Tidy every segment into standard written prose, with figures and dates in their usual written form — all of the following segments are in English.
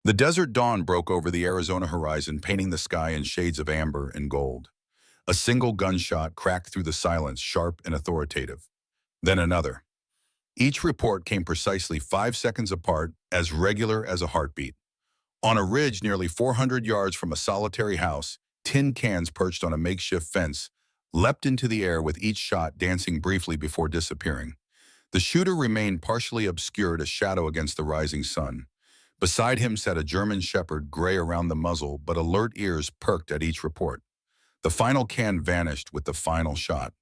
The desert dawn broke over the Arizona horizon, painting the sky in shades of amber and gold. A single gunshot cracked through the silence, sharp and authoritative. Then another. Each report came precisely 5 seconds apart, as regular as a heartbeat. On a ridge nearly 400 yards from a solitary house, tin cans perched on a makeshift fence leapt into the air with each shot dancing briefly before disappearing. The shooter remained partially obscured, a shadow against the rising sun. Beside him sat a German shepherd, gray around the muzzle, but alert ears perked at each report. The final can vanished with the final shot.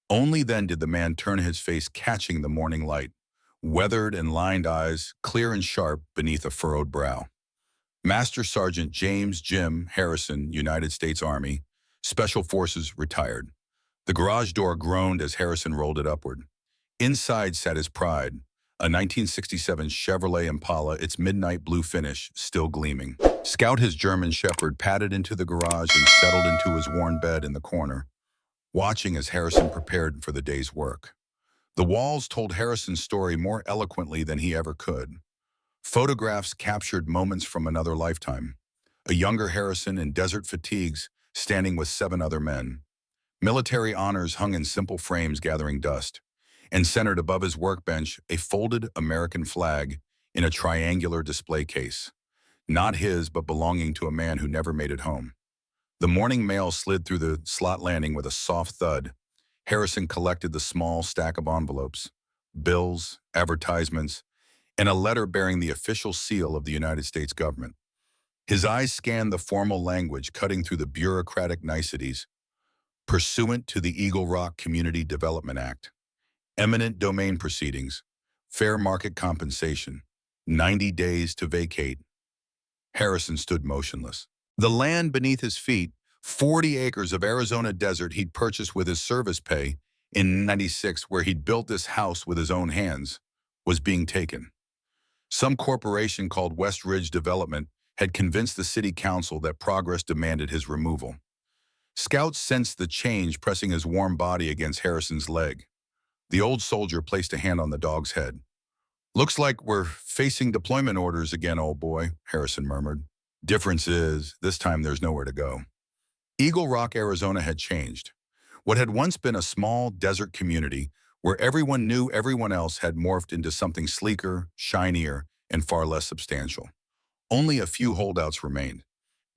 Only then did the man turn his face, catching the morning light, weathered and lined eyes, clear and sharp beneath a furrowed brow. Master Sergeant James Jim Harrison, United States Army, Special Forces, retired. The garage door groaned as Harrison rolled it upward. Inside sat his pride, a 1967 Chevrolet Impala, its midnight blue finish still gleaming. Scout, his German shepherd, padded into the garage and settled into his worn bed in the corner, watching as Harrison prepared for the day's work. The walls told Harrison's story more eloquently than he ever could. Photographs captured moments from another lifetime. A younger Harrison in desert fatigues, standing with 7 other men. Military honors hung in simple frames gathering dust. And centered above his workbench, a folded American flag in a triangular display case. Not his, but belonging to a man who never made it home. The morning mail slid through the slot landing with a soft thud. Harrison collected the small stack of envelopes, bills, advertisements, and a letter bearing the official seal of the United States government. His eyes scanned the formal language, cutting through the bureaucratic niceties. Pursuant to the Eagle Rock Community Development Act, eminent domain proceedings, fair market compensation, 90 days to vacate. Harrison stood motionless. The land beneath his feet, 40 acres of Arizona desert he'd purchased with his service pay in '96, where he'd built this house with his own hands, was being taken. Some corporation called West Ridge Development had convinced the city council that progress demanded his removal. Scout sensed the change pressing his warm body against Harrison's leg. The old soldier placed a hand on the dog's head. "Looks like we're facing deployment orders again, old boy," Harrison murmured. "Difference is, this time there's nowhere to go." Eagle Rock, Arizona had changed. What had once been a small desert community where everyone knew everyone else had morphed into something sleeker, shinier, and far less substantial. Only a few holdouts remained.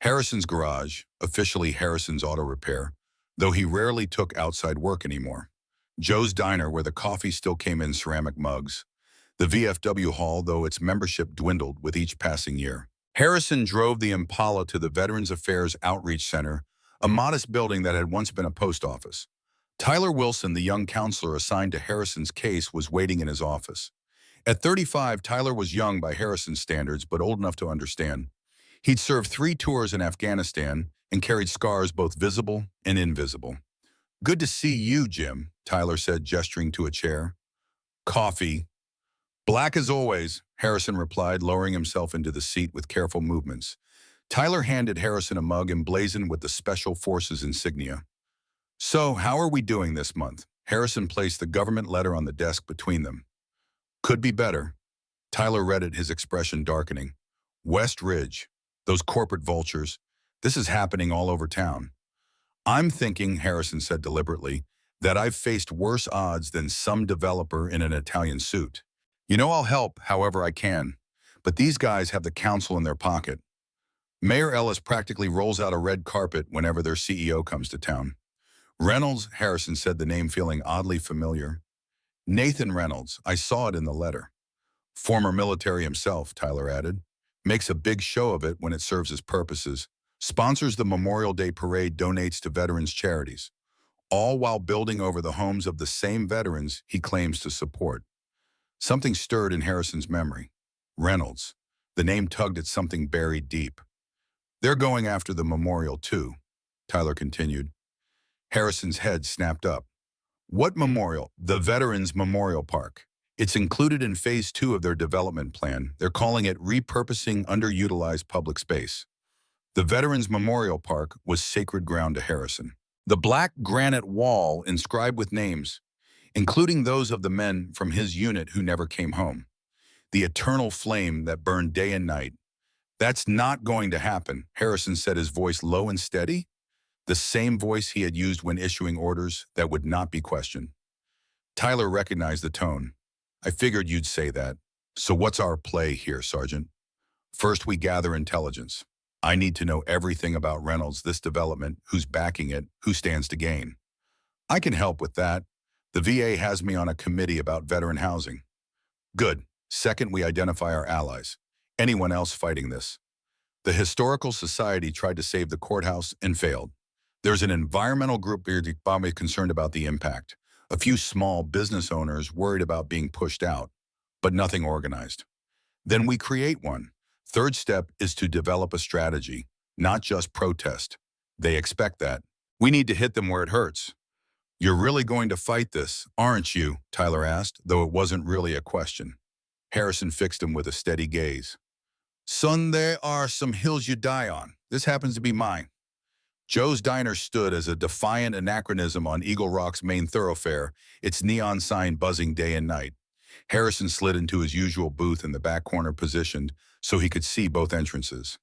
Harrison's garage, officially Harrison's Auto Repair, though he rarely took outside work anymore. Joe's Diner, where the coffee still came in ceramic mugs. The VFW Hall, though its membership dwindled with each passing year. Harrison drove the Impala to the Veterans Affairs Outreach Center, a modest building that had once been a post office. Tyler Wilson, the young counselor assigned to Harrison's case, was waiting in his office. At 35, Tyler was young by Harrison's standards, but old enough to understand. He'd served 3 tours in Afghanistan and carried scars both visible and invisible. "Good to see you, Jim," Tyler said, gesturing to a chair. "Coffee." "Black as always," Harrison replied, lowering himself into the seat with careful movements. Tyler handed Harrison a mug emblazoned with the Special Forces insignia. "So, how are we doing this month?" Harrison placed the government letter on the desk between them. "Could be better." Tyler read it, his expression darkening. "West Ridge, those corporate vultures, this is happening all over town." "I'm thinking," Harrison said deliberately, "that I've faced worse odds than some developer in an Italian suit. You know, I'll help however I can, but these guys have the council in their pocket. Mayor Ellis practically rolls out a red carpet whenever their CEO comes to town." "Reynolds," Harrison said, the name feeling oddly familiar. "Nathan Reynolds, I saw it in the letter." "Former military himself," Tyler added. "Makes a big show of it when it serves his purposes. Sponsors the Memorial Day Parade, donates to veterans' charities, all while building over the homes of the same veterans he claims to support." Something stirred in Harrison's memory. Reynolds. The name tugged at something buried deep. "They're going after the memorial too," Tyler continued. Harrison's head snapped up. "What memorial?" "The Veterans Memorial Park. It's included in Phase 2 of their development plan. They're calling it repurposing underutilized public space." The Veterans Memorial Park was sacred ground to Harrison. The black granite wall inscribed with names, including those of the men from his unit who never came home. The eternal flame that burned day and night. That's not going to happen, Harrison said, his voice low and steady, the same voice he had used when issuing orders that would not be questioned. Tyler recognized the tone. I figured you'd say that. So what's our play here, Sergeant? First, we gather intelligence. I need to know everything about Reynolds, this development, who's backing it, who stands to gain. I can help with that. The VA has me on a committee about veteran housing. Good. Second, we identify our allies. Anyone else fighting this? The Historical Society tried to save the courthouse and failed. There's an environmental group here concerned about the impact. A few small business owners worried about being pushed out, but nothing organized. Then we create one. Third step is to develop a strategy, not just protest. They expect that. We need to hit them where it hurts. You're really going to fight this, aren't you? Tyler asked, though it wasn't really a question. Harrison fixed him with a steady gaze. Son, there are some hills you die on. This happens to be mine. Joe's Diner stood as a defiant anachronism on Eagle Rock's main thoroughfare, its neon sign buzzing day and night. Harrison slid into his usual booth in the back corner, positioned so he could see both entrances.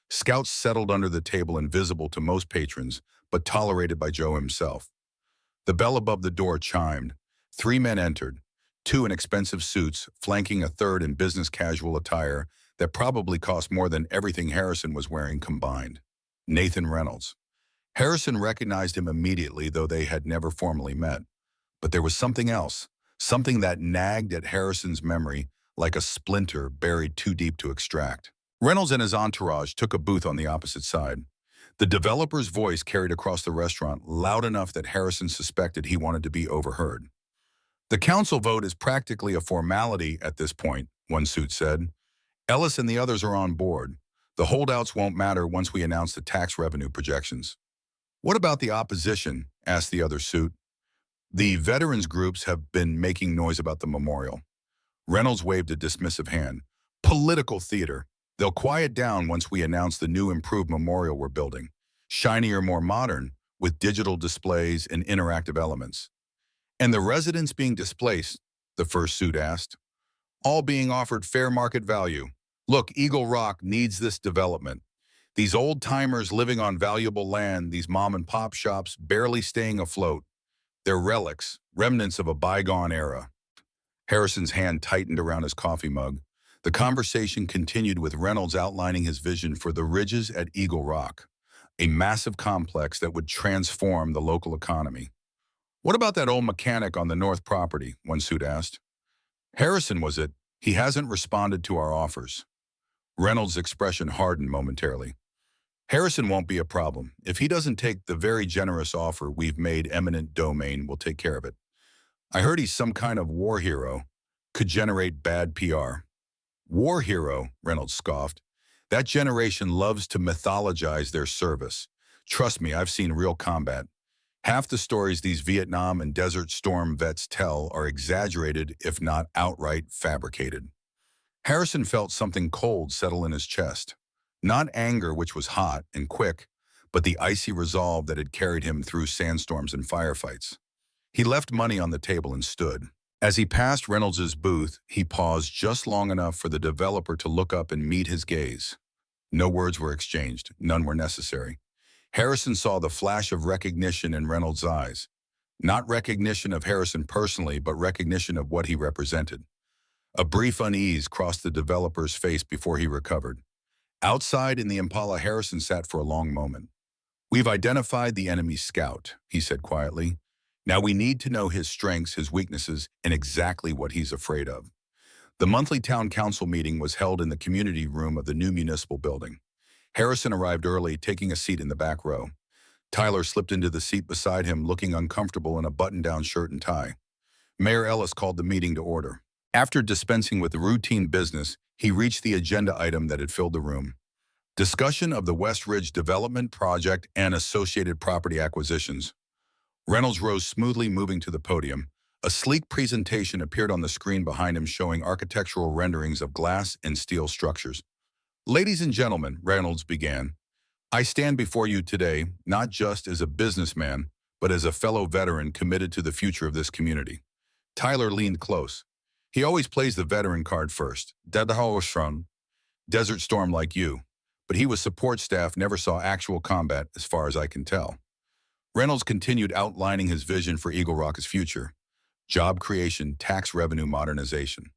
Scouts settled under the table, invisible to most patrons, but tolerated by Joe himself. The bell above the door chimed. 3 men entered, 2 in expensive suits, flanking a third in business casual attire that probably cost more than everything Harrison was wearing combined. Nathan Reynolds. Harrison recognized him immediately, though they had never formally met. But there was something else, something that nagged at Harrison's memory like a splinter buried too deep to extract. Reynolds and his entourage took a booth on the opposite side. The developer's voice carried across the restaurant loud enough that Harrison suspected he wanted to be overheard. The council vote is practically a formality at this point, one suit said. Ellis and the others are on board. The holdouts won't matter once we announce the tax revenue projections. What about the opposition? Asked the other suit. The veterans groups have been making noise about the memorial. Reynolds waved a dismissive hand. Political theater. They'll quiet down once we announce the new improved memorial we're building. Shinier, more modern, with digital displays and interactive elements. And the residents being displaced, the first suit asked. All being offered fair market value. Look, Eagle Rock needs this development. These old-timers living on valuable land, these mom-and-pop shops barely staying afloat. They're relics, remnants of a bygone era. Harrison's hand tightened around his coffee mug. The conversation continued with Reynolds outlining his vision for the ridges at Eagle Rock, a massive complex that would transform the local economy. What about that old mechanic on the north property? One suit asked. Harrison, was it? He hasn't responded to our offers. Reynolds' expression hardened momentarily. Harrison won't be a problem. If he doesn't take the very generous offer we've made, eminent domain will take care of it. I heard he's some kind of war hero. Could generate bad PR. War hero, Reynolds scoffed. That generation loves to mythologize their service. Trust me, I've seen real combat. Half the stories these Vietnam and Desert Storm vets tell are exaggerated, if not outright fabricated. Harrison felt something cold settle in his chest. Not anger, which was hot and quick, but the icy resolve that had carried him through sandstorms and firefights. He left money on the table and stood. As he passed Reynolds' booth, he paused just long enough for the developer to look up and meet his gaze. No words were exchanged, none were necessary. Harrison saw the flash of recognition in Reynolds' eyes. Not recognition of Harrison personally, but recognition of what he represented. A brief unease crossed the developer's face before he recovered. Outside in the Impala, Harrison sat for a long moment. We've identified the enemy's scout, he said quietly. Now we need to know his strengths, his weaknesses, and exactly what he's afraid of. The monthly town council meeting was held in the community room of the new municipal building. Harrison arrived early, taking a seat in the back row. Tyler slipped into the seat beside him, looking uncomfortable in a button-down shirt and tie. Mayor Ellis called the meeting to order. After dispensing with the routine business, he reached the agenda item that had filled the room. Discussion of the West Ridge Development Project and associated property acquisitions. Reynolds rose smoothly, moving to the podium. A sleek presentation appeared on the screen behind him, showing architectural renderings of glass and steel structures. Ladies and gentlemen, Reynolds began, I stand before you today not just as a businessman, but as a fellow veteran committed to the future of this community. Tyler leaned close. He always plays the veteran card first. Desert Storm like you, but he was support staff, never saw actual combat as far as I can tell. Reynolds continued outlining his vision for Eagle Rock's future: job creation, tax revenue modernization.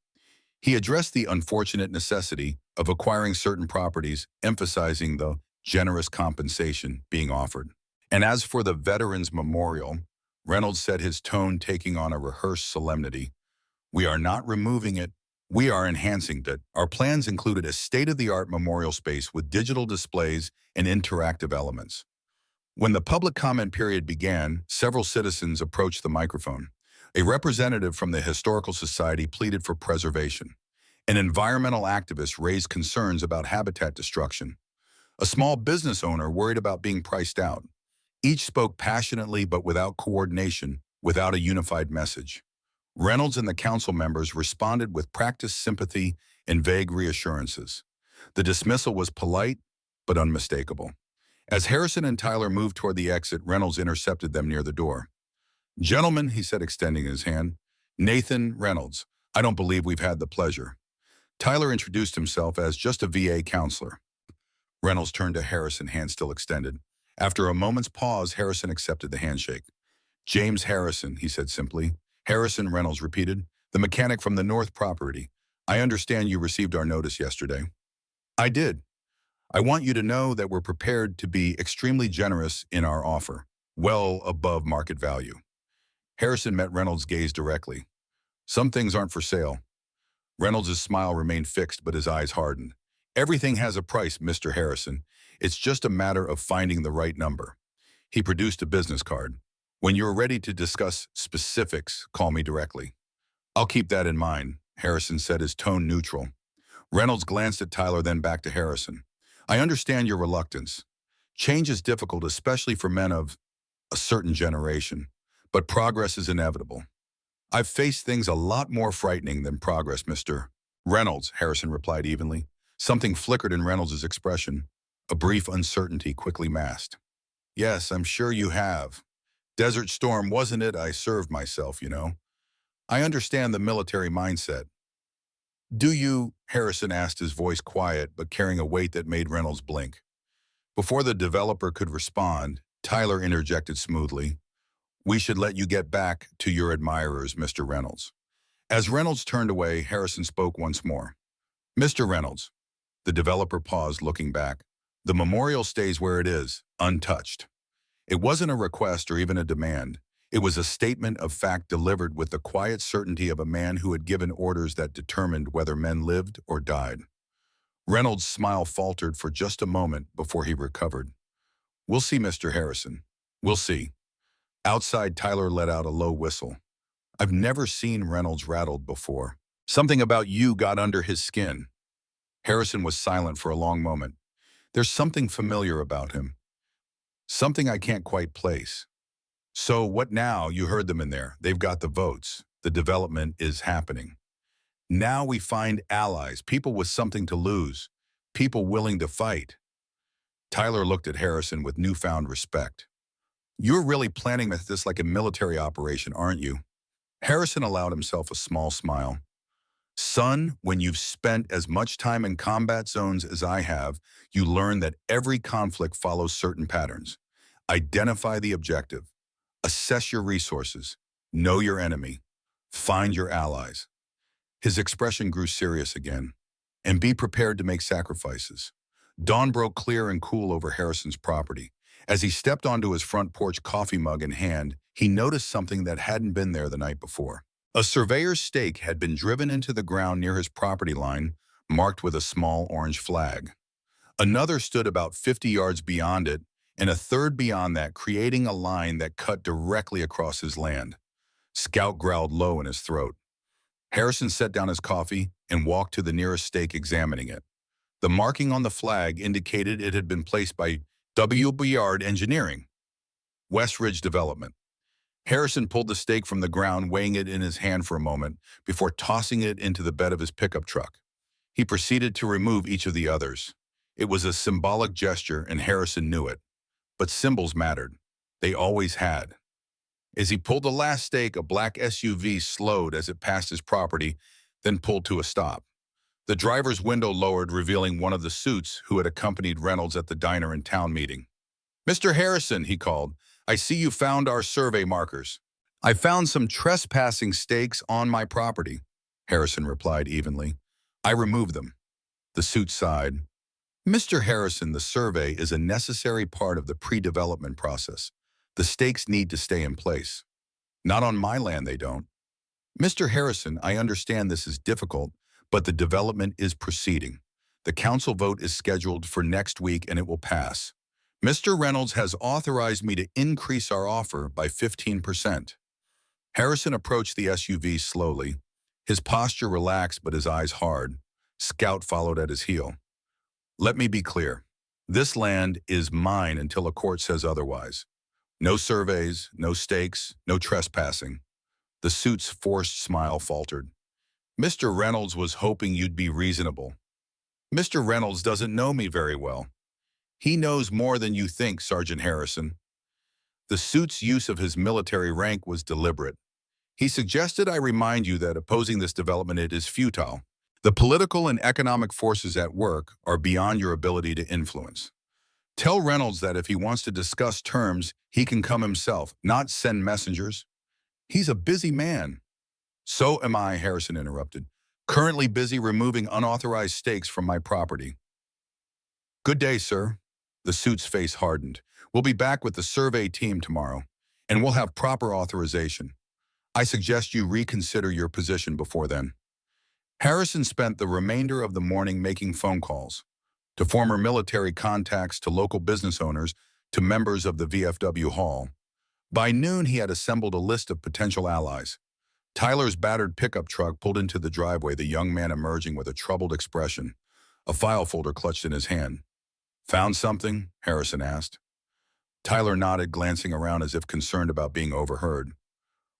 He addressed the unfortunate necessity of acquiring certain properties, emphasizing the generous compensation being offered. And as for the Veterans Memorial, Reynolds said, his tone taking on a rehearsed solemnity, "We are not removing it, we are enhancing it." Our plans included a state-of-the-art memorial space with digital displays and interactive elements. When the public comment period began, several citizens approached the microphone. A representative from the Historical Society pleaded for preservation. An environmental activist raised concerns about habitat destruction. A small business owner worried about being priced out. Each spoke passionately but without coordination, without a unified message. Reynolds and the council members responded with practiced sympathy and vague reassurances. The dismissal was polite but unmistakable. As Harrison and Tyler moved toward the exit, Reynolds intercepted them near the door. "Gentlemen," he said, extending his hand. "Nathan Reynolds. I don't believe we've had the pleasure." Tyler introduced himself as just a VA counselor. Reynolds turned to Harrison, hand still extended. After a moment's pause, Harrison accepted the handshake. "James Harrison," he said simply. "Harrison," Reynolds repeated. "The mechanic from the North property. I understand you received our notice yesterday." "I did. I want you to know that we're prepared to be extremely generous in our offer, well above market value." Harrison met Reynolds' gaze directly. "Some things aren't for sale." Reynolds' smile remained fixed, but his eyes hardened. "Everything has a price, Mr. Harrison. It's just a matter of finding the right number." He produced a business card. "When you're ready to discuss specifics, call me directly." "I'll keep that in mind," Harrison said, his tone neutral. Reynolds glanced at Tyler, then back to Harrison. "I understand your reluctance. Change is difficult, especially for men of a certain generation, but progress is inevitable." "I've faced things a lot more frightening than progress, Mr. Reynolds," Harrison replied evenly. Something flickered in Reynolds' expression, a brief uncertainty quickly masked. "Yes, I'm sure you have. Desert Storm, wasn't it? I served myself, you know. I understand the military mindset." "Do you?" Harrison asked, his voice quiet but carrying a weight that made Reynolds blink. Before the developer could respond, Tyler interjected smoothly, "We should let you get back to your admirers, Mr. Reynolds." As Reynolds turned away, Harrison spoke once more. "Mr. Reynolds." The developer paused, looking back. "The memorial stays where it is, untouched." It wasn't a request or even a demand. It was a statement of fact delivered with the quiet certainty of a man who had given orders that determined whether men lived or died. Reynolds' smile faltered for just a moment before he recovered. "We'll see, Mr. Harrison. We'll see." Outside, Tyler let out a low whistle. I've never seen Reynolds rattled before. Something about you got under his skin. Harrison was silent for a long moment. There's something familiar about him. Something I can't quite place. "So what now?" You heard them in there. "They've got the votes. The development is happening. Now we find allies, people with something to lose, people willing to fight." Tyler looked at Harrison with newfound respect. "You're really planning this like a military operation, aren't you?" Harrison allowed himself a small smile. "Son, when you've spent as much time in combat zones as I have, you learn that every conflict follows certain patterns. Identify the objective. Assess your resources. Know your enemy. Find your allies." His expression grew serious again. "And be prepared to make sacrifices." Dawn broke clear and cool over Harrison's property. As he stepped onto his front porch, coffee mug in hand, he noticed something that hadn't been there the night before. A surveyor's stake had been driven into the ground near his property line, marked with a small orange flag. Another stood about 50 yards beyond it, and a third beyond that, creating a line that cut directly across his land. Scout growled low in his throat. Harrison set down his coffee and walked to the nearest stake, examining it. The marking on the flag indicated it had been placed by W. Bayard Engineering, West Ridge Development. Harrison pulled the stake from the ground, weighing it in his hand for a moment before tossing it into the bed of his pickup truck. He proceeded to remove each of the others. It was a symbolic gesture, and Harrison knew it. But symbols mattered. They always had. As he pulled the last stake, a black SUV slowed as it passed his property, then pulled to a stop. The driver's window lowered, revealing one of the suits who had accompanied Reynolds at the diner and town meeting. "Mr. Harrison," he called, "I see you found our survey markers." "I found some trespassing stakes on my property," Harrison replied evenly. "I removed them." The suit sighed. "Mr. Harrison, the survey is a necessary part of the pre-development process. The stakes need to stay in place." "Not on my land, they don't." "Mr. Harrison, I understand this is difficult, but the development is proceeding. The council vote is scheduled for next week and it will pass. Mr. Reynolds has authorized me to increase our offer by 15%. Harrison approached the SUV slowly, his posture relaxed but his eyes hard. Scout followed at his heel. "Let me be clear. This land is mine until a court says otherwise. No surveys, no stakes, no trespassing." The suit's forced smile faltered. "Mr. Reynolds was hoping you'd be reasonable." "Mr. Reynolds doesn't know me very well." "He knows more than you think, Sergeant Harrison." The suit's use of his military rank was deliberate. "He suggested I remind you that opposing this development it is futile. The political and economic forces at work are beyond your ability to influence. Tell Reynolds that if he wants to discuss terms, he can come himself, not send messengers." "He's a busy man." "So am I," Harrison interrupted. "Currently busy removing unauthorized stakes from my property." "Good day, sir." The suit's face hardened. "We'll be back with the survey team tomorrow, and we'll have proper authorization. I suggest you reconsider your position before then." Harrison spent the remainder of the morning making phone calls, to former military contacts, to local business owners, to members of the VFW Hall. By noon, he had assembled a list of potential allies. Tyler's battered pickup truck pulled into the driveway, the young man emerging with a troubled expression, a file folder clutched in his hand. "Found something?" Harrison asked. Tyler nodded, glancing around as if concerned about being overheard.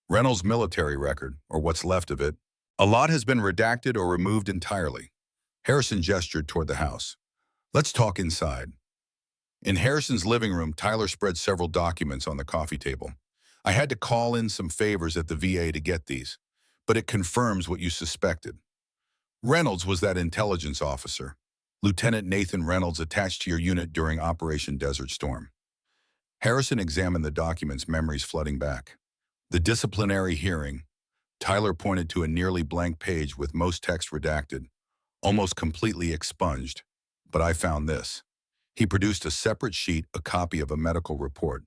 "Reynolds' military record, or what's left of it. A lot has been redacted or removed entirely." Harrison gestured toward the house. "Let's talk inside." In Harrison's living room, Tyler spread several documents on the coffee table. "I had to call in some favors at the VA to get these, but it confirms what you suspected. Reynolds was that intelligence officer, Lieutenant Nathan Reynolds, attached to your unit during Operation Desert Storm." Harrison examined the documents, memories flooding back. The disciplinary hearing. Tyler pointed to a nearly blank page with most text redacted, almost completely expunged. "But I found this." He produced a separate sheet, a copy of a medical report.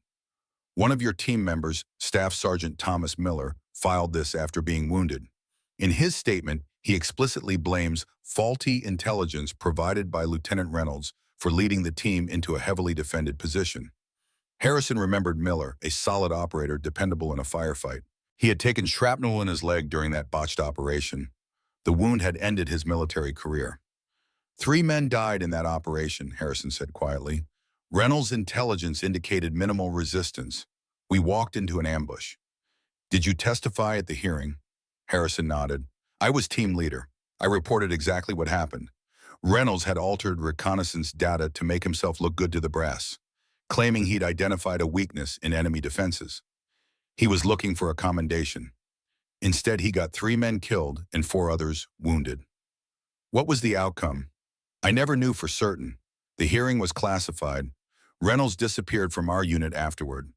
"One of your team members, Staff Sergeant Thomas Miller, filed this after being wounded. In his statement, he explicitly blames faulty intelligence provided by Lieutenant Reynolds for leading the team into a heavily defended position." Harrison remembered Miller, a solid operator dependable in a firefight. He had taken shrapnel in his leg during that botched operation. The wound had ended his military career. "3 men died in that operation," Harrison said quietly. "Reynolds' intelligence indicated minimal resistance. We walked into an ambush." "Did you testify at the hearing?" Harrison nodded. "I was team leader. I reported exactly what happened. Reynolds had altered reconnaissance data to make himself look good to the brass, claiming he'd identified a weakness in enemy defenses. He was looking for a commendation. Instead, he got 3 men killed and 4 others wounded." "What was the outcome?" "I never knew for certain. The hearing was classified. Reynolds disappeared from our unit afterward.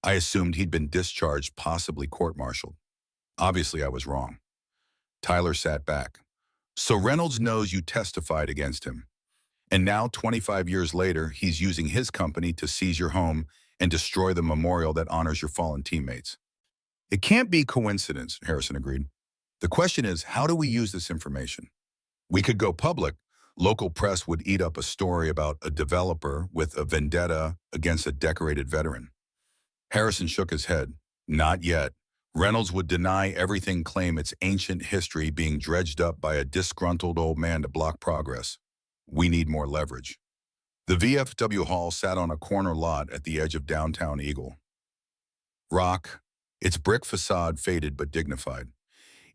I assumed he'd been discharged, possibly court-martialed. Obviously, I was wrong." Tyler sat back. "So Reynolds knows you testified against him. And now, 25 years later, he's using his company to seize your home and destroy the memorial that honors your fallen teammates." "It can't be coincidence," Harrison agreed. "The question is, how do we use this information? We could go public. Local press would eat up a story about a developer with a vendetta against a decorated veteran." Harrison shook his head. "Not yet. Reynolds would deny everything, claim its ancient history being dredged up by a disgruntled old man to block progress. We need more leverage." The VFW Hall sat on a corner lot at the edge of downtown Eagle Rock, its brick facade faded but dignified.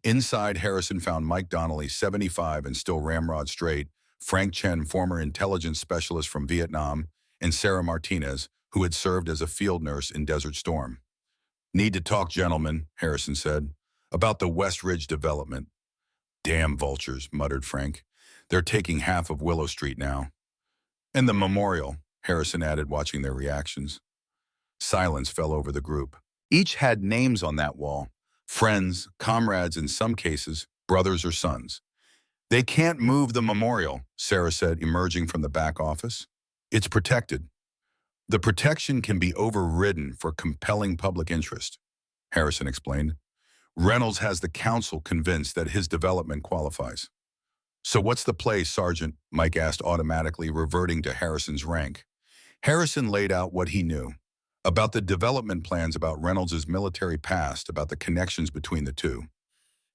Inside, Harrison found Mike Donnelly, 75 and still ramrod straight, Frank Chen, former intelligence specialist from Vietnam, and Sarah Martinez, who had served as a field nurse in Desert Storm. "Need to talk, gentlemen," Harrison said, "about the West Ridge development." "Damn vultures," muttered Frank. They're taking half of Willow Street now. And the memorial, Harrison added, watching their reactions. Silence fell over the group. Each had names on that wall. Friends, comrades, in some cases, brothers or sons. They can't move the memorial, Sarah said, emerging from the back office. It's protected. The protection can be overridden for compelling public interest, Harrison explained. Reynolds has the council convinced that his development qualifies. So what's the play, Sergeant? Mike asked, automatically reverting to Harrison's rank. Harrison laid out what he knew about the development plans, about Reynolds' military past, about the connections between the two.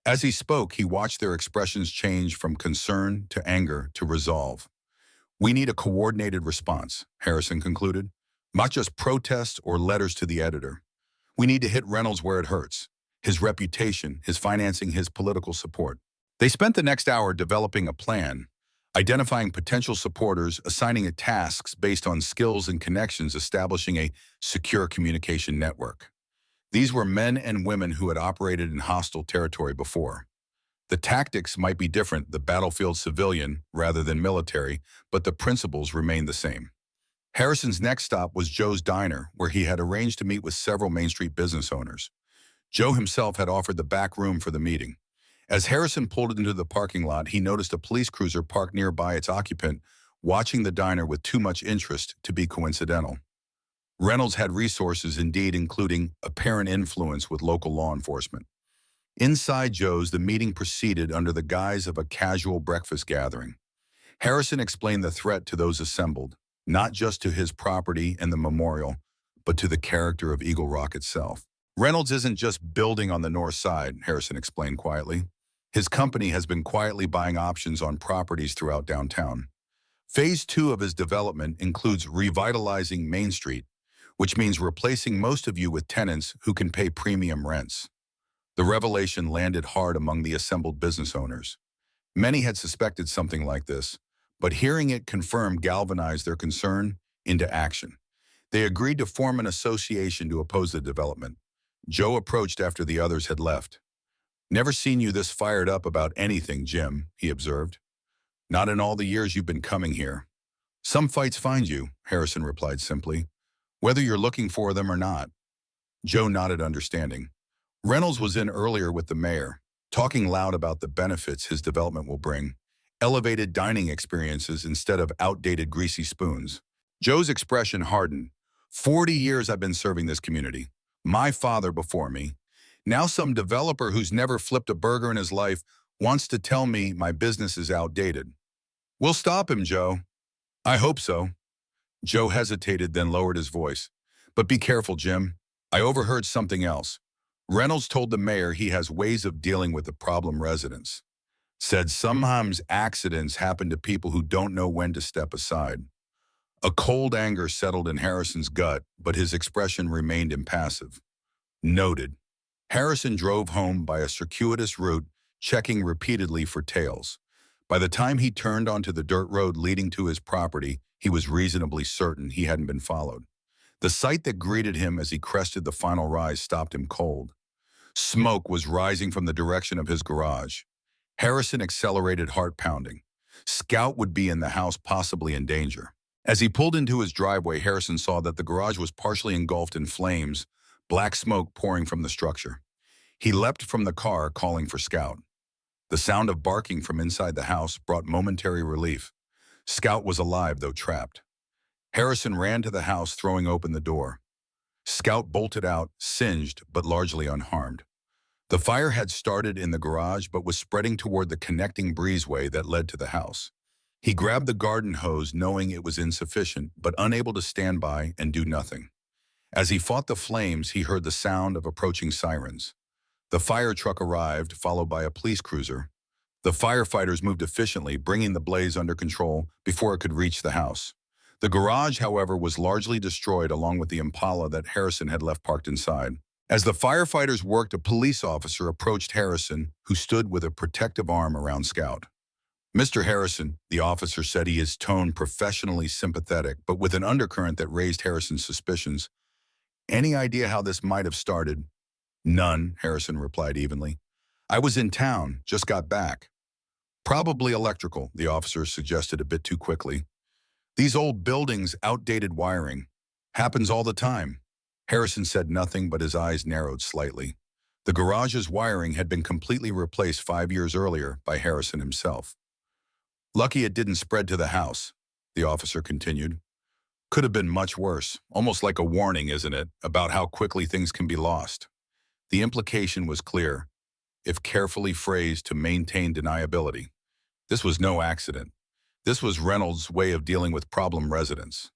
As he spoke, he watched their expressions change from concern to anger to resolve. We need a coordinated response, Harrison concluded. Not just protests or letters to the editor. We need to hit Reynolds where it hurts. His reputation, his financing, his political support. They spent the next hour developing a plan, identifying potential supporters, assigning tasks based on skills and connections, establishing a secure communication network. These were men and women who had operated in hostile territory before. The tactics might be different, the battlefield civilian rather than military, but the principles remained the same. Harrison's next stop was Joe's Diner, where he had arranged to meet with several Main Street business owners. Joe himself had offered the back room for the meeting. As Harrison pulled into the parking lot, he noticed a police cruiser parked nearby its occupant, watching the diner with too much interest to be coincidental. Reynolds had resources, indeed, including apparent influence with local law enforcement. Inside Joe's, the meeting proceeded under the guise of a casual breakfast gathering. Harrison explained the threat to those assembled, not just to his property and the memorial, but to the character of Eagle Rock itself. Reynolds isn't just building on the north side, Harrison explained quietly. His company has been quietly buying options on properties throughout downtown. Phase 2 of his development includes revitalizing Main Street, which means replacing most of you with tenants who can pay premium rents. The revelation landed hard among the assembled business owners. Many had suspected something like this, but hearing it confirmed galvanized their concern into action. They agreed to form an association to oppose the development. Joe approached after the others had left. "Never seen you this fired up about anything, Jim," he observed. "Not in all the years you've been coming here." "Some fights find you," Harrison replied simply, "whether you're looking for them or not." Joe nodded understanding. Reynolds was in earlier with the mayor, talking loud about the benefits his development will bring, elevated dining experiences instead of outdated greasy spoons. Joe's expression hardened. 40 years I've been serving this community. My father before me. Now some developer who's never flipped a burger in his life wants to tell me my business is outdated. We'll stop him, Joe. I hope so. Joe hesitated, then lowered his voice. But be careful, Jim. I overheard something else. Reynolds told the mayor he has ways of dealing with the problem residents. Said sometimes accidents happen to people who don't know when to step aside. A cold anger settled in Harrison's gut, but his expression remained impassive. Noted. Harrison drove home by a circuitous route, checking repeatedly for tails. By the time he turned onto the dirt road leading to his property, he was reasonably certain he hadn't been followed. The sight that greeted him as he crested the final rise stopped him cold. Smoke was rising from the direction of his garage. Harrison accelerated, heart pounding. Scout would be in the house, possibly in danger. As he pulled into his driveway, Harrison saw that the garage was partially engulfed in flames, black smoke pouring from the structure. He leapt from the car, calling for Scout. The sound of barking from inside the house brought momentary relief. Scout was alive, though trapped. Harrison ran to the house, throwing open the door. Scout bolted out, singed but largely unharmed. The fire had started in the garage but was spreading toward the connecting breezeway that led to the house. He grabbed the garden hose, knowing it was insufficient, but unable to stand by and do nothing. As he fought the flames, he heard the sound of approaching sirens. The fire truck arrived, followed by a police cruiser. The firefighters moved efficiently, bringing the blaze under control before it could reach the house. The garage, however, was largely destroyed, along with the Impala that Harrison had left parked inside. As the firefighters worked, a police officer approached Harrison, who stood with a protective arm around Scout. "Mr. Harrison," the officer said, his tone professionally sympathetic, but with an undercurrent that raised Harrison's suspicions. "Any idea how this might have started?" "None," Harrison replied evenly. "I was in town, just got back." Probably electrical, the officer suggested a bit too quickly. These old buildings, outdated wiring. Happens all the time. Harrison said nothing, but his eyes narrowed slightly. The garage's wiring had been completely replaced 5 years earlier by Harrison himself. Lucky it didn't spread to the house, the officer continued. Could have been much worse, almost like a warning, isn't it, about how quickly things can be lost. The implication was clear, if carefully phrased to maintain deniability. This was no accident. This was Reynolds' way of dealing with problem residents.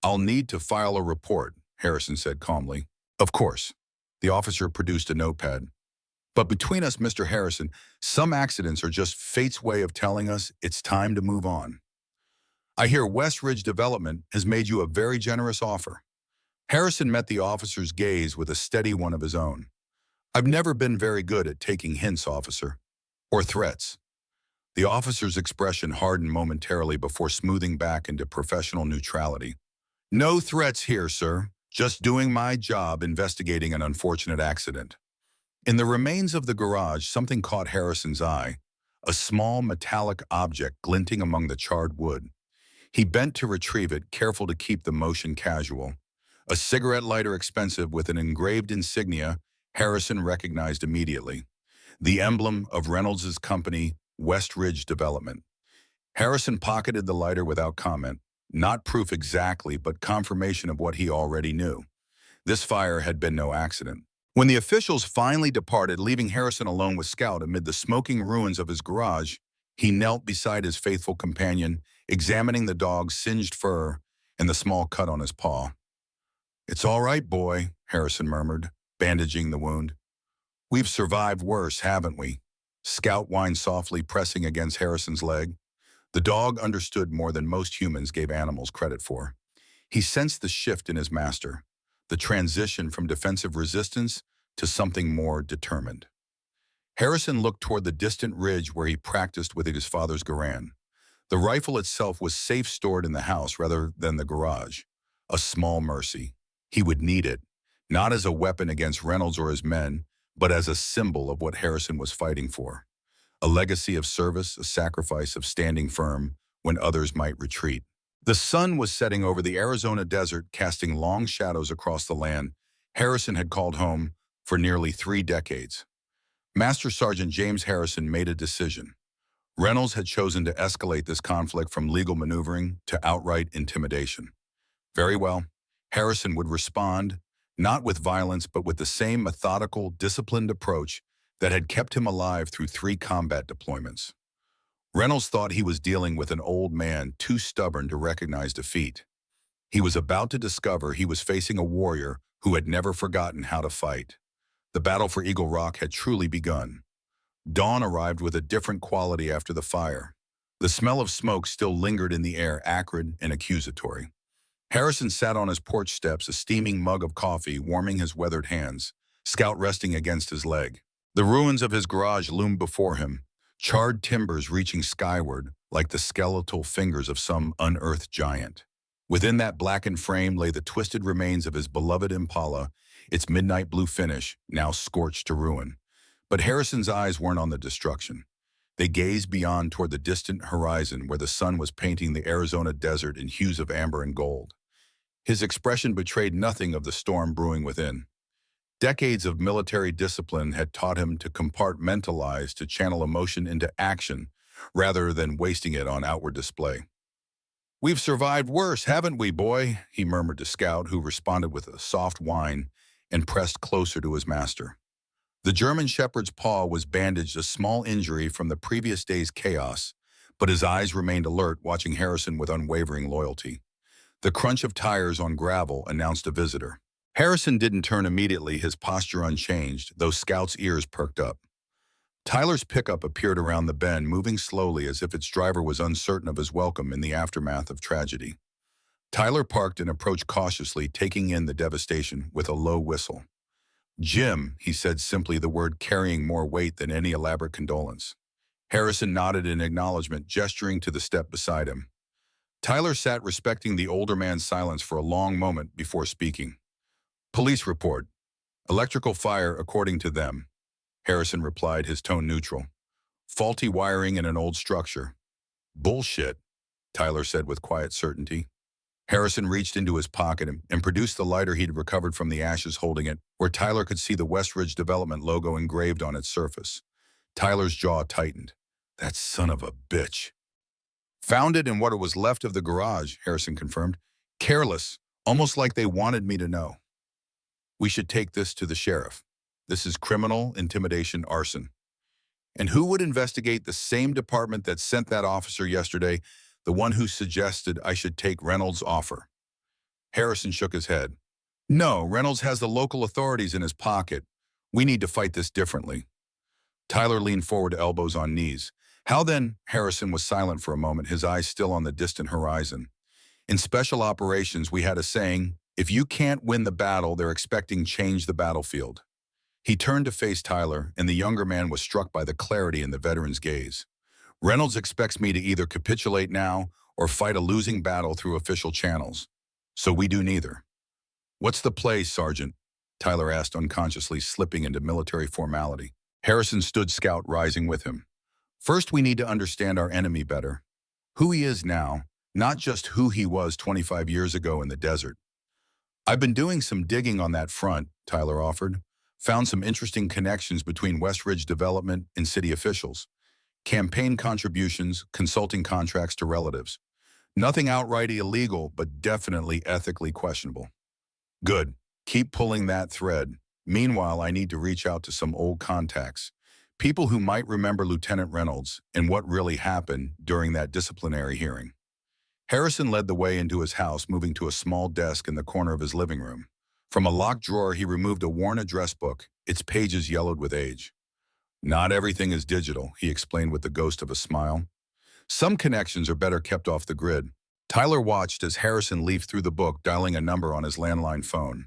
I'll need to file a report, Harrison said calmly. Of course. The officer produced a notepad. But between us, Mr. Harrison, some accidents are just fate's way of telling us it's time to move on. I hear West Ridge Development has made you a very generous offer. Harrison met the officer's gaze with a steady one of his own. I've never been very good at taking hints, officer. Or threats. The officer's expression hardened momentarily before smoothing back into professional neutrality. No threats here, sir. Just doing my job investigating an unfortunate accident. In the remains of the garage, something caught Harrison's eye, a small metallic object glinting among the charred wood. He bent to retrieve it, careful to keep the motion casual. A cigarette lighter expensive with an engraved insignia Harrison recognized immediately. The emblem of Reynolds' company, West Ridge Development. Harrison pocketed the lighter without comment, not proof exactly, but confirmation of what he already knew. This fire had been no accident. When the officials finally departed, leaving Harrison alone with Scout amid the smoking ruins of his garage, he knelt beside his faithful companion, examining the dog's singed fur and the small cut on his paw. It's all right, boy, Harrison murmured, bandaging the wound. We've survived worse, haven't we? Scout whined softly, pressing against Harrison's leg. The dog understood more than most humans gave animals credit for. He sensed the shift in his master, the transition from defensive resistance to something more determined. Harrison looked toward the distant ridge where he practiced with his father's Garand. The rifle itself was safe stored in the house rather than the garage. A small mercy. He would need it, not as a weapon against Reynolds or his men, but as a symbol of what Harrison was fighting for. A legacy of service, a sacrifice of standing firm when others might retreat. The sun was setting over the Arizona desert, casting long shadows across the land Harrison had called home for nearly 3 decades. Master Sergeant James Harrison made a decision. Reynolds had chosen to escalate this conflict from legal maneuvering to outright intimidation. Very well, Harrison would respond, not with violence, but with the same methodical, disciplined approach that had kept him alive through 3 combat deployments. Reynolds thought he was dealing with an old man too stubborn to recognize defeat. He was about to discover he was facing a warrior who had never forgotten how to fight. The battle for Eagle Rock had truly begun. Dawn arrived with a different quality after the fire. The smell of smoke still lingered in the air, acrid and accusatory. Harrison sat on his porch steps, a steaming mug of coffee warming his weathered hands, Scout resting against his leg. The ruins of his garage loomed before him, charred timbers reaching skyward like the skeletal fingers of some unearthed giant. Within that blackened frame lay the twisted remains of his beloved Impala, its midnight blue finish now scorched to ruin. But Harrison's eyes weren't on the destruction. They gazed beyond toward the distant horizon where the sun was painting the Arizona desert in hues of amber and gold. His expression betrayed nothing of the storm brewing within. Decades of military discipline had taught him to compartmentalize, to channel emotion into action, rather than wasting it on outward display. "We've survived worse, haven't we, boy?" he murmured to Scout, who responded with a soft whine and pressed closer to his master. The German shepherd's paw was bandaged, a small injury from the previous day's chaos, but his eyes remained alert, watching Harrison with unwavering loyalty. The crunch of tires on gravel announced a visitor. Harrison didn't turn immediately, his posture unchanged, though Scout's ears perked up. Tyler's pickup appeared around the bend, moving slowly as if its driver was uncertain of his welcome in the aftermath of tragedy. Tyler parked and approached cautiously, taking in the devastation with a low whistle. "Jim," he said simply, the word carrying more weight than any elaborate condolence. Harrison nodded in acknowledgement, gesturing to the step beside him. Tyler sat, respecting the older man's silence for a long moment before speaking. "Police report. Electrical fire according to them," Harrison replied, his tone neutral. Faulty wiring in an old structure. Bullshit, Tyler said with quiet certainty. Harrison reached into his pocket and produced the lighter he'd recovered from the ashes, holding it where Tyler could see the Westridge Development logo engraved on its surface. Tyler's jaw tightened. That son of a bitch. Found it in what was left of the garage, Harrison confirmed. Careless, almost like they wanted me to know. We should take this to the sheriff. This is criminal intimidation arson. And who would investigate the same department that sent that officer yesterday, the one who suggested I should take Reynolds' offer? Harrison shook his head. No, Reynolds has the local authorities in his pocket. We need to fight this differently. Tyler leaned forward, elbows on knees. How then? Harrison was silent for a moment, his eyes still on the distant horizon. In special operations, we had a saying, if you can't win the battle, they're expecting change the battlefield. He turned to face Tyler, and the younger man was struck by the clarity in the veteran's gaze. Reynolds expects me to either capitulate now or fight a losing battle through official channels. So we do neither. What's the play, Sergeant? Tyler asked, unconsciously slipping into military formality. Harrison stood Scout, rising with him. First, we need to understand our enemy better. Who he is now, not just who he was 25 years ago in the desert. I've been doing some digging on that front, Tyler offered. Found some interesting connections between Westridge Development and city officials. Campaign contributions, consulting contracts to relatives. Nothing outright illegal, but definitely ethically questionable. Good. Keep pulling that thread. Meanwhile, I need to reach out to some old contacts. People who might remember Lieutenant Reynolds and what really happened during that disciplinary hearing. Harrison led the way into his house, moving to a small desk in the corner of his living room. From a locked drawer, he removed a worn address book, its pages yellowed with age. Not everything is digital, he explained with the ghost of a smile. Some connections are better kept off the grid. Tyler watched as Harrison leafed through the book, dialing a number on his landline phone.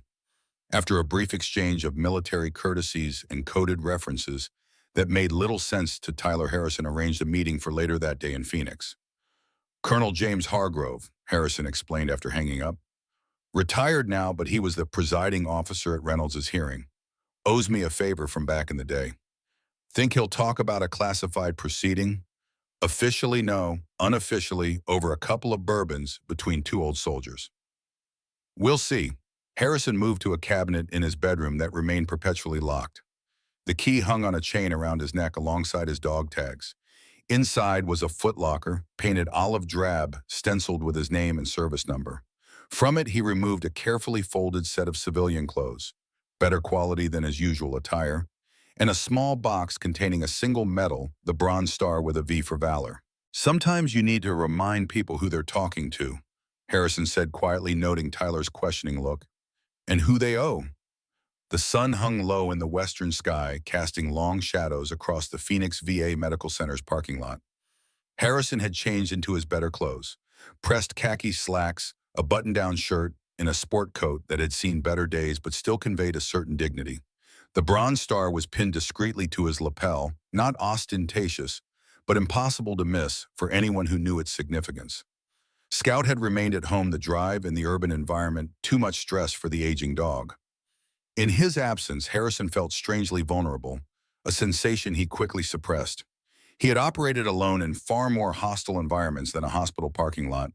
After a brief exchange of military courtesies and coded references that made little sense to Tyler, Harrison arranged a meeting for later that day in Phoenix. Colonel James Hargrove, Harrison explained after hanging up. Retired now, but he was the presiding officer at Reynolds' hearing. Owes me a favor from back in the day. Think he'll talk about a classified proceeding? Officially, no. Unofficially, over a couple of bourbons between two old soldiers. We'll see. Harrison moved to a cabinet in his bedroom that remained perpetually locked. The key hung on a chain around his neck alongside his dog tags. Inside was a footlocker, painted olive drab, stenciled with his name and service number. From it, he removed a carefully folded set of civilian clothes, better quality than his usual attire, and a small box containing a single medal, the Bronze Star with a V for valor. Sometimes you need to remind people who they're talking to, Harrison said quietly, noting Tyler's questioning look. And who they owe. The sun hung low in the western sky, casting long shadows across the Phoenix VA Medical Center's parking lot. Harrison had changed into his better clothes, pressed khaki slacks, a button-down shirt, and a sport coat that had seen better days but still conveyed a certain dignity. The Bronze Star was pinned discreetly to his lapel, not ostentatious, but impossible to miss for anyone who knew its significance. Scout had remained at home, the drive and the urban environment, too much stress for the aging dog. In his absence, Harrison felt strangely vulnerable, a sensation he quickly suppressed. He had operated alone in far more hostile environments than a hospital parking lot.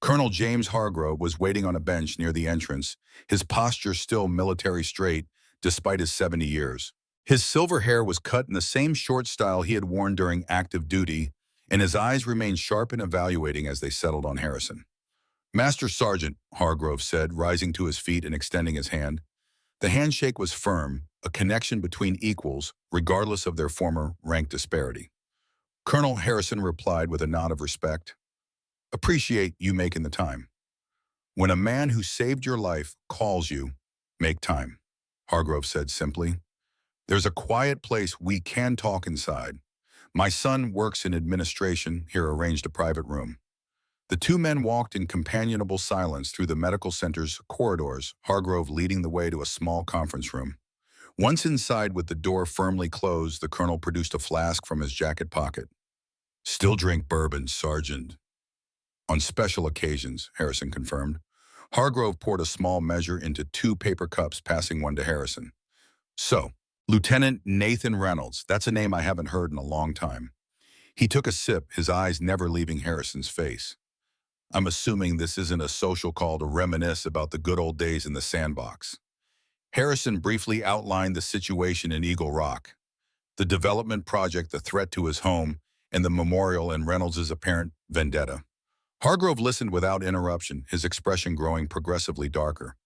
Colonel James Hargrove was waiting on a bench near the entrance, his posture still military straight despite his 70 years. His silver hair was cut in the same short style he had worn during active duty, and his eyes remained sharp and evaluating as they settled on Harrison. Master Sergeant, Hargrove said, rising to his feet and extending his hand. The handshake was firm, a connection between equals, regardless of their former rank disparity. Colonel Harrison replied with a nod of respect. Appreciate you making the time. When a man who saved your life calls you, make time, Hargrove said simply. There's a quiet place we can talk inside. My son works in administration, here arranged a private room. The two men walked in companionable silence through the medical center's corridors, Hargrove leading the way to a small conference room. Once inside with the door firmly closed, the colonel produced a flask from his jacket pocket. Still drink bourbon, Sergeant. On special occasions, Harrison confirmed. Hargrove poured a small measure into 2 paper cups, passing one to Harrison. So, Lieutenant Nathan Reynolds, that's a name I haven't heard in a long time. He took a sip, his eyes never leaving Harrison's face. I'm assuming this isn't a social call to reminisce about the good old days in the sandbox. Harrison briefly outlined the situation in Eagle Rock, the development project, the threat to his home, and the memorial and Reynolds' apparent vendetta. Hargrove listened without interruption, his expression growing progressively darker.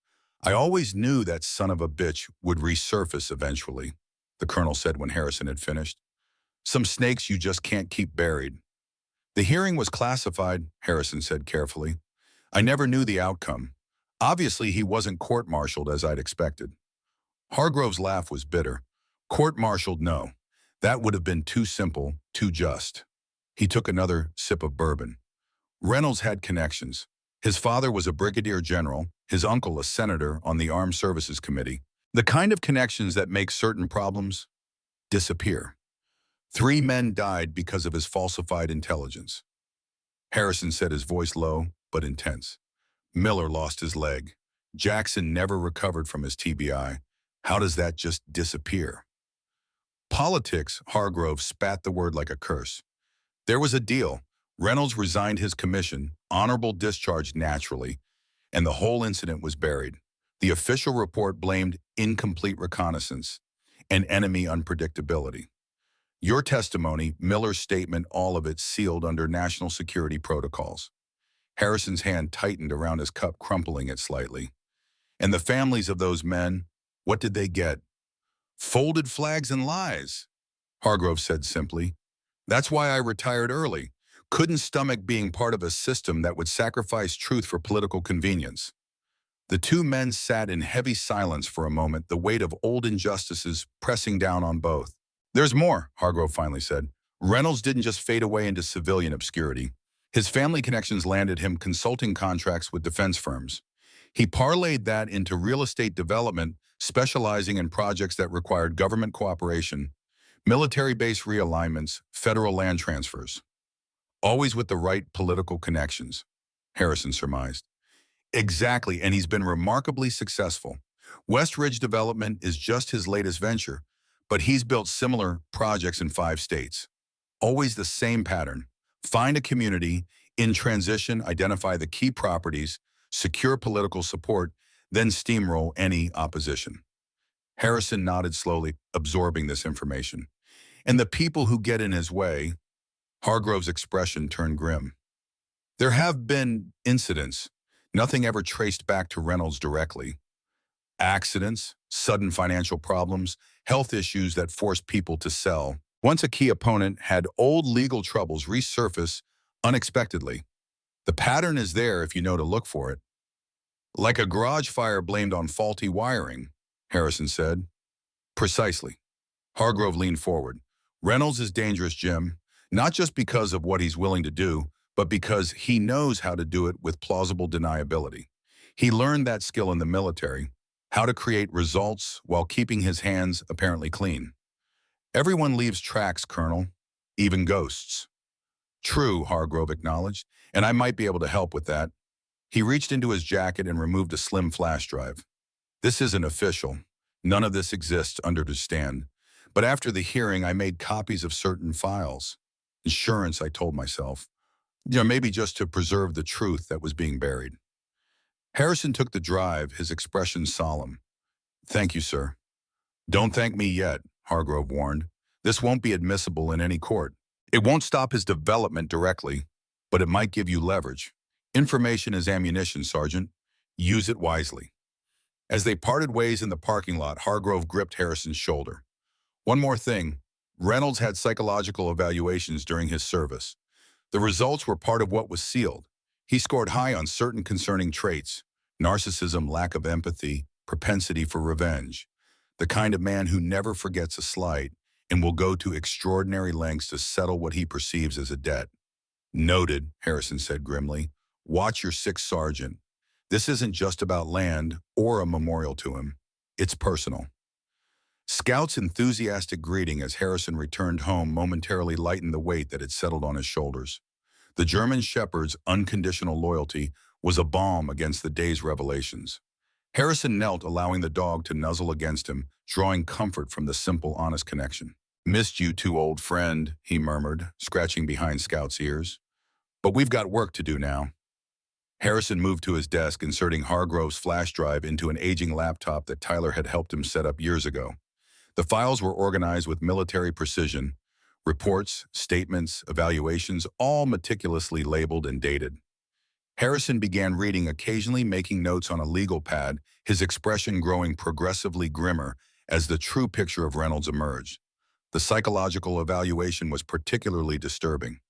I always knew that son of a bitch would resurface eventually, the colonel said when Harrison had finished. Some snakes you just can't keep buried. The hearing was classified, Harrison said carefully. I never knew the outcome. Obviously, he wasn't court-martialed as I'd expected. Hargrove's laugh was bitter. Court-martialed, no. That would have been too simple, too just. He took another sip of bourbon. Reynolds had connections. His father was a brigadier general, his uncle a senator on the Armed Services Committee. The kind of connections that make certain problems disappear. 3 men died because of his falsified intelligence. Harrison said, his voice low but intense. Miller lost his leg. Jackson never recovered from his TBI. How does that just disappear? Politics, Hargrove spat the word like a curse. There was a deal. Reynolds resigned his commission, honorable discharge naturally, and the whole incident was buried. The official report blamed incomplete reconnaissance and enemy unpredictability. Your testimony, Miller's statement, all of it sealed under national security protocols. Harrison's hand tightened around his cup, crumpling it slightly. And the families of those men, what did they get? Folded flags and lies, Hargrove said simply. That's why I retired early. Couldn't stomach being part of a system that would sacrifice truth for political convenience. The 2 men sat in heavy silence for a moment, the weight of old injustices pressing down on both. There's more, Hargrove finally said. Reynolds didn't just fade away into civilian obscurity. His family connections landed him consulting contracts with defense firms. He parlayed that into real estate development, specializing in projects that required government cooperation, military base realignments, federal land transfers. Always with the right political connections, Harrison surmised. Exactly, and he's been remarkably successful. West Ridge Development is just his latest venture, but he's built similar projects in 5 states. Always the same pattern. Find a community, in transition, identify the key properties, secure political support, then steamroll any opposition. Harrison nodded slowly, absorbing this information. And the people who get in his way, Hargrove's expression turned grim. There have been incidents, nothing ever traced back to Reynolds directly. Accidents, sudden financial problems, health issues that forced people to sell. Once a key opponent had old legal troubles resurface unexpectedly. The pattern is there if you know to look for it. Like a garage fire blamed on faulty wiring, Harrison said. Precisely. Hargrove leaned forward. Reynolds is dangerous, Jim, not just because of what he's willing to do, but because he knows how to do it with plausible deniability. He learned that skill in the military, how to create results while keeping his hands apparently clean. Everyone leaves tracks, Colonel, even ghosts. True, Hargrove acknowledged, and I might be able to help with that. He reached into his jacket and removed a slim flash drive. This isn't official. None of this exists, understand. But after the hearing, I made copies of certain files. Insurance, I told myself. Maybe just to preserve the truth that was being buried. Harrison took the drive, his expression solemn. Thank you, sir. Don't thank me yet, Hargrove warned. This won't be admissible in any court. It won't stop his development directly, but it might give you leverage. Information is ammunition, Sergeant. Use it wisely. As they parted ways in the parking lot, Hargrove gripped Harrison's shoulder. One more thing. Reynolds had psychological evaluations during his service. The results were part of what was sealed. He scored high on certain concerning traits: narcissism, lack of empathy, propensity for revenge. The kind of man who never forgets a slight and will go to extraordinary lengths to settle what he perceives as a debt. Noted, Harrison said grimly. Watch your 6th sergeant. This isn't just about land or a memorial to him. It's personal. Scout's enthusiastic greeting as Harrison returned home momentarily lightened the weight that had settled on his shoulders. The German shepherd's unconditional loyalty was a balm against the day's revelations. Harrison knelt, allowing the dog to nuzzle against him, drawing comfort from the simple, honest connection. "Missed you too, old friend," he murmured, scratching behind Scout's ears. "But we've got work to do now." Harrison moved to his desk, inserting Hargrove's flash drive into an aging laptop that Tyler had helped him set up years ago. The files were organized with military precision, reports, statements, evaluations, all meticulously labeled and dated. Harrison began reading, occasionally making notes on a legal pad, his expression growing progressively grimmer as the true picture of Reynolds emerged. The psychological evaluation was particularly disturbing.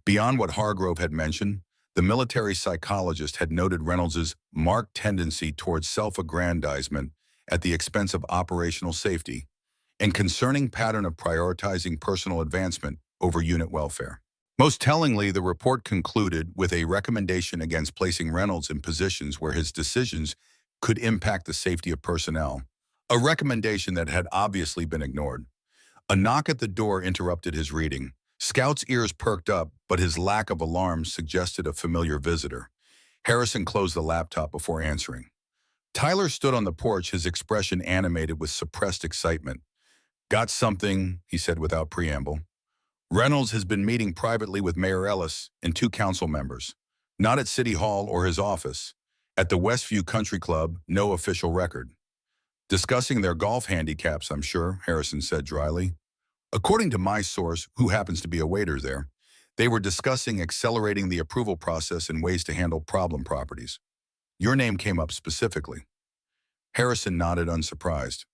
Beyond what Hargrove had mentioned, the military psychologist had noted Reynolds's marked tendency towards self-aggrandizement at the expense of operational safety, and concerning pattern of prioritizing personal advancement over unit welfare. Most tellingly, the report concluded with a recommendation against placing Reynolds in positions where his decisions could impact the safety of personnel, a recommendation that had obviously been ignored. A knock at the door interrupted his reading. Scout's ears perked up, but his lack of alarm suggested a familiar visitor. Harrison closed the laptop before answering. Tyler stood on the porch, his expression animated with suppressed excitement. "Got something," he said without preamble. "Reynolds has been meeting privately with Mayor Ellis and two council members. Not at City Hall or his office. At the Westview Country Club, no official record. Discussing their golf handicaps, I'm sure," Harrison said dryly. "According to my source, who happens to be a waiter there, they were discussing accelerating the approval process and ways to handle problem properties. Your name came up specifically." Harrison nodded, unsurprised.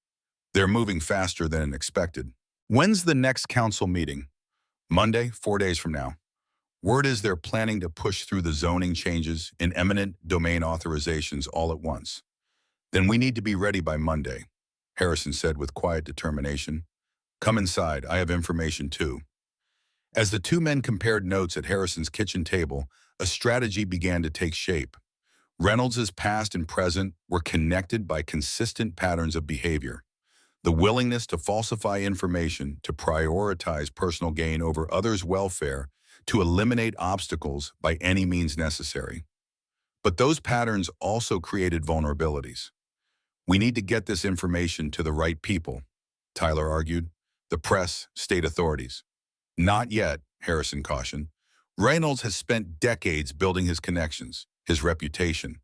"They're moving faster than expected. When's the next council meeting?" "Monday, 4 days from now. Word is they're planning to push through the zoning changes and eminent domain authorizations all at once. Then we need to be ready by Monday," Harrison said with quiet determination. "Come inside, I have information too." As the two men compared notes at Harrison's kitchen table, a strategy began to take shape. Reynolds's past and present were connected by consistent patterns of behavior. The willingness to falsify information, to prioritize personal gain over others' welfare, to eliminate obstacles by any means necessary. But those patterns also created vulnerabilities. "We need to get this information to the right people," Tyler argued. "The press, state authorities." "Not yet," Harrison cautioned. "Reynolds has spent decades building his connections, his reputation.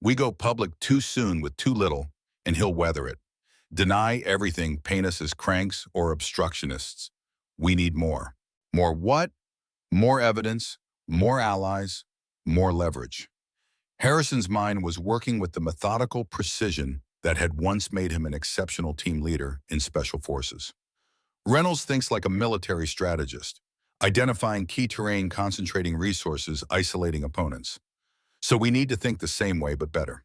We go public too soon with too little, and he'll weather it. Deny everything, paint us as cranks or obstructionists. We need more." "More what?" "More evidence, more allies, more leverage." Harrison's mind was working with the methodical precision that had once made him an exceptional team leader in Special Forces. "Reynolds thinks like a military strategist, identifying key terrain, concentrating resources, isolating opponents. So we need to think the same way, but better."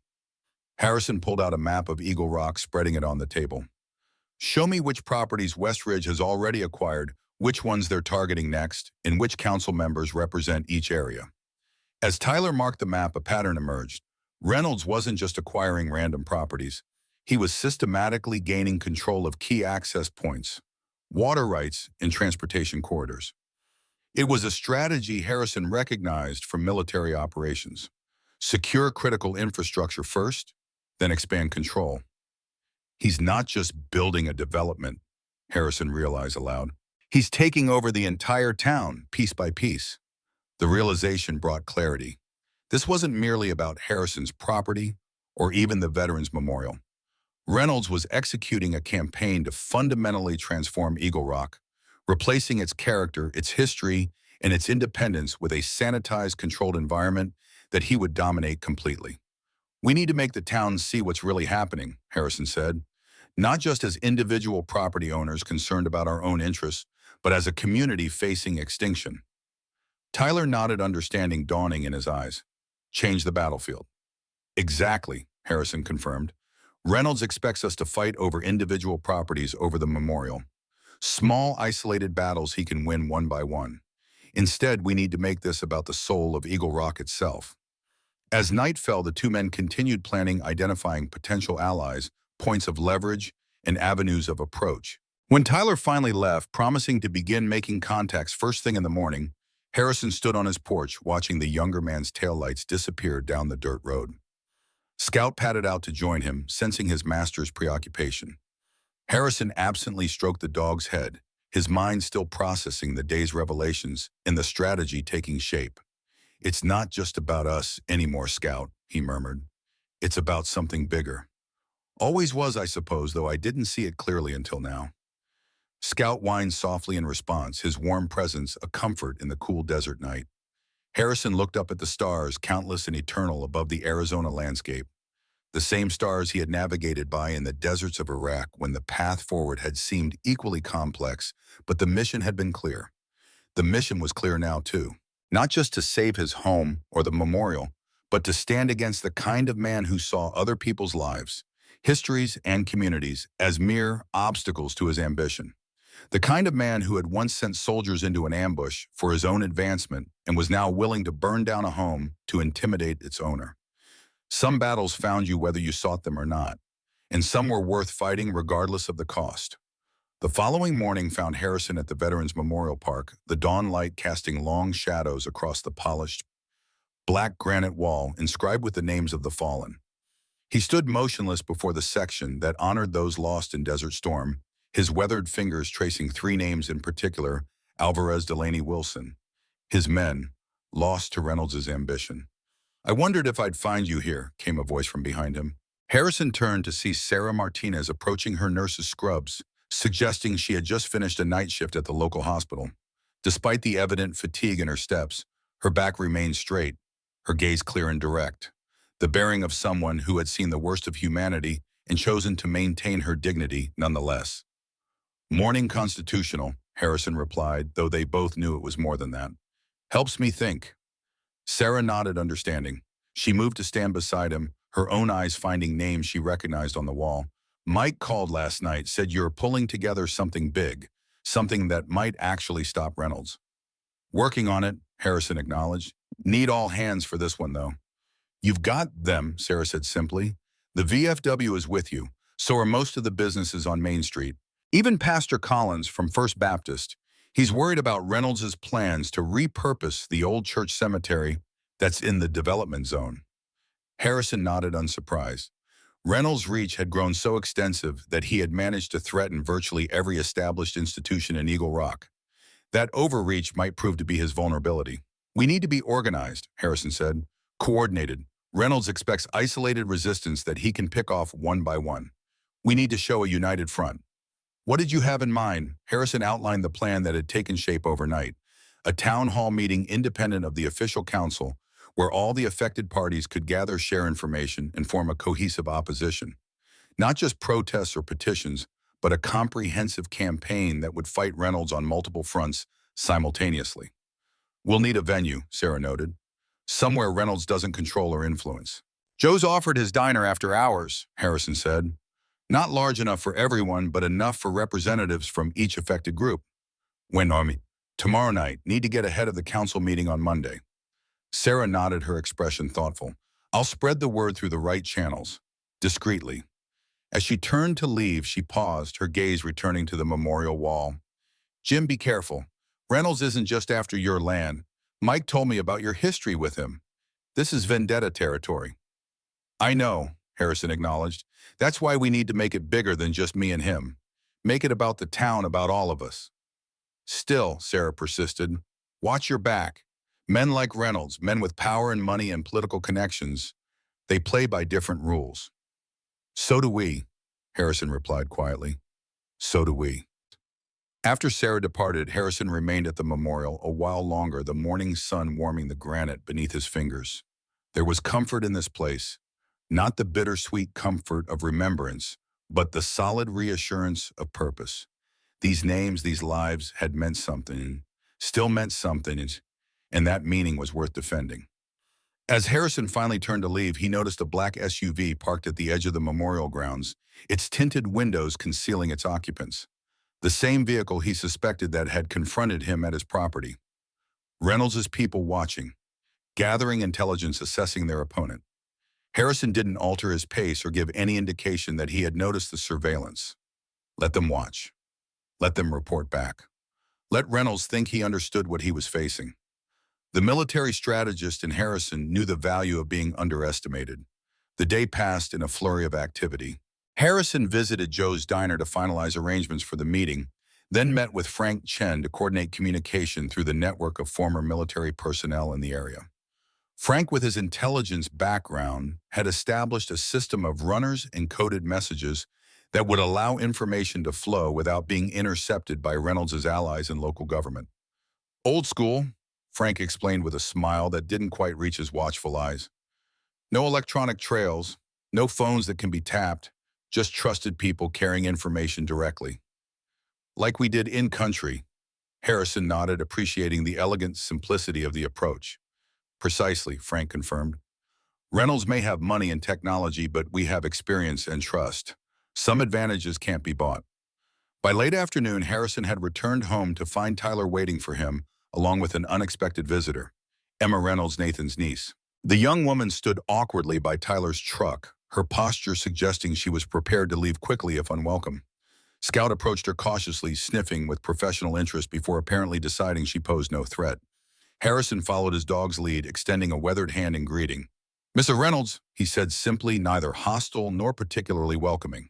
Harrison pulled out a map of Eagle Rock, spreading it on the table. "Show me which properties Westridge has already acquired, which ones they're targeting next, and which council members represent each area." As Tyler marked the map, a pattern emerged. Reynolds wasn't just acquiring random properties. He was systematically gaining control of key access points, water rights, and transportation corridors. It was a strategy Harrison recognized from military operations. Secure critical infrastructure first, then expand control. "He's not just building a development," Harrison realized aloud. "He's taking over the entire town, piece by piece." The realization brought clarity. This wasn't merely about Harrison's property or even the Veterans Memorial. Reynolds was executing a campaign to fundamentally transform Eagle Rock, replacing its character, its history, and its independence with a sanitized, controlled environment that he would dominate completely. "We need to make the town see what's really happening," Harrison said, "not just as individual property owners concerned about our own interests, but as a community facing extinction." Tyler nodded, understanding dawning in his eyes. "Change the battlefield." "Exactly," Harrison confirmed. "Reynolds expects us to fight over individual properties over the memorial. Small, isolated battles he can win one by one. Instead, we need to make this about the soul of Eagle Rock itself." As night fell, the two men continued planning, identifying potential allies, points of leverage, and avenues of approach. When Tyler finally left, promising to begin making contacts first thing in the morning, Harrison stood on his porch, watching the younger man's taillights disappear down the dirt road. Scout padded out to join him, sensing his master's preoccupation. Harrison absently stroked the dog's head, his mind still processing the day's revelations and the strategy taking shape. "It's not just about us anymore, Scout," he murmured. "It's about something bigger. Always was, I suppose, though I didn't see it clearly until now." Scout whined softly in response, his warm presence a comfort in the cool desert night. Harrison looked up at the stars, countless and eternal, above the Arizona landscape. The same stars he had navigated by in the deserts of Iraq when the path forward had seemed equally complex, but the mission had been clear. The mission was clear now, too. Not just to save his home or the memorial, but to stand against the kind of man who saw other people's lives, histories, and communities as mere obstacles to his ambition. The kind of man who had once sent soldiers into an ambush for his own advancement and was now willing to burn down a home to intimidate its owner. Some battles found you whether you sought them or not, and some were worth fighting regardless of the cost. The following morning found Harrison at the Veterans Memorial Park, the dawn light casting long shadows across the polished, black granite wall inscribed with the names of the fallen. He stood motionless before the section that honored those lost in Desert Storm, his weathered fingers tracing three names in particular: Alvarez Delaney Wilson, his men, lost to Reynolds' ambition. "I wondered if I'd find you here," came a voice from behind him. Harrison turned to see Sarah Martinez approaching her nurse's scrubs, suggesting she had just finished a night shift at the local hospital. Despite the evident fatigue in her steps, her back remained straight, her gaze clear and direct, the bearing of someone who had seen the worst of humanity and chosen to maintain her dignity nonetheless. "Morning constitutional," Harrison replied, though they both knew it was more than that. "Helps me think." Sarah nodded, understanding. She moved to stand beside him, her own eyes finding names she recognized on the wall. "Mike called last night, said you're pulling together something big, something that might actually stop Reynolds." "Working on it," Harrison acknowledged. "Need all hands for this one, though." "You've got them," Sarah said simply. "The VFW is with you, so are most of the businesses on Main Street. Even Pastor Collins from First Baptist. He's worried about Reynolds' plans to repurpose the old church cemetery that's in the development zone." Harrison nodded, unsurprised. Reynolds' reach had grown so extensive that he had managed to threaten virtually every established institution in Eagle Rock. That overreach might prove to be his vulnerability. "We need to be organized," Harrison said. "Coordinated. Reynolds expects isolated resistance that he can pick off one by one. We need to show a united front." "What did you have in mind?" Harrison outlined the plan that had taken shape overnight. A town hall meeting independent of the official council, where all the affected parties could gather, share information, and form a cohesive opposition. Not just protests or petitions, but a comprehensive campaign that would fight Reynolds on multiple fronts simultaneously. "We'll need a venue," Sarah noted. "Somewhere Reynolds doesn't control or influence." "Joe's offered his diner after hours," Harrison said. "Not large enough for everyone, but enough for representatives from each affected group." "When, Army?" "Tomorrow night. Need to get ahead of the council meeting on Monday." Sarah nodded, her expression thoughtful. "I'll spread the word through the right channels." Discreetly. As she turned to leave, she paused, her gaze returning to the memorial wall. "Jim, be careful. Reynolds isn't just after your land. Mike told me about your history with him. This is vendetta territory." "I know," Harrison acknowledged. "That's why we need to make it bigger than just me and him. Make it about the town, about all of us." "Still," Sarah persisted, "watch your back. Men like Reynolds, men with power and money and political connections, they play by different rules." "So do we," Harrison replied quietly. "So do we." After Sarah departed, Harrison remained at the memorial a while longer, the morning sun warming the granite beneath his fingers. There was comfort in this place, not the bittersweet comfort of remembrance, but the solid reassurance of purpose. These names, these lives had meant something, still meant something, and that meaning was worth defending. As Harrison finally turned to leave, he noticed a black SUV parked at the edge of the memorial grounds, its tinted windows concealing its occupants. The same vehicle he suspected that had confronted him at his property. Reynolds' people watching, gathering intelligence, assessing their opponent. Harrison didn't alter his pace or give any indication that he had noticed the surveillance. Let them watch. Let them report back. Let Reynolds think he understood what he was facing. The military strategist in Harrison knew the value of being underestimated. The day passed in a flurry of activity. Harrison visited Joe's diner to finalize arrangements for the meeting, then met with Frank Chen to coordinate communication through the network of former military personnel in the area. Frank, with his intelligence background, had established a system of runners and coded messages that would allow information to flow without being intercepted by Reynolds' allies in local government. Old school, Frank explained with a smile that didn't quite reach his watchful eyes. No electronic trails, no phones that can be tapped, just trusted people carrying information directly. Like we did in country, Harrison nodded, appreciating the elegant simplicity of the approach. Precisely, Frank confirmed. Reynolds may have money and technology, but we have experience and trust. Some advantages can't be bought. By late afternoon, Harrison had returned home to find Tyler waiting for him, along with an unexpected visitor, Emma Reynolds, Nathan's niece. The young woman stood awkwardly by Tyler's truck, her posture suggesting she was prepared to leave quickly if unwelcome. Scout approached her cautiously, sniffing with professional interest before apparently deciding she posed no threat. Harrison followed his dog's lead, extending a weathered hand in greeting. "Mr. Reynolds," he said simply, neither hostile nor particularly welcoming.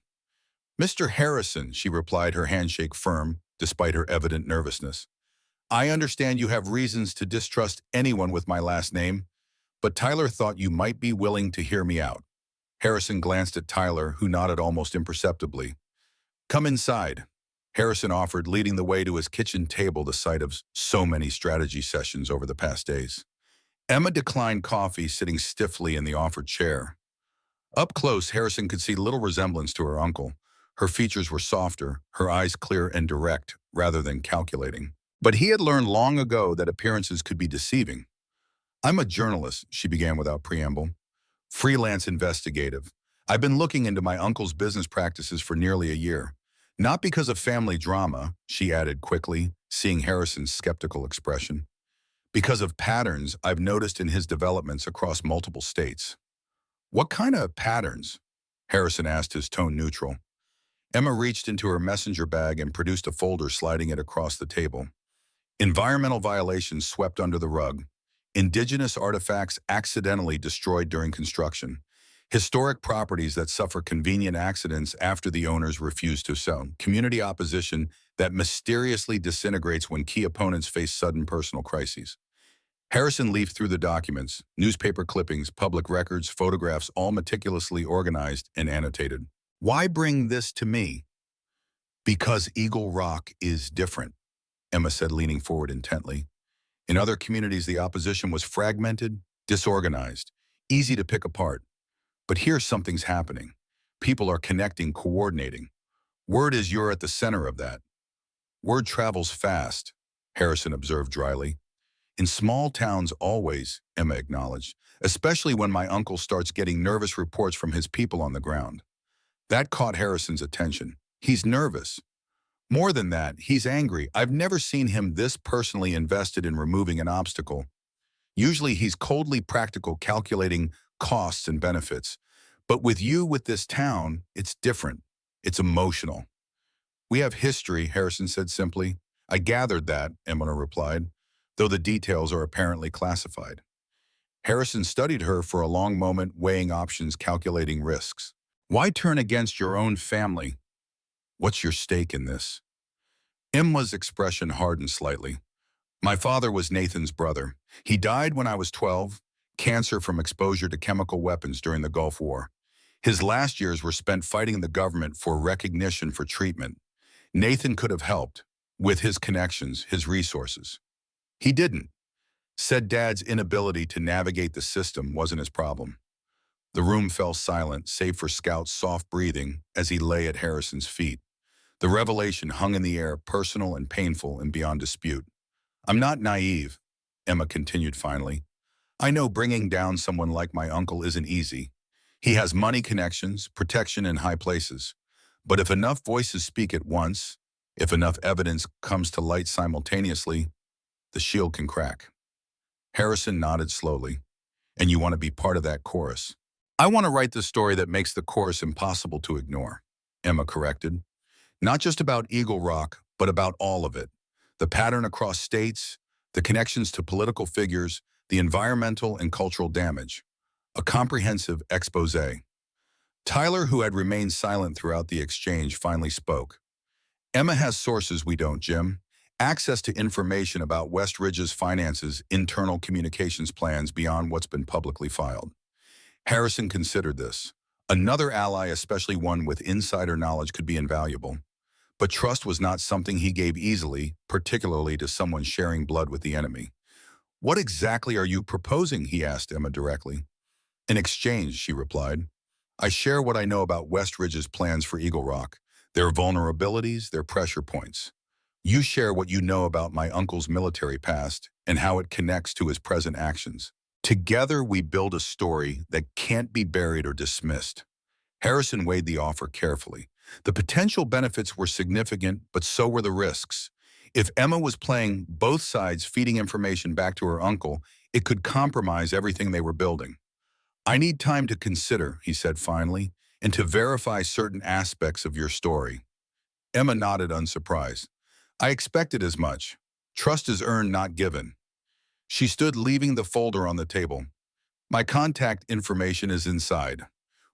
"Mr. Harrison," she replied, her handshake firm, despite her evident nervousness. "I understand you have reasons to distrust anyone with my last name, but Tyler thought you might be willing to hear me out." Harrison glanced at Tyler, who nodded almost imperceptibly. "Come inside," Harrison offered, leading the way to his kitchen table, the site of so many strategy sessions over the past days. Emma declined coffee, sitting stiffly in the offered chair. Up close, Harrison could see little resemblance to her uncle. Her features were softer, her eyes clear and direct, rather than calculating. But he had learned long ago that appearances could be deceiving. "I'm a journalist," she began without preamble. "Freelance investigative. I've been looking into my uncle's business practices for nearly a year. Not because of family drama," she added quickly, seeing Harrison's skeptical expression. "Because of patterns I've noticed in his developments across multiple states." "What kind of patterns?" Harrison asked, his tone neutral. Emma reached into her messenger bag and produced a folder, sliding it across the table. Environmental violations swept under the rug. Indigenous artifacts accidentally destroyed during construction. Historic properties that suffer convenient accidents after the owners refuse to sell. Community opposition that mysteriously disintegrates when key opponents face sudden personal crises. Harrison leafed through the documents, newspaper clippings, public records, photographs, all meticulously organized and annotated. "Why bring this to me?" "Because Eagle Rock is different," Emma said, leaning forward intently. "In other communities, the opposition was fragmented, disorganized, easy to pick apart. But here something's happening. People are connecting, coordinating. Word is you're at the center of that." "Word travels fast," Harrison observed dryly. "In small towns always," Emma acknowledged, "especially when my uncle starts getting nervous reports from his people on the ground." That caught Harrison's attention. "He's nervous. More than that, he's angry. I've never seen him this personally invested in removing an obstacle. Usually he's coldly practical, calculating costs and benefits. But with this town, it's different. It's emotional." "We have history," Harrison said simply. "I gathered that," Emma replied, "though the details are apparently classified." Harrison studied her for a long moment, weighing options, calculating risks. "Why turn against your own family? What's your stake in this?" Emma's expression hardened slightly. "My father was Nathan's brother. He died when I was 12, cancer from exposure to chemical weapons during the Gulf War. His last years were spent fighting the government for recognition for treatment. Nathan could have helped, with his connections, his resources. He didn't. Said Dad's inability to navigate the system wasn't his problem." The room fell silent, save for Scout's soft breathing as he lay at Harrison's feet. The revelation hung in the air, personal and painful and beyond dispute. "I'm not naive," Emma continued finally. "I know bringing down someone like my uncle isn't easy. He has money, connections, protection in high places. But if enough voices speak at once, if enough evidence comes to light simultaneously, the shield can crack." Harrison nodded slowly. "And you want to be part of that chorus?" "I want to write the story that makes the chorus impossible to ignore," Emma corrected. "Not just about Eagle Rock, but about all of it. The pattern across states, the connections to political figures, the environmental and cultural damage. A comprehensive exposé." Tyler, who had remained silent throughout the exchange, finally spoke. Emma has sources we don't, Jim. Access to information about West Ridge's finances, internal communications plans beyond what's been publicly filed. Harrison considered this. Another ally, especially one with insider knowledge, could be invaluable. But trust was not something he gave easily, particularly to someone sharing blood with the enemy. "What exactly are you proposing?" he asked Emma directly. "In exchange," she replied, "I share what I know about West Ridge's plans for Eagle Rock, their vulnerabilities, their pressure points. You share what you know about my uncle's military past and how it connects to his present actions. Together, we build a story that can't be buried or dismissed." Harrison weighed the offer carefully. The potential benefits were significant, but so were the risks. If Emma was playing both sides, feeding information back to her uncle, it could compromise everything they were building. "I need time to consider," he said finally, "and to verify certain aspects of your story." Emma nodded, unsurprised. "I expected as much. Trust is earned, not given." She stood, leaving the folder on the table. "My contact information is inside.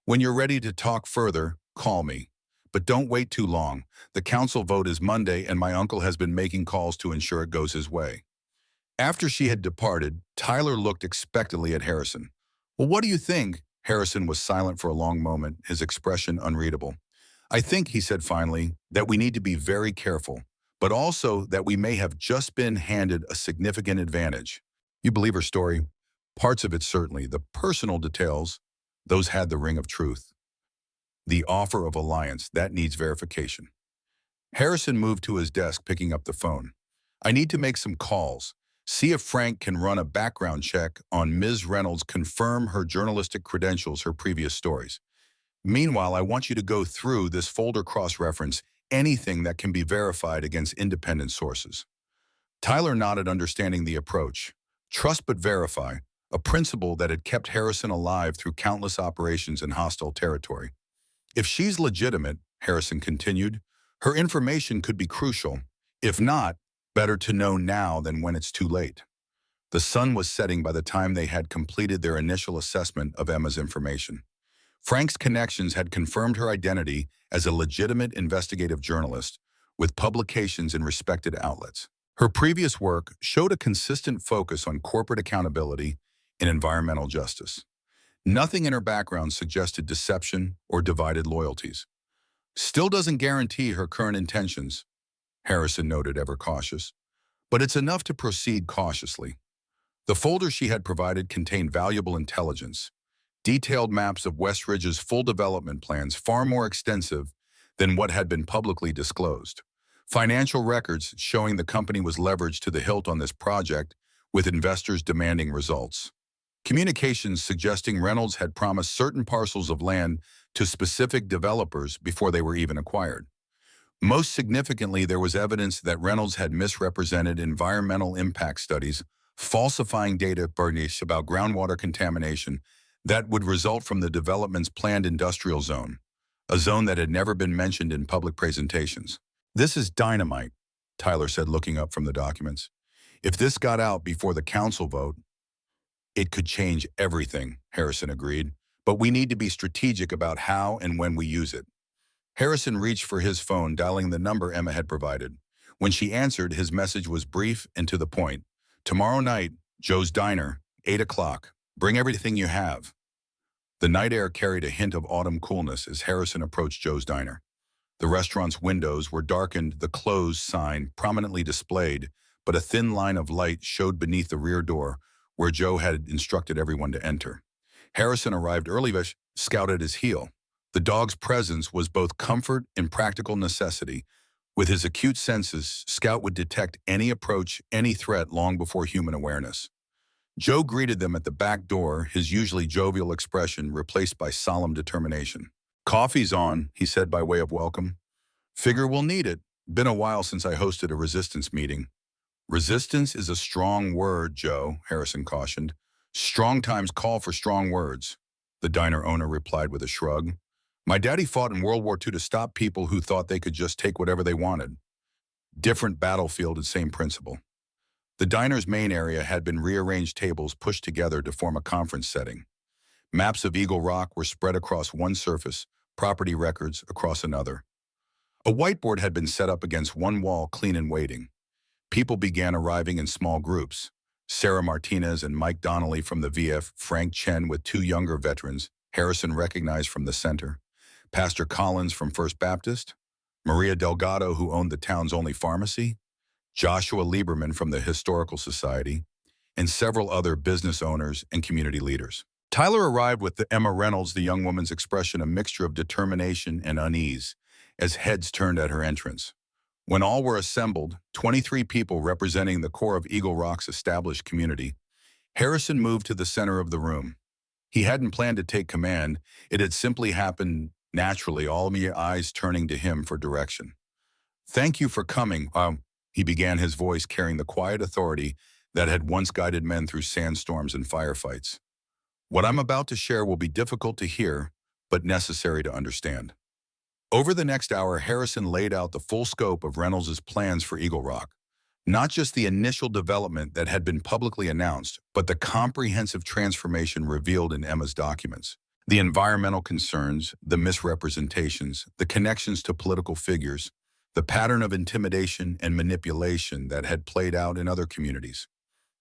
When you're ready to talk further, call me. But don't wait too long. The council vote is Monday, and my uncle has been making calls to ensure it goes his way." After she had departed, Tyler looked expectantly at Harrison. "Well, what do you think?" Harrison was silent for a long moment, his expression unreadable. "I think," he said finally, "that we need to be very careful, but also that we may have just been handed a significant advantage." "You believe her story?" "Parts of it, certainly. The personal details, those had the ring of truth. The offer of alliance, that needs verification." Harrison moved to his desk, picking up the phone. "I need to make some calls. See if Frank can run a background check on Ms. Reynolds, confirm her journalistic credentials, her previous stories. Meanwhile, I want you to go through this folder, cross-reference anything that can be verified against independent sources." Tyler nodded, understanding the approach. Trust but verify, a principle that had kept Harrison alive through countless operations in hostile territory. "If she's legitimate," Harrison continued, "her information could be crucial. If not, better to know now than when it's too late." The sun was setting by the time they had completed their initial assessment of Emma's information. Frank's connections had confirmed her identity as a legitimate investigative journalist with publications in respected outlets. Her previous work showed a consistent focus on corporate accountability and environmental justice. Nothing in her background suggested deception or divided loyalties. "Still doesn't guarantee her current intentions," Harrison noted, ever cautious. "But it's enough to proceed cautiously." The folder she had provided contained valuable intelligence, detailed maps of West Ridge's full development plans, far more extensive than what had been publicly disclosed. Financial records showing the company was leveraged to the hilt on this project, with investors demanding results. Communications suggesting Reynolds had promised certain parcels of land to specific developers before they were even acquired. Most significantly, there was evidence that Reynolds had misrepresented environmental impact studies, falsifying data about groundwater contamination that would result from the development's planned industrial zone, a zone that had never been mentioned in public presentations. "This is dynamite," Tyler said, looking up from the documents. "If this got out before the council vote, it could change everything," Harrison agreed. "But we need to be strategic about how and when we use it." Harrison reached for his phone, dialing the number Emma had provided. When she answered, his message was brief and to the point. "Tomorrow night, Joe's Diner, 8 o'clock. Bring everything you have." The night air carried a hint of autumn coolness as Harrison approached Joe's Diner. The restaurant's windows were darkened, the closed sign prominently displayed, but a thin line of light showed beneath the rear door, where Joe had instructed everyone to enter. Harrison arrived early, Scout at his heel. The dog's presence was both comfort and practical necessity. With his acute senses, Scout would detect any approach, any threat long before human awareness. Joe greeted them at the back door, his usually jovial expression replaced by solemn determination. "Coffee's on," he said by way of welcome. "Figure we'll need it. Been a while since I hosted a resistance meeting." "Resistance is a strong word, Joe," Harrison cautioned. "Strong times call for strong words," the diner owner replied with a shrug. "My daddy fought in World War II to stop people who thought they could just take whatever they wanted. Different battlefield and same principle." The diner's main area had been rearranged tables pushed together to form a conference setting. Maps of Eagle Rock were spread across one surface, property records across another. A whiteboard had been set up against one wall, clean and waiting. People began arriving in small groups. Sarah Martinez and Mike Donnelly from the VF, Frank Chen with two younger veterans, Harrison recognized from the center, Pastor Collins from First Baptist, Maria Delgado, who owned the town's only pharmacy, Joshua Lieberman from the Historical Society, and several other business owners and community leaders. Tyler arrived with Emma Reynolds, the young woman's expression a mixture of determination and unease, as heads turned at her entrance. When all were assembled, 23 people representing the core of Eagle Rock's established community, Harrison moved to the center of the room. He hadn't planned to take command. It had simply happened naturally, all the eyes turning to him for direction. "Thank you for coming," he began, his voice carrying the quiet authority that had once guided men through sandstorms and firefights. "What I'm about to share will be difficult to hear, but necessary to understand." Over the next hour, Harrison laid out the full scope of Reynolds' plans for Eagle Rock. Not just the initial development that had been publicly announced, but the comprehensive transformation revealed in Emma's documents. The environmental concerns, the misrepresentations, the connections to political figures, the pattern of intimidation and manipulation that had played out in other communities.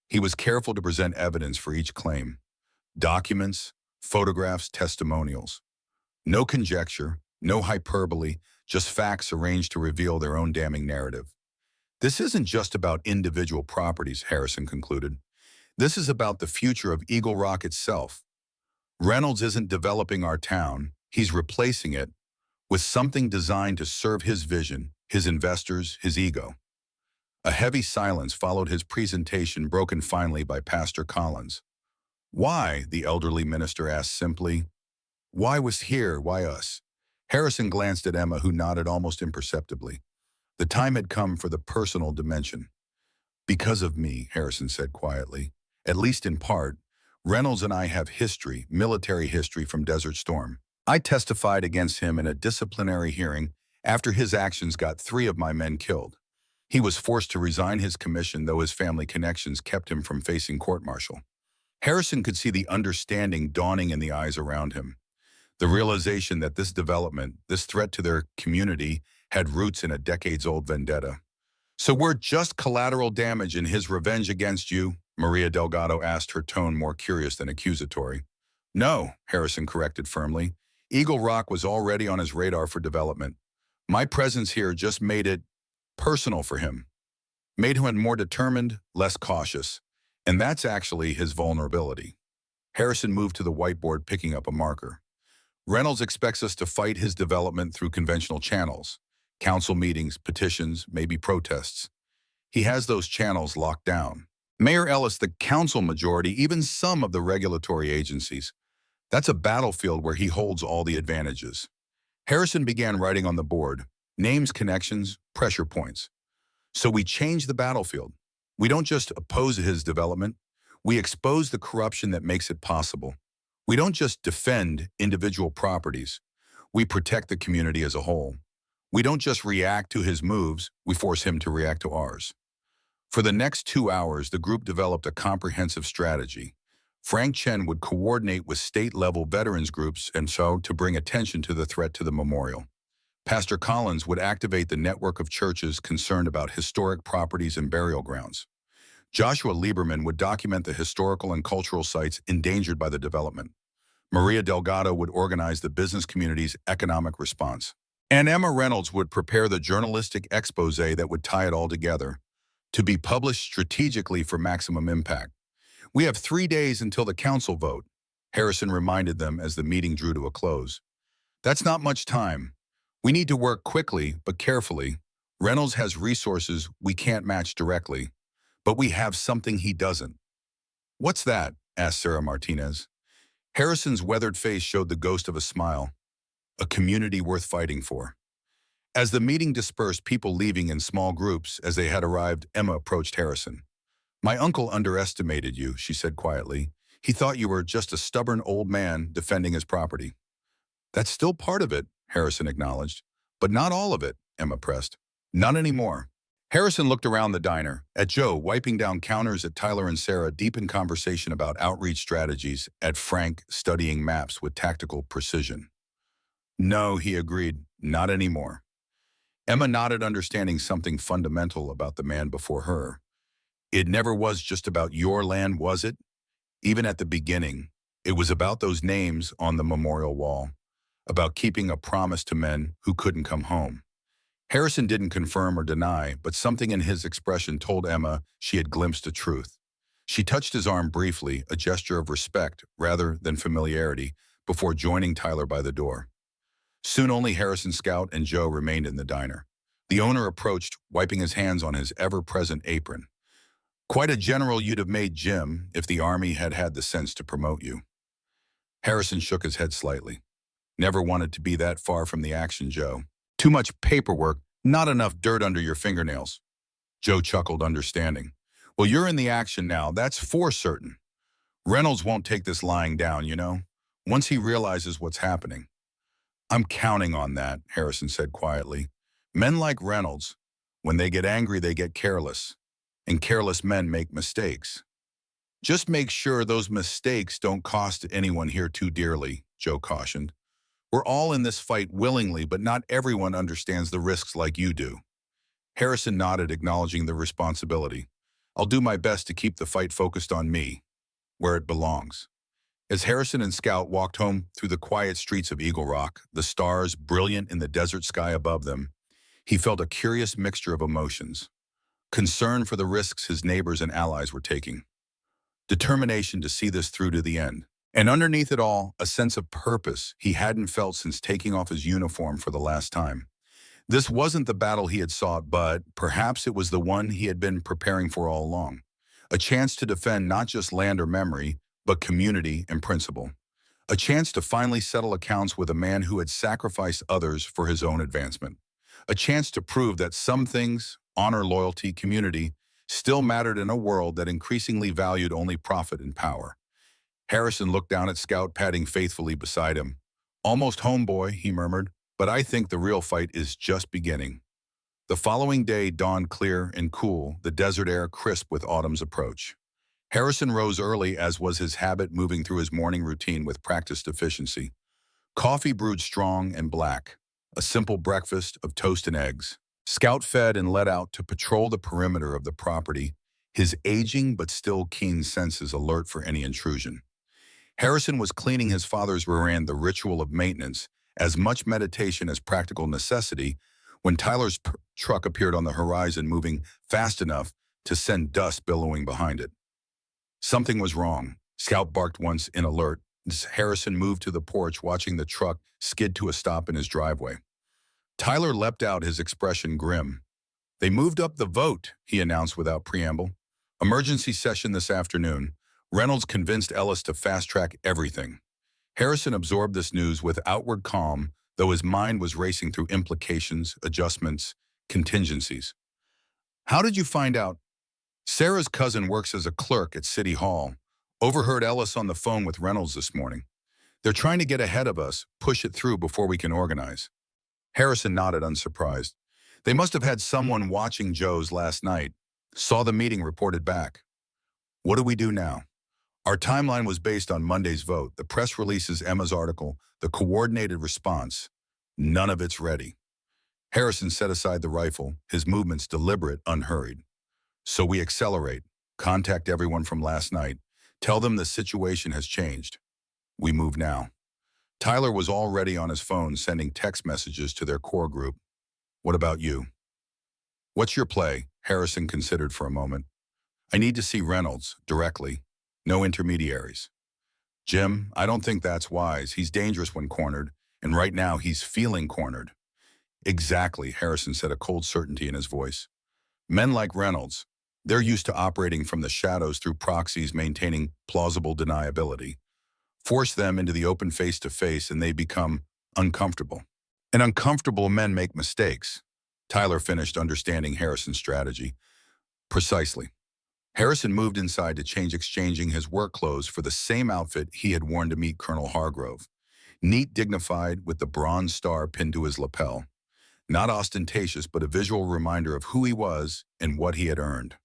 He was careful to present evidence for each claim. Documents, photographs, testimonials. No conjecture, no hyperbole, just facts arranged to reveal their own damning narrative. "This isn't just about individual properties," Harrison concluded. "This is about the future of Eagle Rock itself. Reynolds isn't developing our town, he's replacing it with something designed to serve his vision, his investors, his ego." A heavy silence followed his presentation, broken finally by Pastor Collins. "Why?" the elderly minister asked simply. "Why was here? Why us?" Harrison glanced at Emma, who nodded almost imperceptibly. The time had come for the personal dimension. "Because of me," Harrison said quietly. "At least in part. Reynolds and I have history, military history from Desert Storm. I testified against him in a disciplinary hearing after his actions got 3 of my men killed. He was forced to resign his commission, though his family connections kept him from facing court-martial." Harrison could see the understanding dawning in the eyes around him. The realization that this development, this threat to their community, had roots in a decades-old vendetta. "So we're just collateral damage in his revenge against you?" Maria Delgado asked, her tone more curious than accusatory. "No," Harrison corrected firmly. "Eagle Rock was already on his radar for development. My presence here just made it personal for him, made him more determined, less cautious. And that's actually his vulnerability." Harrison moved to the whiteboard, picking up a marker. "Reynolds expects us to fight his development through conventional channels. Council meetings, petitions, maybe protests. He has those channels locked down. Mayor Ellis, the council majority, even some of the regulatory agencies. That's a battlefield where he holds all the advantages." Harrison began writing on the board. Names, connections, pressure points. "So we change the battlefield. We don't just oppose his development. We expose the corruption that makes it possible. We don't just defend individual properties. We protect the community as a whole. We don't just react to his moves, we force him to react to ours." For the next 2 hours, the group developed a comprehensive strategy. Frank Chen would coordinate with state-level veterans groups and so to bring attention to the threat to the memorial. Pastor Collins would activate the network of churches concerned about historic properties and burial grounds. Joshua Lieberman would document the historical and cultural sites endangered by the development. Maria Delgado would organize the business community's economic response. And Emma Reynolds would prepare the journalistic expose that would tie it all together, to be published strategically for maximum impact. "We have 3 days until the council vote," Harrison reminded them as the meeting drew to a close. "That's not much time. We need to work quickly, but carefully. Reynolds has resources we can't match directly, but we have something he doesn't." "What's that?" asked Sarah Martinez. Harrison's weathered face showed the ghost of a smile. "A community worth fighting for." As the meeting dispersed, people leaving in small groups as they had arrived, Emma approached Harrison. "My uncle underestimated you," she said quietly. "He thought you were just a stubborn old man defending his property." "That's still part of it," Harrison acknowledged. "But not all of it," Emma pressed. "Not anymore." Harrison looked around the diner, at Joe wiping down counters, at Tyler and Sarah deep in conversation about outreach strategies, at Frank studying maps with tactical precision. "No," he agreed, "not anymore." Emma nodded, understanding something fundamental about the man before her. It never was just about your land, was it? Even at the beginning, it was about those names on the memorial wall, about keeping a promise to men who couldn't come home. Harrison didn't confirm or deny, but something in his expression told Emma she had glimpsed a truth. She touched his arm briefly, a gesture of respect rather than familiarity, before joining Tyler by the door. Soon only Harrison, Scout, and Joe remained in the diner. The owner approached, wiping his hands on his ever-present apron. Quite a general you'd have made, Jim, if the Army had had the sense to promote you. Harrison shook his head slightly. Never wanted to be that far from the action, Joe. Too much paperwork, not enough dirt under your fingernails. Joe chuckled, understanding. Well, you're in the action now, that's for certain. Reynolds won't take this lying down, you know, once he realizes what's happening. I'm counting on that, Harrison said quietly. Men like Reynolds, when they get angry, they get careless. And careless men make mistakes. Just make sure those mistakes don't cost anyone here too dearly, Joe cautioned. We're all in this fight willingly, but not everyone understands the risks like you do. Harrison nodded, acknowledging the responsibility. I'll do my best to keep the fight focused on me, where it belongs. As Harrison and Scout walked home through the quiet streets of Eagle Rock, the stars brilliant in the desert sky above them, he felt a curious mixture of emotions. Concern for the risks his neighbors and allies were taking. Determination to see this through to the end. And underneath it all, a sense of purpose he hadn't felt since taking off his uniform for the last time. This wasn't the battle he had sought, but perhaps it was the one he had been preparing for all along. A chance to defend not just land or memory, but community and principle. A chance to finally settle accounts with a man who had sacrificed others for his own advancement. A chance to prove that some things, honor, loyalty, community, still mattered in a world that increasingly valued only profit and power. Harrison looked down at Scout, padding faithfully beside him. Almost home, boy, he murmured, but I think the real fight is just beginning. The following day dawned clear and cool, the desert air crisp with autumn's approach. Harrison rose early, as was his habit, moving through his morning routine with practiced efficiency. Coffee brewed strong and black, a simple breakfast of toast and eggs. Scout fed and let out to patrol the perimeter of the property, his aging but still keen senses alert for any intrusion. Harrison was cleaning his father's rear end, the ritual of maintenance, as much meditation as practical necessity, when Tyler's truck appeared on the horizon, moving fast enough to send dust billowing behind it. Something was wrong. Scout barked once in alert as Harrison moved to the porch, watching the truck skid to a stop in his driveway. Tyler leapt out, his expression grim. They moved up the vote, he announced without preamble. Emergency session this afternoon. Reynolds convinced Ellis to fast-track everything. Harrison absorbed this news with outward calm, though his mind was racing through implications, adjustments, contingencies. How did you find out? Sarah's cousin works as a clerk at City Hall. Overheard Ellis on the phone with Reynolds this morning. They're trying to get ahead of us, push it through before we can organize. Harrison nodded, unsurprised. They must have had someone watching Joe's last night. Saw the meeting, reported back. What do we do now? Our timeline was based on Monday's vote. The press releases Emma's article, the coordinated response. None of it's ready. Harrison set aside the rifle, his movements deliberate, unhurried. So we accelerate, contact everyone from last night, tell them the situation has changed. We move now. Tyler was already on his phone, sending text messages to their core group. What about you? What's your play? Harrison considered for a moment. I need to see Reynolds, directly. No intermediaries. Jim, I don't think that's wise. He's dangerous when cornered, and right now he's feeling cornered. Exactly, Harrison said, a cold certainty in his voice. Men like Reynolds, they're used to operating from the shadows through proxies, maintaining plausible deniability. Force them into the open face-to-face and they become uncomfortable. And uncomfortable men make mistakes. Tyler finished, understanding Harrison's strategy. Precisely. Harrison moved inside to change, exchanging his work clothes for the same outfit he had worn to meet Colonel Hargrove. Neat, dignified, with the bronze star pinned to his lapel. Not ostentatious, but a visual reminder of who he was and what he had earned.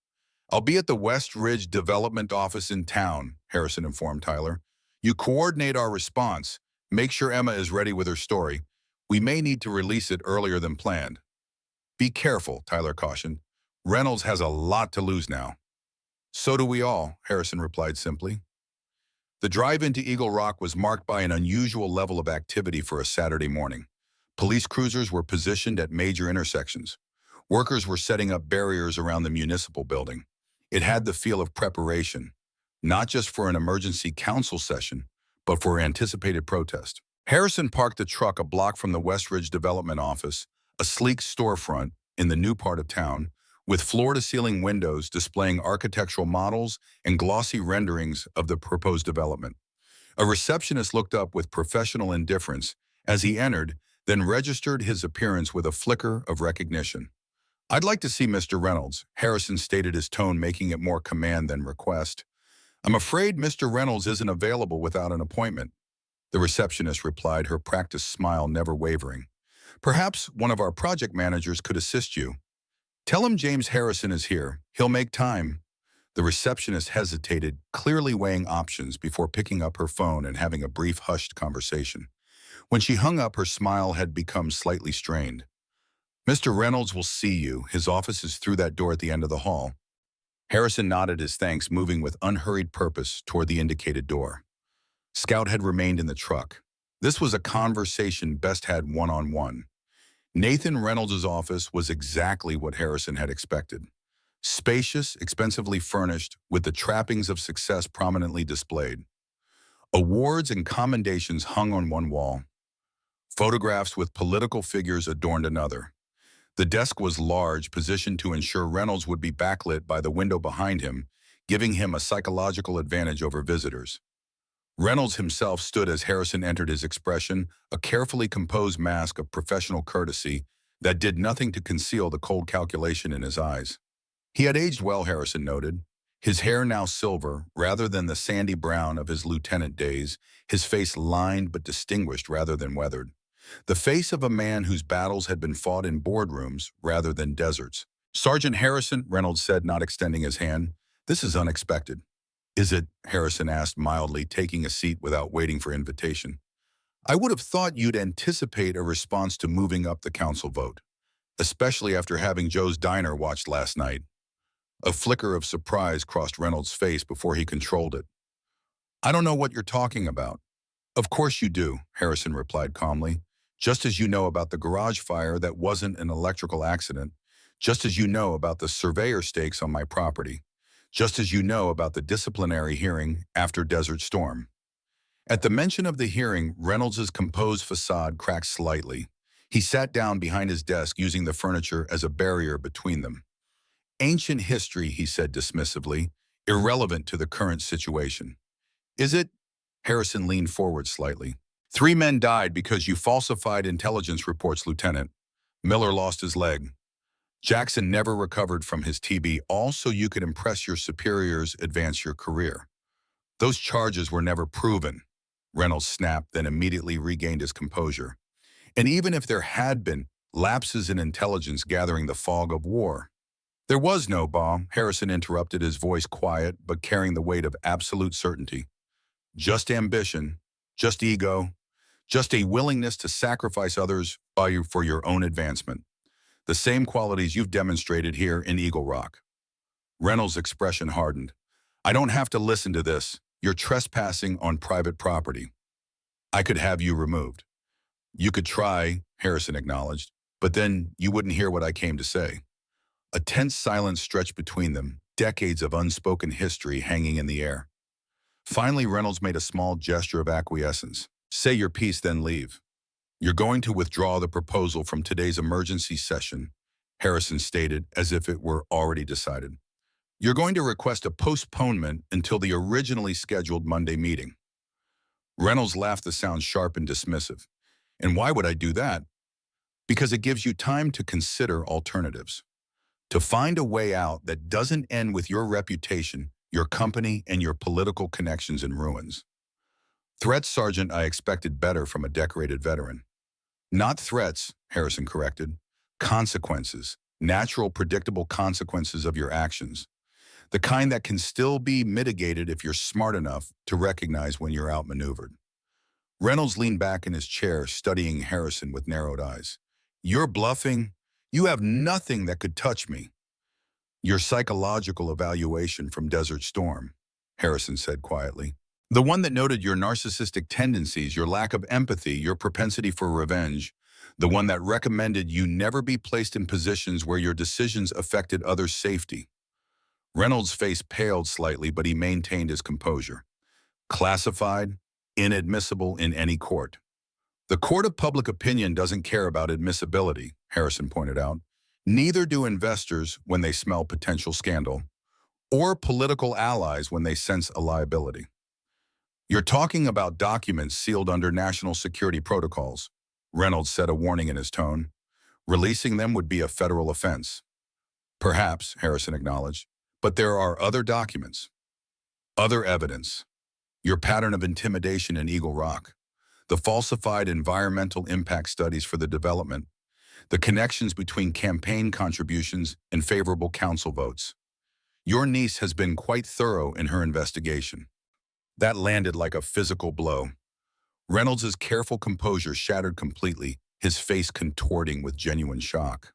I'll be at the West Ridge Development Office in town, Harrison informed Tyler. You coordinate our response. Make sure Emma is ready with her story. We may need to release it earlier than planned. Be careful, Tyler cautioned. Reynolds has a lot to lose now. So do we all, Harrison replied simply. The drive into Eagle Rock was marked by an unusual level of activity for a Saturday morning. Police cruisers were positioned at major intersections. Workers were setting up barriers around the municipal building. It had the feel of preparation, not just for an emergency council session, but for anticipated protest. Harrison parked the truck a block from the Westridge Development Office, a sleek storefront in the new part of town, with floor-to-ceiling windows displaying architectural models and glossy renderings of the proposed development. A receptionist looked up with professional indifference as he entered, then registered his appearance with a flicker of recognition. "I'd like to see Mr. Reynolds," Harrison stated, his tone making it more command than request. "I'm afraid Mr. Reynolds isn't available without an appointment," the receptionist replied, her practiced smile never wavering. "Perhaps one of our project managers could assist you." "Tell him James Harrison is here. He'll make time." The receptionist hesitated, clearly weighing options before picking up her phone and having a brief hushed conversation. When she hung up, her smile had become slightly strained. "Mr. Reynolds will see you. His office is through that door at the end of the hall." Harrison nodded his thanks, moving with unhurried purpose toward the indicated door. Scout had remained in the truck. This was a conversation best had one-on-one. Nathan Reynolds' office was exactly what Harrison had expected. Spacious, expensively furnished, with the trappings of success prominently displayed. Awards and commendations hung on one wall. Photographs with political figures adorned another. The desk was large, positioned to ensure Reynolds would be backlit by the window behind him, giving him a psychological advantage over visitors. Reynolds himself stood as Harrison entered, his expression a carefully composed mask of professional courtesy that did nothing to conceal the cold calculation in his eyes. He had aged well, Harrison noted, his hair now silver rather than the sandy brown of his lieutenant days, his face lined but distinguished rather than weathered. The face of a man whose battles had been fought in boardrooms rather than deserts. "Sergeant Harrison," Reynolds said, not extending his hand, "this is unexpected." "Is it?" Harrison asked mildly, taking a seat without waiting for invitation. "I would have thought you'd anticipate a response to moving up the council vote, especially after having Joe's Diner watched last night." A flicker of surprise crossed Reynolds' face before he controlled it. "I don't know what you're talking about." "Of course you do," Harrison replied calmly. "Just as you know about the garage fire that wasn't an electrical accident, just as you know about the surveyor stakes on my property, just as you know about the disciplinary hearing after Desert Storm." At the mention of the hearing, Reynolds' composed facade cracked slightly. He sat down behind his desk, using the furniture as a barrier between them. "Ancient history," he said dismissively, "irrelevant to the current situation." "Is it?" Harrison leaned forward slightly. "3 men died because you falsified intelligence reports, Lieutenant. Miller lost his leg. Jackson never recovered from his TB, all so you could impress your superiors, advance your career. Those charges were never proven." Reynolds snapped, then immediately regained his composure. "And even if there had been lapses in intelligence gathering the fog of war." "There was no bomb," Harrison interrupted, his voice quiet but carrying the weight of absolute certainty. "Just ambition, just ego, just a willingness to sacrifice others for your own advancement. The same qualities you've demonstrated here in Eagle Rock." Reynolds' expression hardened. "I don't have to listen to this. You're trespassing on private property. I could have you removed." "You could try," Harrison acknowledged, "but then you wouldn't hear what I came to say." A tense silence stretched between them, decades of unspoken history hanging in the air. Finally, Reynolds made a small gesture of acquiescence. "Say your piece, then leave." "You're going to withdraw the proposal from today's emergency session," Harrison stated, as if it were already decided. "You're going to request a postponement until the originally scheduled Monday meeting." Reynolds laughed, the sound sharp and dismissive. "And why would I do that?" "Because it gives you time to consider alternatives. To find a way out that doesn't end with your reputation, your company, and your political connections in ruins." "Threats, Sergeant, I expected better from a decorated veteran." "Not threats," Harrison corrected. "Consequences. Natural, predictable consequences of your actions. The kind that can still be mitigated if you're smart enough to recognize when you're outmaneuvered." Reynolds leaned back in his chair, studying Harrison with narrowed eyes. "You're bluffing. You have nothing that could touch me. Your psychological evaluation from Desert Storm, Harrison said quietly. The one that noted your narcissistic tendencies, your lack of empathy, your propensity for revenge. The one that recommended you never be placed in positions where your decisions affected others' safety. Reynolds' face paled slightly, but he maintained his composure. Classified, inadmissible in any court. The court of public opinion doesn't care about admissibility, Harrison pointed out. Neither do investors when they smell potential scandal, or political allies when they sense a liability. You're talking about documents sealed under national security protocols, Reynolds said, a warning in his tone. Releasing them would be a federal offense. Perhaps, Harrison acknowledged, but there are other documents, other evidence. Your pattern of intimidation in Eagle Rock, the falsified environmental impact studies for the development, the connections between campaign contributions and favorable council votes. Your niece has been quite thorough in her investigation. That landed like a physical blow. Reynolds' careful composure shattered completely, his face contorting with genuine shock.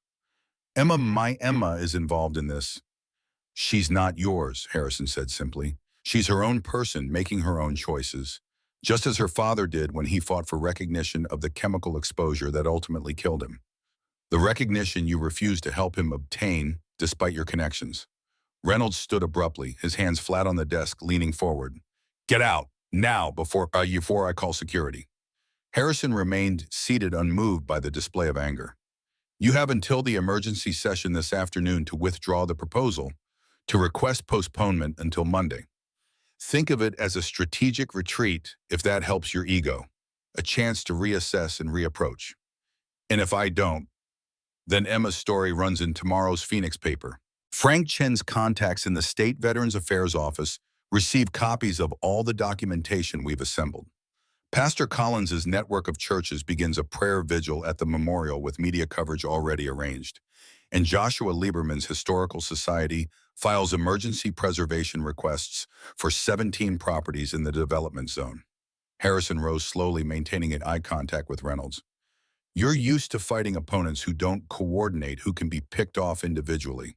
My Emma is involved in this. She's not yours, Harrison said simply. She's her own person making her own choices, just as her father did when he fought for recognition of the chemical exposure that ultimately killed him. The recognition you refused to help him obtain despite your connections. Reynolds stood abruptly, his hands flat on the desk, leaning forward. Get out, now, before I call security. Harrison remained seated, unmoved by the display of anger. You have until the emergency session this afternoon to withdraw the proposal, to request postponement until Monday. Think of it as a strategic retreat if that helps your ego, a chance to reassess and reapproach. And if I don't, then Emma's story runs in tomorrow's Phoenix paper. Frank Chen's contacts in the State Veterans Affairs Office receive copies of all the documentation we've assembled. Pastor Collins's network of churches begins a prayer vigil at the memorial with media coverage already arranged. And Joshua Lieberman's Historical Society files emergency preservation requests for 17 properties in the development zone. Harrison rose slowly, maintaining eye contact with Reynolds. You're used to fighting opponents who don't coordinate, who can be picked off individually.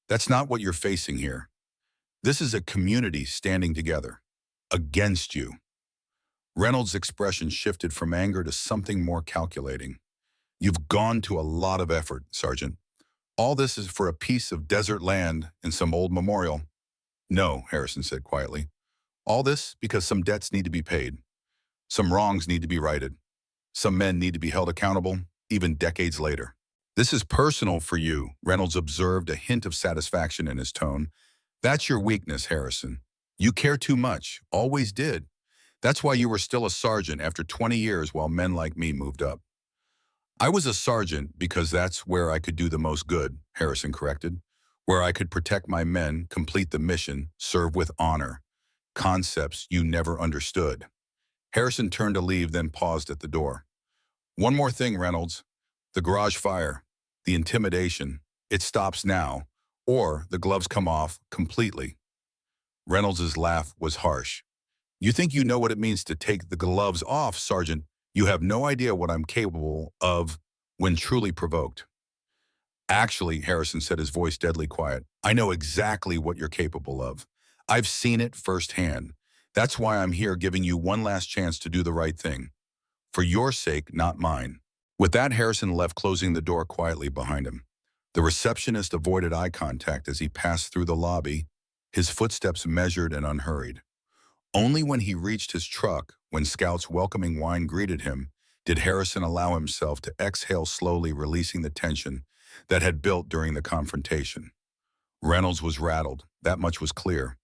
That's not what you're facing here. This is a community standing together, against you. Reynolds' expression shifted from anger to something more calculating. You've gone to a lot of effort, Sergeant. All this is for a piece of desert land and some old memorial. No, Harrison said quietly. All this because some debts need to be paid. Some wrongs need to be righted. Some men need to be held accountable, even decades later. This is personal for you, Reynolds observed, a hint of satisfaction in his tone. That's your weakness, Harrison. You care too much, always did. That's why you were still a sergeant after 20 years while men like me moved up. I was a sergeant because that's where I could do the most good, Harrison corrected, where I could protect my men, complete the mission, serve with honor. Concepts you never understood. Harrison turned to leave, then paused at the door. One more thing, Reynolds. The garage fire, the intimidation, it stops now, or the gloves come off completely. Reynolds' laugh was harsh. You think you know what it means to take the gloves off, Sergeant? You have no idea what I'm capable of when truly provoked. Actually, Harrison said, his voice deadly quiet, I know exactly what you're capable of. I've seen it firsthand. That's why I'm here giving you one last chance to do the right thing. For your sake, not mine. With that, Harrison left, closing the door quietly behind him. The receptionist avoided eye contact as he passed through the lobby, his footsteps measured and unhurried. Only when he reached his truck, when Scout's welcoming whine greeted him, did Harrison allow himself to exhale slowly, releasing the tension that had built during the confrontation. Reynolds was rattled, that much was clear.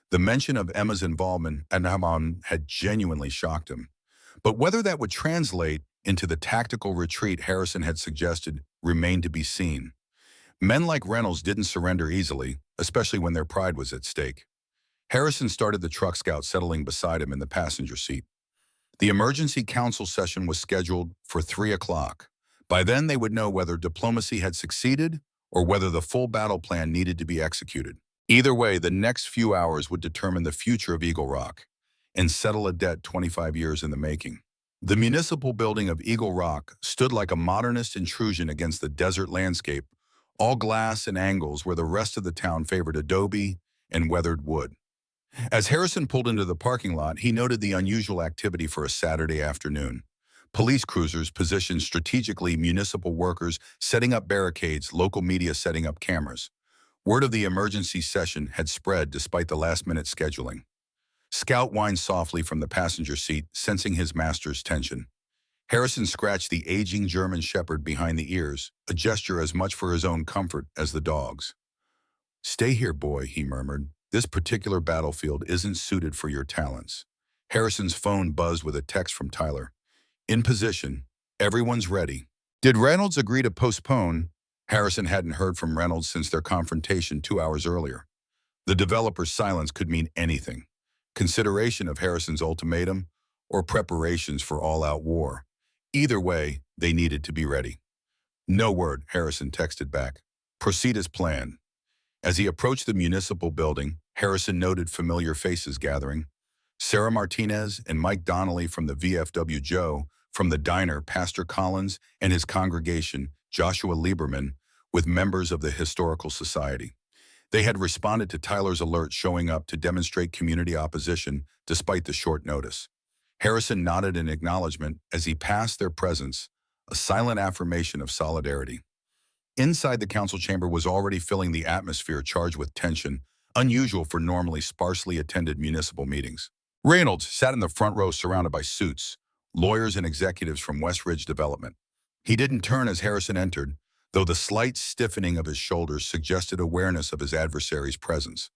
The mention of Emma's involvement in Haman had genuinely shocked him. But whether that would translate into the tactical retreat Harrison had suggested remained to be seen. Men like Reynolds didn't surrender easily, especially when their pride was at stake. Harrison started the truck, Scout settling beside him in the passenger seat. The emergency council session was scheduled for 3 o'clock. By then, they would know whether diplomacy had succeeded or whether the full battle plan needed to be executed. Either way, the next few hours would determine the future of Eagle Rock and settle a debt 25 years in the making. The municipal building of Eagle Rock stood like a modernist intrusion against the desert landscape, all glass and angles where the rest of the town favored adobe and weathered wood. As Harrison pulled into the parking lot, he noted the unusual activity for a Saturday afternoon. Police cruisers positioned strategically, municipal workers setting up barricades, local media setting up cameras. Word of the emergency session had spread despite the last-minute scheduling. Scout whined softly from the passenger seat, sensing his master's tension. Harrison scratched the aging German shepherd behind the ears, a gesture as much for his own comfort as the dog's. "Stay here, boy," he murmured. "This particular battlefield isn't suited for your talents." Harrison's phone buzzed with a text from Tyler. "In position. Everyone's ready." Did Reynolds agree to postpone? Harrison hadn't heard from Reynolds since their confrontation 2 hours earlier. The developer's silence could mean anything: consideration of Harrison's ultimatum or preparations for all-out war. Either way, they needed to be ready. "No word," Harrison texted back. "Proceed as planned." As he approached the municipal building, Harrison noted familiar faces gathering. Sarah Martinez and Mike Donnelly from the VFW, Joe from the diner, Pastor Collins and his congregation, Joshua Lieberman, with members of the Historical Society. They had responded to Tyler's alert, showing up to demonstrate community opposition despite the short notice. Harrison nodded in acknowledgement as he passed their presence, a silent affirmation of solidarity. Inside the council chamber was already filling the atmosphere charged with tension, unusual for normally sparsely attended municipal meetings. Reynolds sat in the front row surrounded by suits, lawyers and executives from West Ridge Development. He didn't turn as Harrison entered, though the slight stiffening of his shoulders suggested awareness of his adversary's presence.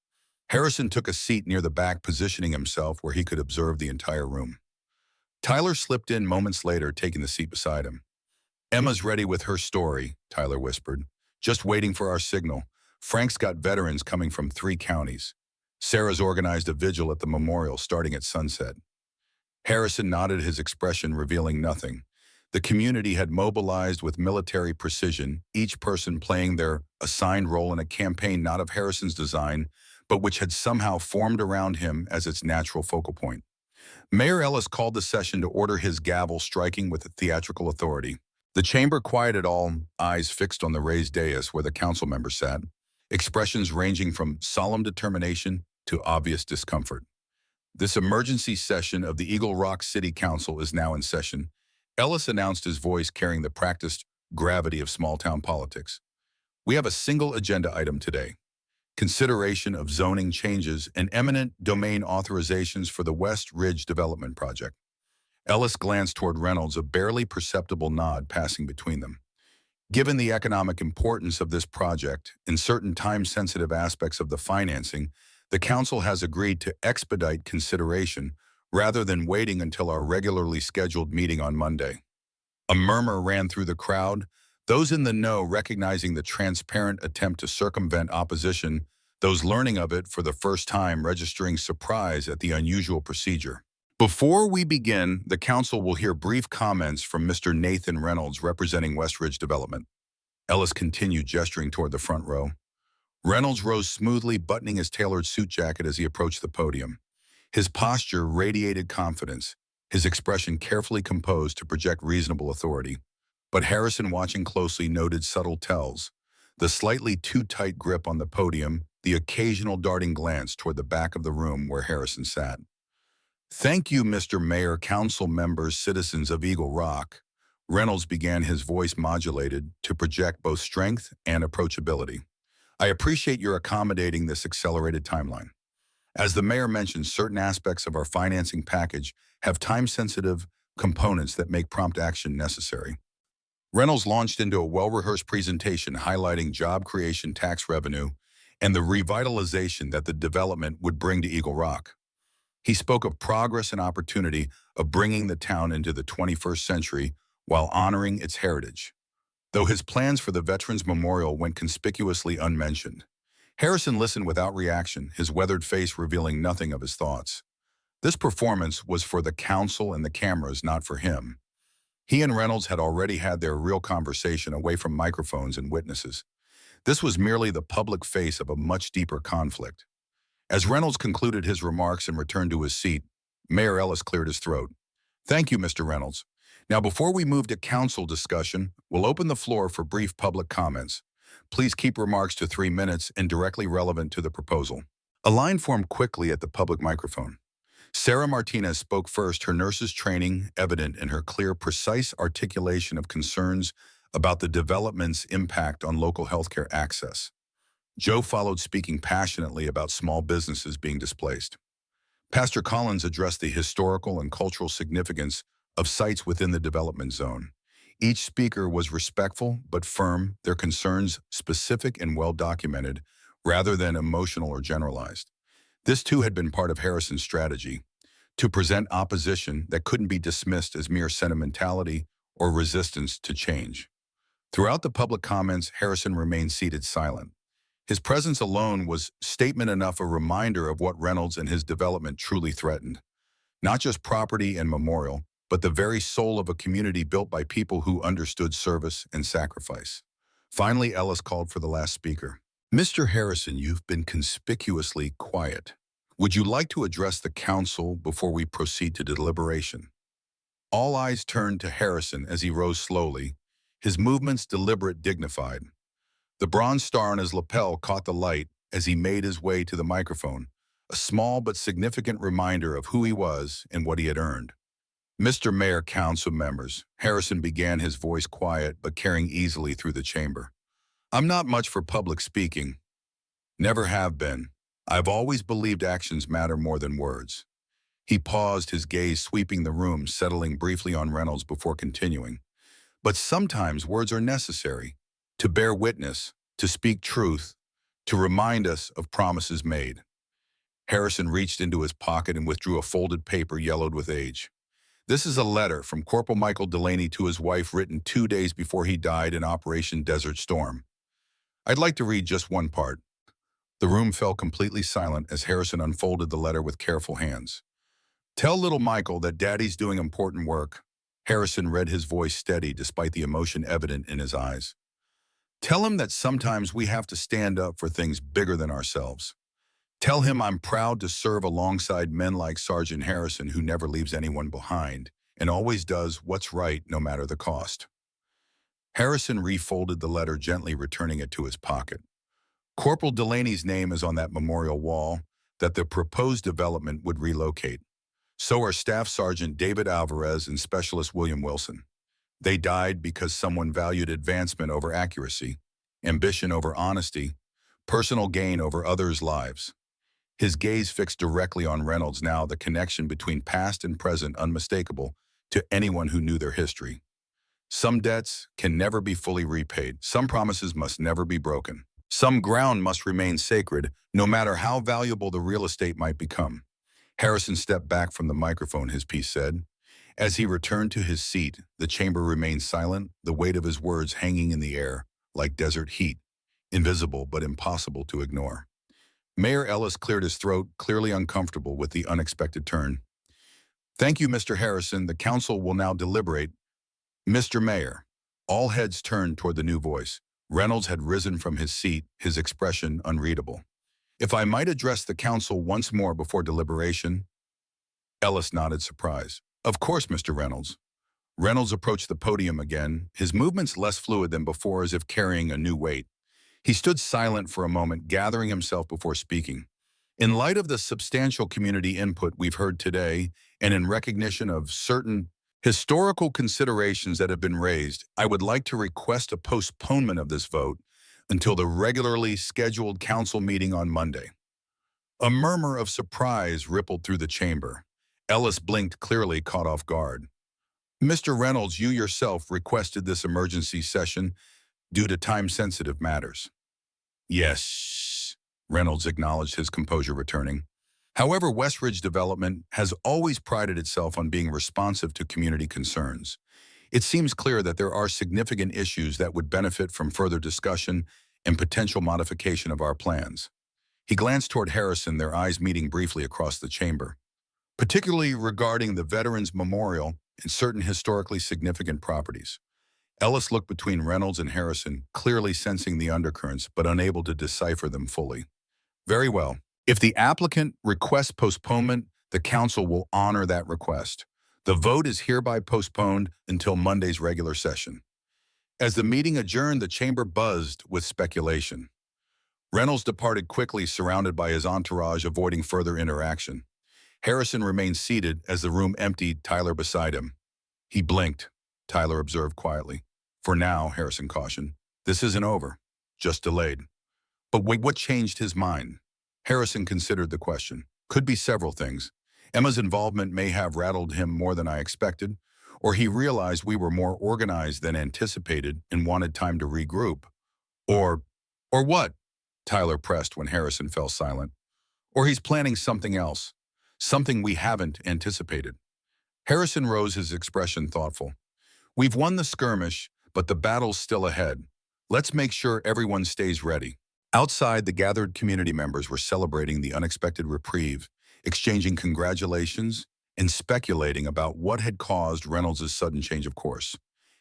Harrison took a seat near the back, positioning himself where he could observe the entire room. Tyler slipped in moments later, taking the seat beside him. "Emma's ready with her story," Tyler whispered. "Just waiting for our signal. Frank's got veterans coming from 3 counties. Sarah's organized a vigil at the memorial starting at sunset." Harrison nodded, his expression revealing nothing. The community had mobilized with military precision, each person playing their assigned role in a campaign not of Harrison's design, but which had somehow formed around him as its natural focal point. Mayor Ellis called the session to order, his gavel striking with theatrical authority. The chamber quieted, all eyes fixed on the raised dais where the council members sat, expressions ranging from solemn determination to obvious discomfort. "This emergency session of the Eagle Rock City Council is now in session," Ellis announced, his voice carrying the practiced gravity of small-town politics. "We have a single agenda item today: consideration of zoning changes and eminent domain authorizations for the West Ridge Development Project." Ellis glanced toward Reynolds, a barely perceptible nod passing between them. "Given the economic importance of this project and certain time-sensitive aspects of the financing, the council has agreed to expedite consideration rather than waiting until our regularly scheduled meeting on Monday." A murmur ran through the crowd, those in the know recognizing the transparent attempt to circumvent opposition, those learning of it for the first time registering surprise at the unusual procedure. "Before we begin, the council will hear brief comments from Mr. Nathan Reynolds, representing West Ridge Development." Ellis continued, gesturing toward the front row. Reynolds rose smoothly, buttoning his tailored suit jacket as he approached the podium. His posture radiated confidence, his expression carefully composed to project reasonable authority. But Harrison, watching closely, noted subtle tells: the slightly too tight grip on the podium, the occasional darting glance toward the back of the room where Harrison sat. "Thank you, Mr. Mayor, council members, citizens of Eagle Rock." Reynolds began, his voice modulated to project both strength and approachability. "I appreciate your accommodating this accelerated timeline. As the mayor mentioned, certain aspects of our financing package have time-sensitive components that make prompt action necessary." Reynolds launched into a well-rehearsed presentation highlighting job creation, tax revenue, and the revitalization that the development would bring to Eagle Rock. He spoke of progress and opportunity of bringing the town into the 21st century while honoring its heritage, though his plans for the Veterans Memorial went conspicuously unmentioned. Harrison listened without reaction, his weathered face revealing nothing of his thoughts. This performance was for the council and the cameras, not for him. He and Reynolds had already had their real conversation away from microphones and witnesses. This was merely the public face of a much deeper conflict. As Reynolds concluded his remarks and returned to his seat, Mayor Ellis cleared his throat. Thank you, Mr. Reynolds. Now, before we move to council discussion, we'll open the floor for brief public comments. Please keep remarks to 3 minutes and directly relevant to the proposal. A line formed quickly at the public microphone. Sarah Martinez spoke first, her nurse's training evident in her clear, precise articulation of concerns about the development's impact on local healthcare access. Joe followed, speaking passionately about small businesses being displaced. Pastor Collins addressed the historical and cultural significance of sites within the development zone. Each speaker was respectful but firm, their concerns specific and well-documented, rather than emotional or generalized. This too had been part of Harrison's strategy, to present opposition that couldn't be dismissed as mere sentimentality or resistance to change. Throughout the public comments, Harrison remained seated silent. His presence alone was statement enough, a reminder of what Reynolds and his development truly threatened. Not just property and memorial, but the very soul of a community built by people who understood service and sacrifice. Finally, Ellis called for the last speaker. Mr. Harrison, you've been conspicuously quiet. Would you like to address the council before we proceed to deliberation? All eyes turned to Harrison as he rose slowly, his movements deliberate, dignified. The bronze star on his lapel caught the light as he made his way to the microphone, a small but significant reminder of who he was and what he had earned. Mr. Mayor, council members, Harrison began, his voice quiet but carrying easily through the chamber. I'm not much for public speaking. Never have been. I've always believed actions matter more than words. He paused, his gaze sweeping the room, settling briefly on Reynolds before continuing. But sometimes words are necessary. To bear witness, to speak truth, to remind us of promises made. Harrison reached into his pocket and withdrew a folded paper yellowed with age. This is a letter from Corporal Michael Delaney to his wife, written 2 days before he died in Operation Desert Storm. I'd like to read just one part. The room fell completely silent as Harrison unfolded the letter with careful hands. Tell little Michael that Daddy's doing important work. Harrison read, his voice steady despite the emotion evident in his eyes. Tell him that sometimes we have to stand up for things bigger than ourselves. Tell him I'm proud to serve alongside men like Sergeant Harrison, who never leaves anyone behind and always does what's right no matter the cost. Harrison refolded the letter, gently returning it to his pocket. Corporal Delaney's name is on that memorial wall that the proposed development would relocate. So are Staff Sergeant David Alvarez and Specialist William Wilson. They died because someone valued advancement over accuracy, ambition over honesty, personal gain over others' lives. His gaze fixed directly on Reynolds, now the connection between past and present unmistakable to anyone who knew their history. Some debts can never be fully repaid. Some promises must never be broken. Some ground must remain sacred, no matter how valuable the real estate might become. Harrison stepped back from the microphone, his piece said. As he returned to his seat, the chamber remained silent, the weight of his words hanging in the air like desert heat, invisible but impossible to ignore. Mayor Ellis cleared his throat, clearly uncomfortable with the unexpected turn. Thank you, Mr. Harrison. The council will now deliberate. Mr. Mayor. All heads turned toward the new voice. Reynolds had risen from his seat, his expression unreadable. If I might address the council once more before deliberation? Ellis nodded, surprise. Of course, Mr. Reynolds. Reynolds approached the podium again, his movements less fluid than before, as if carrying a new weight. He stood silent for a moment, gathering himself before speaking. In light of the substantial community input we've heard today, and in recognition of certain historical considerations that have been raised, I would like to request a postponement of this vote until the regularly scheduled council meeting on Monday. A murmur of surprise rippled through the chamber. Ellis blinked, clearly caught off guard. Mr. Reynolds, you yourself requested this emergency session due to time-sensitive matters. Yes, Reynolds acknowledged, his composure returning. However, Westridge Development has always prided itself on being responsive to community concerns. It seems clear that there are significant issues that would benefit from further discussion and potential modification of our plans. He glanced toward Harrison, their eyes meeting briefly across the chamber. Particularly regarding the Veterans Memorial and certain historically significant properties. Ellis looked between Reynolds and Harrison, clearly sensing the undercurrents but unable to decipher them fully. Very well. If the applicant requests postponement, the council will honor that request. The vote is hereby postponed until Monday's regular session. As the meeting adjourned, the chamber buzzed with speculation. Reynolds departed quickly, surrounded by his entourage, avoiding further interaction. Harrison remained seated as the room emptied, Tyler beside him. He blinked, Tyler observed quietly. For now, Harrison cautioned, this isn't over, just delayed. But wait, what changed his mind? Harrison considered the question. Could be several things. Emma's involvement may have rattled him more than I expected, or he realized we were more organized than anticipated and wanted time to regroup. Or what? Tyler pressed when Harrison fell silent. Or he's planning something else, something we haven't anticipated. Harrison rose, his expression thoughtful. We've won the skirmish, but the battle's still ahead. Let's make sure everyone stays ready. Outside, the gathered community members were celebrating the unexpected reprieve, exchanging congratulations and speculating about what had caused Reynolds' sudden change of course.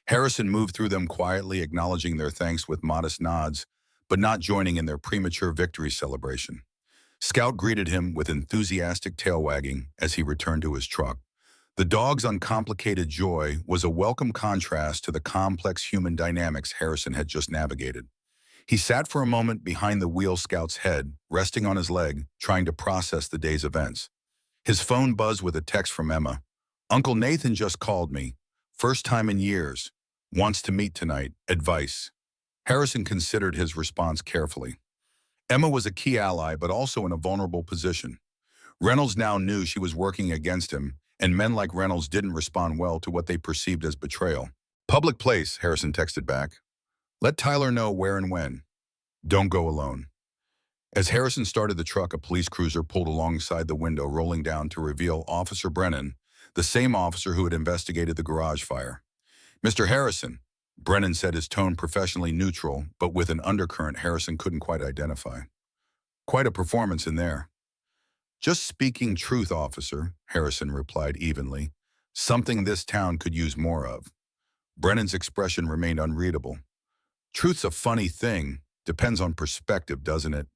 Harrison moved through them quietly, acknowledging their thanks with modest nods, but not joining in their premature victory celebration. Scout greeted him with enthusiastic tail wagging as he returned to his truck. The dog's uncomplicated joy was a welcome contrast to the complex human dynamics Harrison had just navigated. He sat for a moment behind the wheel, Scout's head, resting on his leg, trying to process the day's events. His phone buzzed with a text from Emma. Uncle Nathan just called me. First time in years. Wants to meet tonight. Advice. Harrison considered his response carefully. Emma was a key ally, but also in a vulnerable position. Reynolds now knew she was working against him, and men like Reynolds didn't respond well to what they perceived as betrayal. Public place, Harrison texted back. Let Tyler know where and when. Don't go alone. As Harrison started the truck, a police cruiser pulled alongside the window, rolling down to reveal Officer Brennan, the same officer who had investigated the garage fire. Mr. Harrison, Brennan said, his tone professionally neutral, but with an undercurrent Harrison couldn't quite identify. Quite a performance in there. Just speaking truth, officer, Harrison replied evenly. Something this town could use more of. Brennan's expression remained unreadable. Truth's a funny thing. Depends on perspective, doesn't it?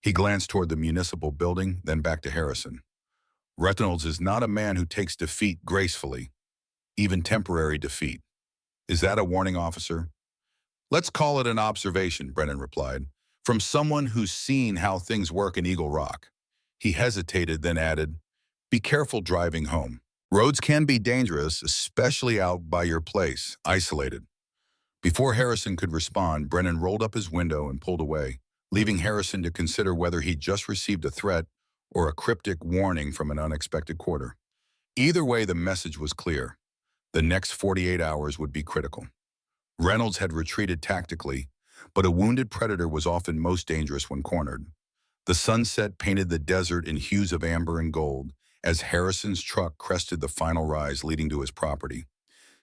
He glanced toward the municipal building, then back to Harrison. Reynolds is not a man who takes defeat gracefully, even temporary defeat. Is that a warning, officer? Let's call it an observation, Brennan replied, from someone who's seen how things work in Eagle Rock. He hesitated, then added, be careful driving home. Roads can be dangerous, especially out by your place, isolated. Before Harrison could respond, Brennan rolled up his window and pulled away, leaving Harrison to consider whether he'd just received a threat or a cryptic warning from an unexpected quarter. Either way, the message was clear. The next 48 hours would be critical. Reynolds had retreated tactically, but a wounded predator was often most dangerous when cornered. The sunset painted the desert in hues of amber and gold as Harrison's truck crested the final rise leading to his property.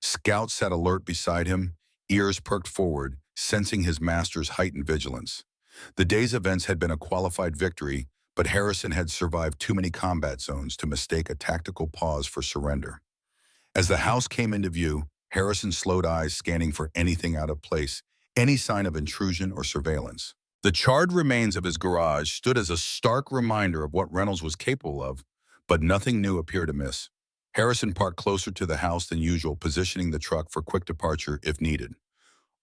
Scout sat alert beside him, ears perked forward, sensing his master's heightened vigilance. The day's events had been a qualified victory, but Harrison had survived too many combat zones to mistake a tactical pause for surrender. As the house came into view, Harrison slowed eyes, scanning for anything out of place, any sign of intrusion or surveillance. The charred remains of his garage stood as a stark reminder of what Reynolds was capable of, but nothing new appeared amiss. Harrison parked closer to the house than usual, positioning the truck for quick departure if needed.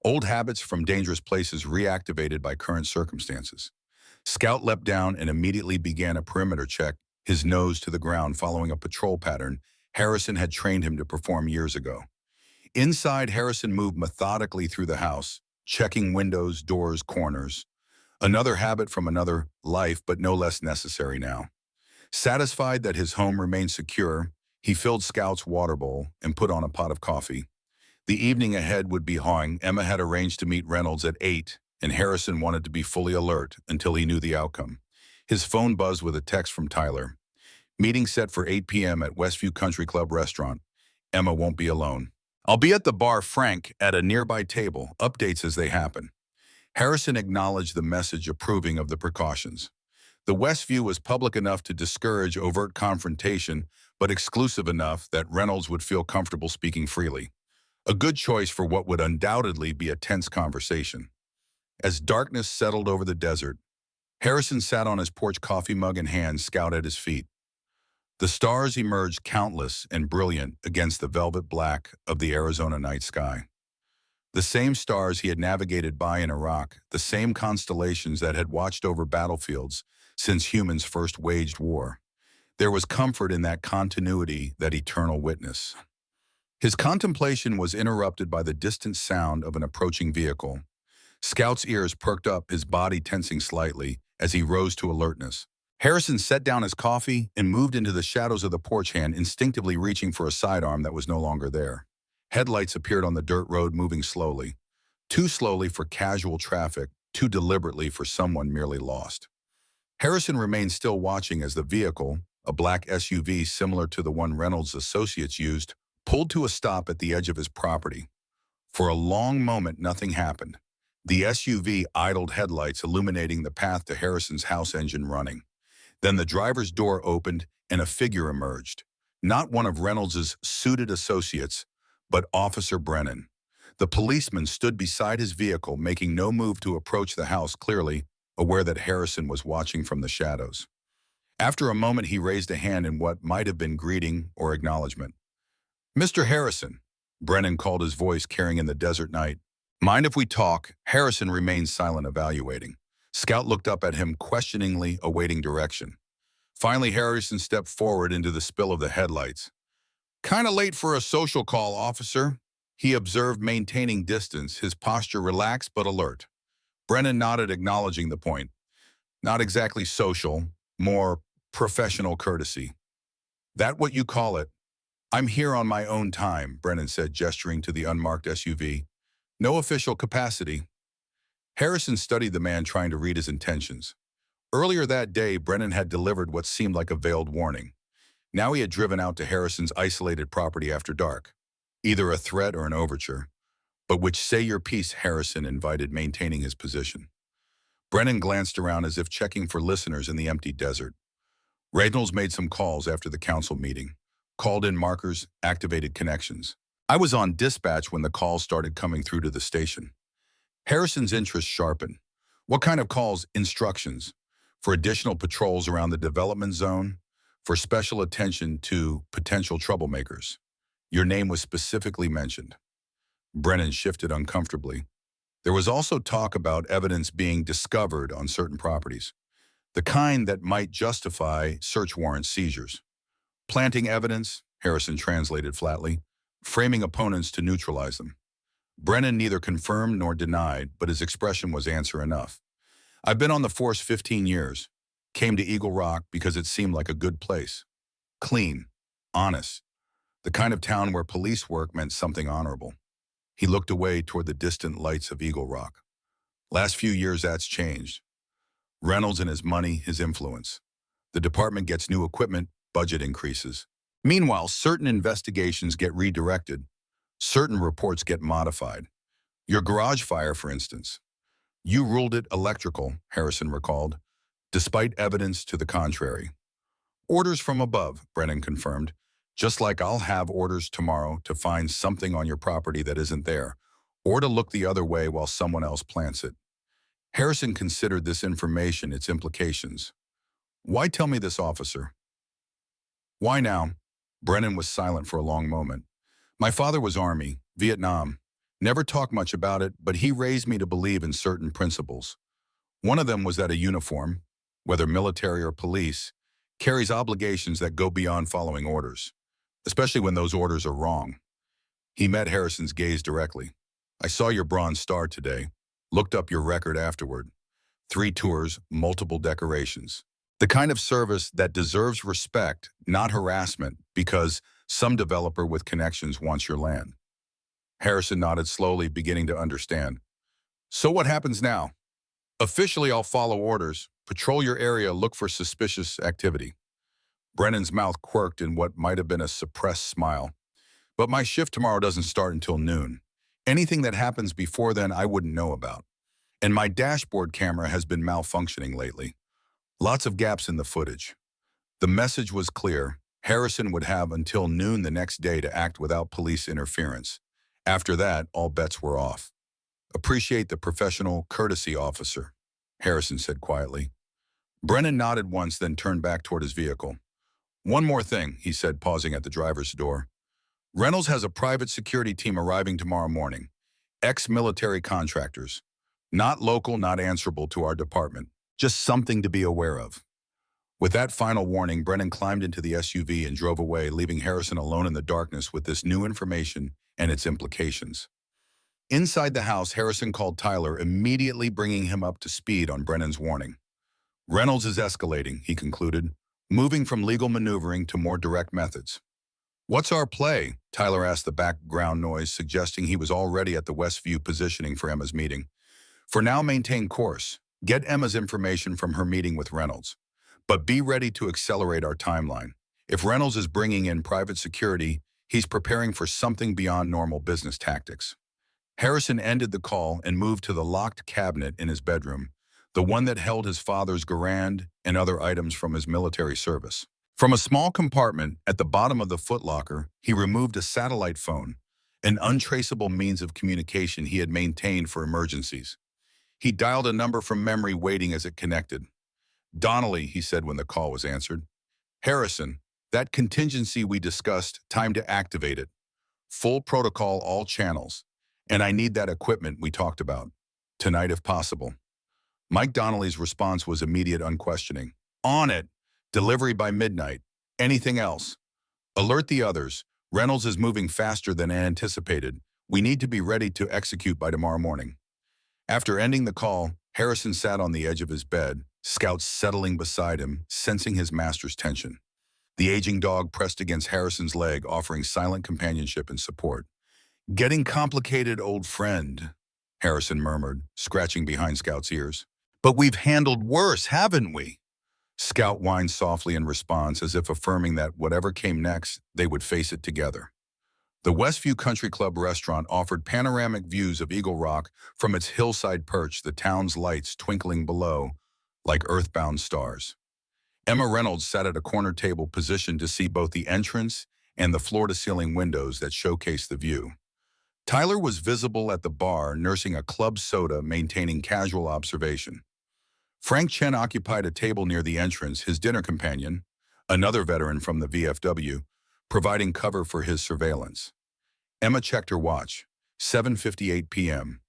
Old habits from dangerous places reactivated by current circumstances. Scout leapt down and immediately began a perimeter check, his nose to the ground, following a patrol pattern Harrison had trained him to perform years ago. Inside, Harrison moved methodically through the house, checking windows, doors, corners. Another habit from another life, but no less necessary now. Satisfied that his home remained secure, he filled Scout's water bowl and put on a pot of coffee. The evening ahead would be hawing. Emma had arranged to meet Reynolds at 8, and Harrison wanted to be fully alert until he knew the outcome. His phone buzzed with a text from Tyler. Meeting set for 8 p.m. at Westview Country Club restaurant. Emma won't be alone. I'll be at the bar Frank at a nearby table. Updates as they happen. Harrison acknowledged the message, approving of the precautions. The Westview was public enough to discourage overt confrontation, but exclusive enough that Reynolds would feel comfortable speaking freely. A good choice for what would undoubtedly be a tense conversation. As darkness settled over the desert, Harrison sat on his porch, coffee mug in hand, Scout at his feet. The stars emerged countless and brilliant against the velvet black of the Arizona night sky. The same stars he had navigated by in Iraq, the same constellations that had watched over battlefields since humans first waged war. There was comfort in that continuity, that eternal witness. His contemplation was interrupted by the distant sound of an approaching vehicle. Scout's ears perked up, his body tensing slightly as he rose to alertness. Harrison set down his coffee and moved into the shadows of the porch hand, instinctively reaching for a sidearm that was no longer there. Headlights appeared on the dirt road, moving slowly. Too slowly for casual traffic, too deliberately for someone merely lost. Harrison remained still, watching as the vehicle, a black SUV similar to the one Reynolds' associates used, pulled to a stop at the edge of his property. For a long moment, nothing happened. The SUV idled, headlights illuminating the path to Harrison's house, engine running. Then the driver's door opened and a figure emerged. Not one of Reynolds' suited associates, but Officer Brennan. The policeman stood beside his vehicle, making no move to approach the house, clearly aware that Harrison was watching from the shadows. After a moment, he raised a hand in what might have been greeting or acknowledgement. "Mr. Harrison," Brennan called, his voice carrying in the desert night. "Mind if we talk?" Harrison remained silent, evaluating. Scout looked up at him questioningly, awaiting direction. Finally, Harrison stepped forward into the spill of the headlights. "Kinda late for a social call, officer," he observed, maintaining distance, his posture relaxed but alert. Brennan nodded, acknowledging the point. "Not exactly social, more professional courtesy." "That what you call it?" "I'm here on my own time," Brennan said, gesturing to the unmarked SUV. "No official capacity." Harrison studied the man, trying to read his intentions. Earlier that day, Brennan had delivered what seemed like a veiled warning. Now he had driven out to Harrison's isolated property after dark. Either a threat or an overture. "But which, say your piece," Harrison invited, maintaining his position. Brennan glanced around as if checking for listeners in the empty desert. Reynolds made some calls after the council meeting. Called in markers, activated connections. I was on dispatch when the calls started coming through to the station. Harrison's interest sharpened. "What kind of calls?" "Instructions. For additional patrols around the development zone. For special attention to potential troublemakers. Your name was specifically mentioned." Brennan shifted uncomfortably. There was also talk about evidence being discovered on certain properties. The kind that might justify search warrant seizures. "Planting evidence," Harrison translated flatly, "framing opponents to neutralize them." Brennan neither confirmed nor denied, but his expression was answer enough. "I've been on the force 15 years. Came to Eagle Rock because it seemed like a good place. Clean. Honest. The kind of town where police work meant something honorable." He looked away toward the distant lights of Eagle Rock. "Last few years, that's changed. Reynolds and his money, his influence. The department gets new equipment, budget increases. Meanwhile, certain investigations get redirected. Certain reports get modified. Your garage fire, for instance. You ruled it electrical," Harrison recalled, "despite evidence to the contrary." "Orders from above," Brennan confirmed. "Just like I'll have orders tomorrow to find something on your property that isn't there, or to look the other way while someone else plants it." Harrison considered this information, its implications. "Why tell me this, officer?" "Why now?" Brennan was silent for a long moment. "My father was Army, Vietnam. Never talked much about it, but he raised me to believe in certain principles. One of them was that a uniform, whether military or police, carries obligations that go beyond following orders, especially when those orders are wrong." He met Harrison's gaze directly. "I saw your Bronze Star today. Looked up your record afterward. 3 tours, multiple decorations. The kind of service that deserves respect, not harassment, because some developer with connections wants your land." Harrison nodded slowly, beginning to understand. "So what happens now?" "Officially, I'll follow orders, patrol your area, look for suspicious activity." Brennan's mouth quirked in what might have been a suppressed smile. "But my shift tomorrow doesn't start until noon. Anything that happens before then I wouldn't know about. And my dashboard camera has been malfunctioning lately. Lots of gaps in the footage." The message was clear. Harrison would have until noon the next day to act without police interference. After that, all bets were off. "Appreciate the professional courtesy, officer," Harrison said quietly. Brennan nodded once, then turned back toward his vehicle. One more thing, he said, pausing at the driver's door. Reynolds has a private security team arriving tomorrow morning. Ex-military contractors. Not local, not answerable to our department. Just something to be aware of. With that final warning, Brennan climbed into the SUV and drove away, leaving Harrison alone in the darkness with this new information and its implications. Inside the house, Harrison called Tyler, immediately bringing him up to speed on Brennan's warning. Reynolds is escalating, he concluded, moving from legal maneuvering to more direct methods. What's our play? Tyler asked the background noise, suggesting he was already at the Westview positioning for Emma's meeting. For now, maintain course. Get Emma's information from her meeting with Reynolds. But be ready to accelerate our timeline. If Reynolds is bringing in private security, he's preparing for something beyond normal business tactics. Harrison ended the call and moved to the locked cabinet in his bedroom, the one that held his father's Garand and other items from his military service. From a small compartment at the bottom of the footlocker, he removed a satellite phone, an untraceable means of communication he had maintained for emergencies. He dialed a number from memory, waiting as it connected. Donnelly, he said when the call was answered. Harrison, that contingency we discussed, time to activate it. Full protocol, all channels. And I need that equipment we talked about. Tonight if possible. Mike Donnelly's response was immediate, unquestioning. On it. Delivery by midnight. Anything else? Alert the others. Reynolds is moving faster than anticipated. We need to be ready to execute by tomorrow morning. After ending the call, Harrison sat on the edge of his bed, Scout settling beside him, sensing his master's tension. The aging dog pressed against Harrison's leg, offering silent companionship and support. Getting complicated, old friend, Harrison murmured, scratching behind Scout's ears. But we've handled worse, haven't we? Scout whined softly in response, as if affirming that whatever came next, they would face it together. The Westview Country Club restaurant offered panoramic views of Eagle Rock from its hillside perch, the town's lights twinkling below like earthbound stars. Emma Reynolds sat at a corner table positioned to see both the entrance and the floor-to-ceiling windows that showcased the view. Tyler was visible at the bar, nursing a club soda, maintaining casual observation. Frank Chen occupied a table near the entrance, his dinner companion, another veteran from the VFW, providing cover for his surveillance. Emma checked her watch. 7:58 p.m.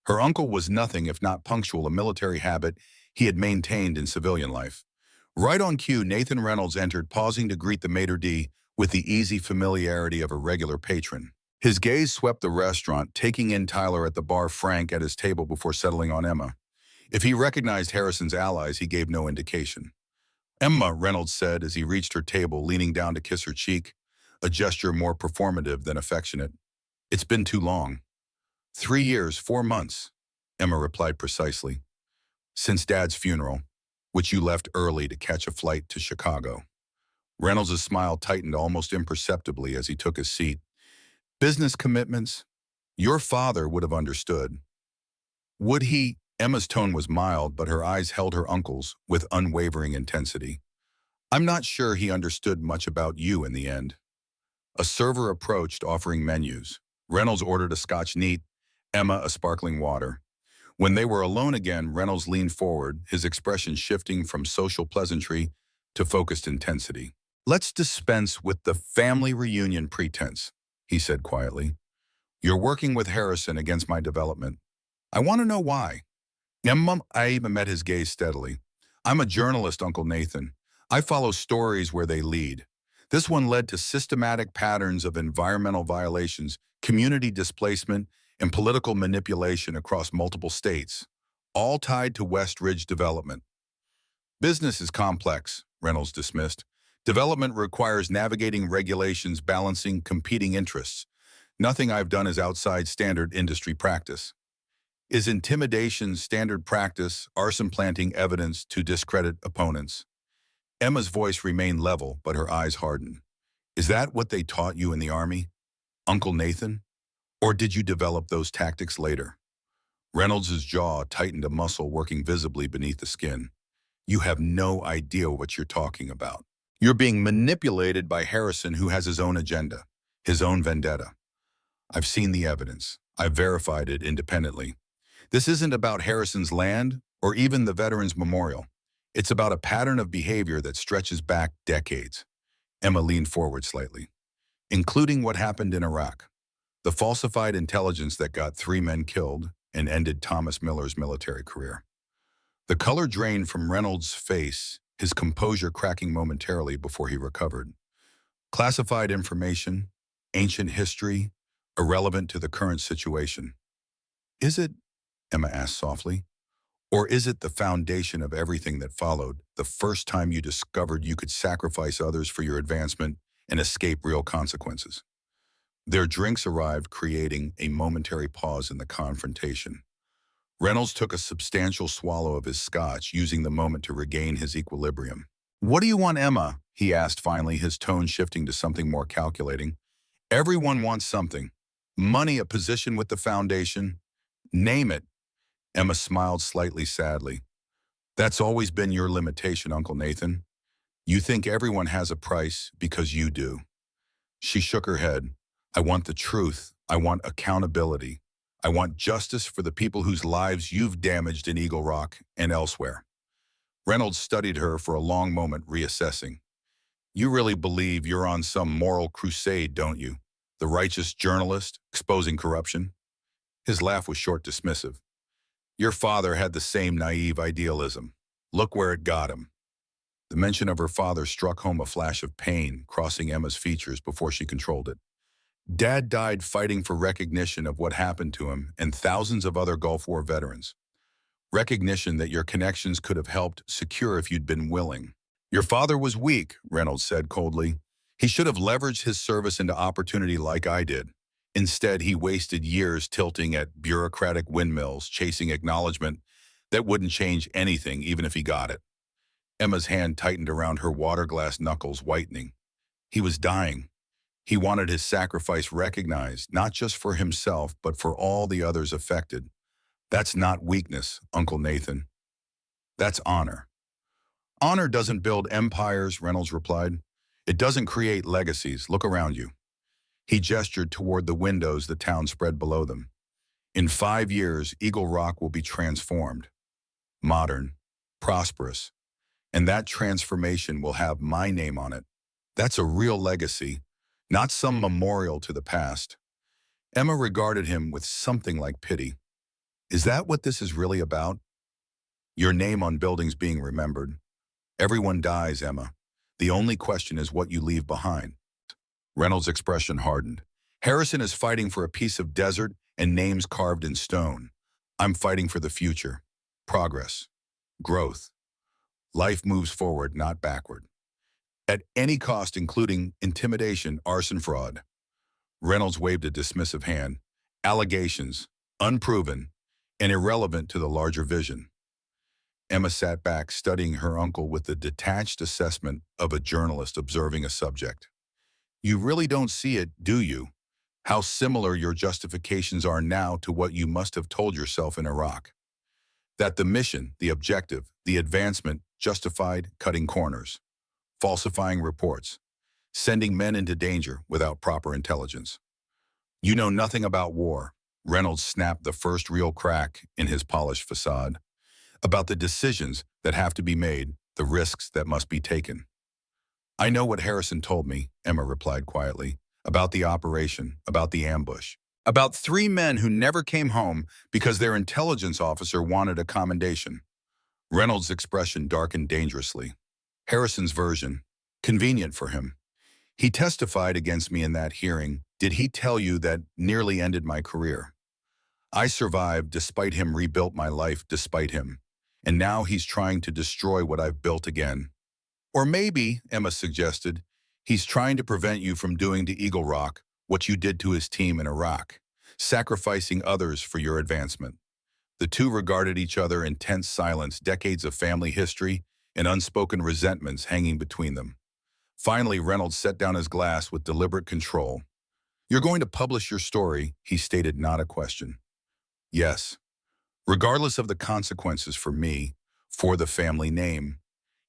Her uncle was nothing if not punctual, a military habit he had maintained in civilian life. Right on cue, Nathan Reynolds entered, pausing to greet the maitre d' with the easy familiarity of a regular patron. His gaze swept the restaurant, taking in Tyler at the bar, Frank at his table before settling on Emma. If he recognized Harrison's allies, he gave no indication. Emma, Reynolds said as he reached her table, leaning down to kiss her cheek, a gesture more performative than affectionate. It's been too long. 3 years, 4 months, Emma replied precisely. Since Dad's funeral, which you left early to catch a flight to Chicago. Reynolds' smile tightened almost imperceptibly as he took his seat. Business commitments? Your father would have understood. Would he? Emma's tone was mild, but her eyes held her uncle's with unwavering intensity. I'm not sure he understood much about you in the end. A server approached, offering menus. Reynolds ordered a Scotch neat, Emma a sparkling water. When they were alone again, Reynolds leaned forward, his expression shifting from social pleasantry to focused intensity. Let's dispense with the family reunion pretense, he said quietly. You're working with Harrison against my development. I want to know why. Emma met his gaze steadily. I'm a journalist, Uncle Nathan. I follow stories where they lead. This one led to systematic patterns of environmental violations, community displacement, and political manipulation across multiple states, all tied to West Ridge development. Business is complex, Reynolds dismissed. Development requires navigating regulations, balancing competing interests. Nothing I've done is outside standard industry practice. Is intimidation standard practice, arson planting evidence to discredit opponents? Emma's voice remained level, but her eyes hardened. Is that what they taught you in the Army, Uncle Nathan? Or did you develop those tactics later? Reynolds' jaw tightened, a muscle working visibly beneath the skin. You have no idea what you're talking about. You're being manipulated by Harrison, who has his own agenda, his own vendetta. I've seen the evidence. I've verified it independently. This isn't about Harrison's land or even the Veterans Memorial. It's about a pattern of behavior that stretches back decades. Emma leaned forward slightly. Including what happened in Iraq. The falsified intelligence that got 3 men killed and ended Thomas Miller's military career. The color drained from Reynolds' face, his composure cracking momentarily before he recovered. Classified information, ancient history, irrelevant to the current situation. Is it, Emma asked softly, or is it the foundation of everything that followed, the first time you discovered you could sacrifice others for your advancement and escape real consequences? Their drinks arrived, creating a momentary pause in the confrontation. Reynolds took a substantial swallow of his scotch, using the moment to regain his equilibrium. "What do you want, Emma?" he asked finally, his tone shifting to something more calculating. "Everyone wants something. Money, a position with the Foundation. Name it." Emma smiled slightly sadly. "That's always been your limitation, Uncle Nathan. You think everyone has a price because you do." She shook her head. "I want the truth. I want accountability. I want justice for the people whose lives you've damaged in Eagle Rock and elsewhere." Reynolds studied her for a long moment, reassessing. "You really believe you're on some moral crusade, don't you? The righteous journalist, exposing corruption?" His laugh was short, dismissive. "Your father had the same naive idealism. Look where it got him." The mention of her father struck home, a flash of pain crossing Emma's features before she controlled it. Dad died fighting for recognition of what happened to him and thousands of other Gulf War veterans. Recognition that your connections could have helped secure if you'd been willing. "Your father was weak," Reynolds said coldly. "He should have leveraged his service into opportunity like I did. Instead, he wasted years tilting at bureaucratic windmills, chasing acknowledgement that wouldn't change anything even if he got it." Emma's hand tightened around her water-glass knuckles, whitening. He was dying. He wanted his sacrifice recognized, not just for himself, but for all the others affected. "That's not weakness, Uncle Nathan. That's honor." "Honor doesn't build empires," Reynolds replied. "It doesn't create legacies. Look around you." He gestured toward the windows the town spread below them. "In 5 years, Eagle Rock will be transformed. Modern, prosperous. And that transformation will have my name on it. That's a real legacy, not some memorial to the past." Emma regarded him with something like pity. "Is that what this is really about? Your name on buildings being remembered? Everyone dies, Emma. The only question is what you leave behind." Reynolds' expression hardened. "Harrison is fighting for a piece of desert and names carved in stone. I'm fighting for the future. Progress. Growth. Life moves forward, not backward. At any cost, including intimidation, arson, fraud." Reynolds waved a dismissive hand. "Allegations, unproven, and irrelevant to the larger vision." Emma sat back, studying her uncle with the detached assessment of a journalist observing a subject. "You really don't see it, do you? How similar your justifications are now to what you must have told yourself in Iraq. That the mission, the objective, the advancement justified cutting corners, falsifying reports, sending men into danger without proper intelligence. You know nothing about war." Reynolds snapped the first real crack in his polished facade. "About the decisions that have to be made, the risks that must be taken." "I know what Harrison told me," Emma replied quietly. "About the operation, about the ambush. About 3 men who never came home because their intelligence officer wanted a commendation." Reynolds' expression darkened dangerously. "Harrison's version. Convenient for him. He testified against me in that hearing. Did he tell you that nearly ended my career? I survived despite him, rebuilt my life despite him. And now he's trying to destroy what I've built again. Or maybe," Emma suggested, "he's trying to prevent you from doing to Eagle Rock what you did to his team in Iraq, sacrificing others for your advancement." The two regarded each other in tense silence, decades of family history and unspoken resentments hanging between them. Finally, Reynolds set down his glass with deliberate control. "You're going to publish your story," he stated, not a question. "Yes. Regardless of the consequences for me, for the family name."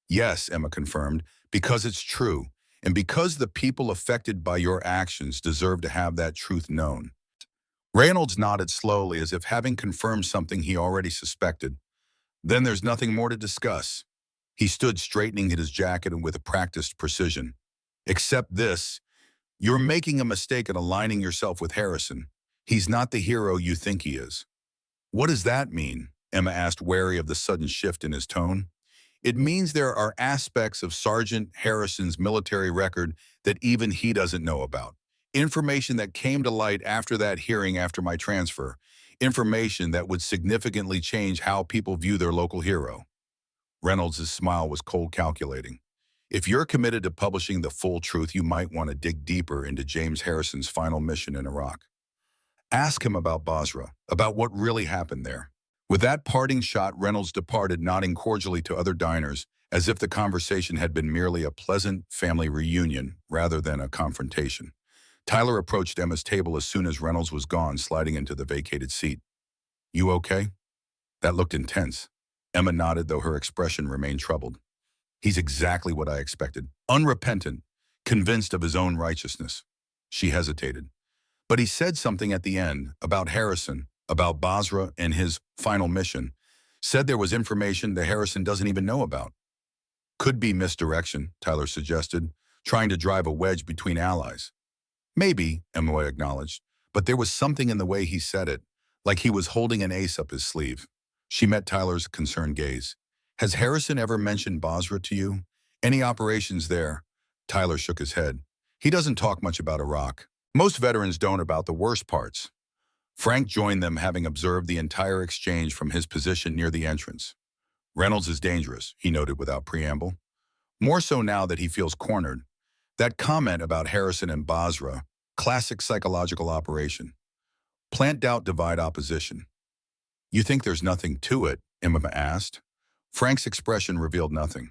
"Yes," Emma confirmed, "because it's true, and because the people affected by your actions deserve to have that truth known." Reynolds nodded slowly, as if having confirmed something he already suspected. "Then there's nothing more to discuss." He stood straightening his jacket with a practiced precision. Except this, you're making a mistake in aligning yourself with Harrison. He's not the hero you think he is. What does that mean? Emma asked, wary of the sudden shift in his tone. It means there are aspects of Sergeant Harrison's military record that even he doesn't know about. Information that came to light after that hearing after my transfer. Information that would significantly change how people view their local hero. Reynolds' smile was cold calculating. If you're committed to publishing the full truth, you might want to dig deeper into James Harrison's final mission in Iraq. Ask him about Basra, about what really happened there. With that parting shot, Reynolds departed, nodding cordially to other diners, as if the conversation had been merely a pleasant family reunion rather than a confrontation. Tyler approached Emma's table as soon as Reynolds was gone, sliding into the vacated seat. "You okay?" That looked intense. Emma nodded, though her expression remained troubled. "He's exactly what I expected. Unrepentant, convinced of his own righteousness." She hesitated. "But he said something at the end about Harrison, about Basra and his final mission. Said there was information that Harrison doesn't even know about." "Could be misdirection," Tyler suggested, trying to drive a wedge between allies. "Maybe," Emma acknowledged, "but there was something in the way he said it, like he was holding an ace up his sleeve." She met Tyler's concerned gaze. "Has Harrison ever mentioned Basra to you? Any operations there?" Tyler shook his head. "He doesn't talk much about Iraq. Most veterans don't about the worst parts." Frank joined them, having observed the entire exchange from his position near the entrance. "Reynolds is dangerous," he noted without preamble. "More so now that he feels cornered. That comment about Harrison and Basra, classic psychological operation. Plant doubt, divide opposition." "You think there's nothing to it?" Emma asked. Frank's expression revealed nothing.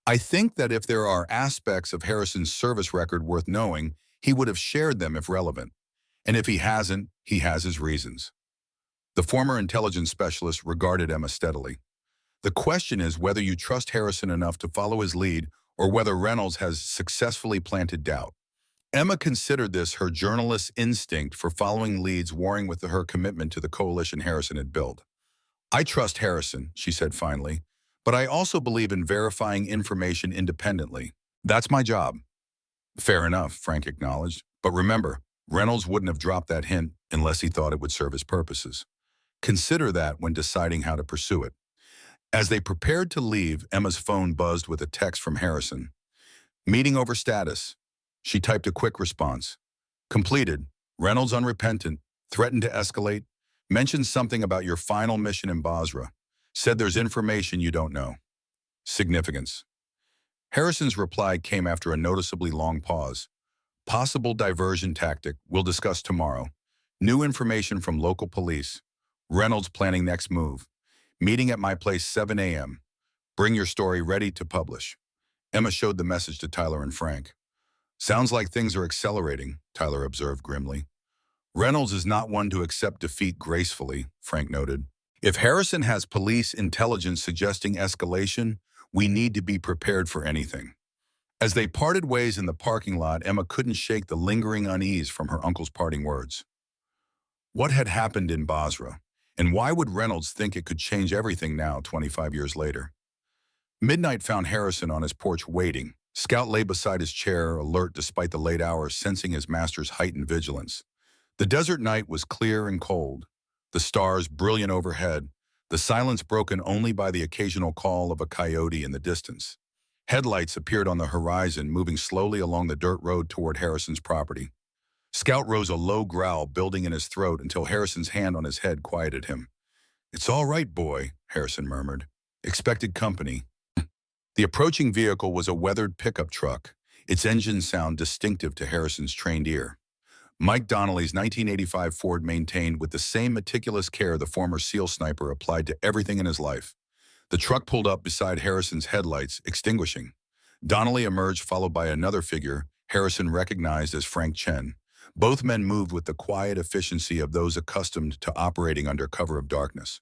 "I think that if there are aspects of Harrison's service record worth knowing, he would have shared them if relevant. And if he hasn't, he has his reasons." The former intelligence specialist regarded Emma steadily. "The question is whether you trust Harrison enough to follow his lead or whether Reynolds has successfully planted doubt." Emma considered this her journalist's instinct for following leads warring with her commitment to the coalition Harrison had built. "I trust Harrison," she said finally, "but I also believe in verifying information independently. That's my job." "Fair enough," Frank acknowledged. "But remember, Reynolds wouldn't have dropped that hint unless he thought it would serve his purposes. Consider that when deciding how to pursue it." As they prepared to leave, Emma's phone buzzed with a text from Harrison. "Meeting over status." She typed a quick response. "Completed. Reynolds unrepentant. Threatened to escalate. Mentioned something about your final mission in Basra. Said there's information you don't know." Significance. Harrison's reply came after a noticeably long pause. "Possible diversion tactic. We'll discuss tomorrow. New information from local police. Reynolds planning next move. Meeting at my place 7 a.m. Bring your story ready to publish." Emma showed the message to Tyler and Frank. "Sounds like things are accelerating," Tyler observed grimly. "Reynolds is not one to accept defeat gracefully," Frank noted. "If Harrison has police intelligence suggesting escalation, we need to be prepared for anything." As they parted ways in the parking lot, Emma couldn't shake the lingering unease from her uncle's parting words. What had happened in Basra, and why would Reynolds think it could change everything now, 25 years later? Midnight found Harrison on his porch waiting. Scout lay beside his chair, alert despite the late hours, sensing his master's heightened vigilance. The desert night was clear and cold, the stars brilliant overhead, the silence broken only by the occasional call of a coyote in the distance. Headlights appeared on the horizon, moving slowly along the dirt road toward Harrison's property. Scout rose, a low growl building in his throat until Harrison's hand on his head quieted him. "It's all right, boy," Harrison murmured. "Expected company." The approaching vehicle was a weathered pickup truck, its engine sound distinctive to Harrison's trained ear. Mike Donnelly's 1985 Ford maintained with the same meticulous care the former SEAL sniper applied to everything in his life. The truck pulled up beside Harrison's headlights, extinguishing. Donnelly emerged, followed by another figure Harrison recognized as Frank Chen. Both men moved with the quiet efficiency of those accustomed to operating under cover of darkness.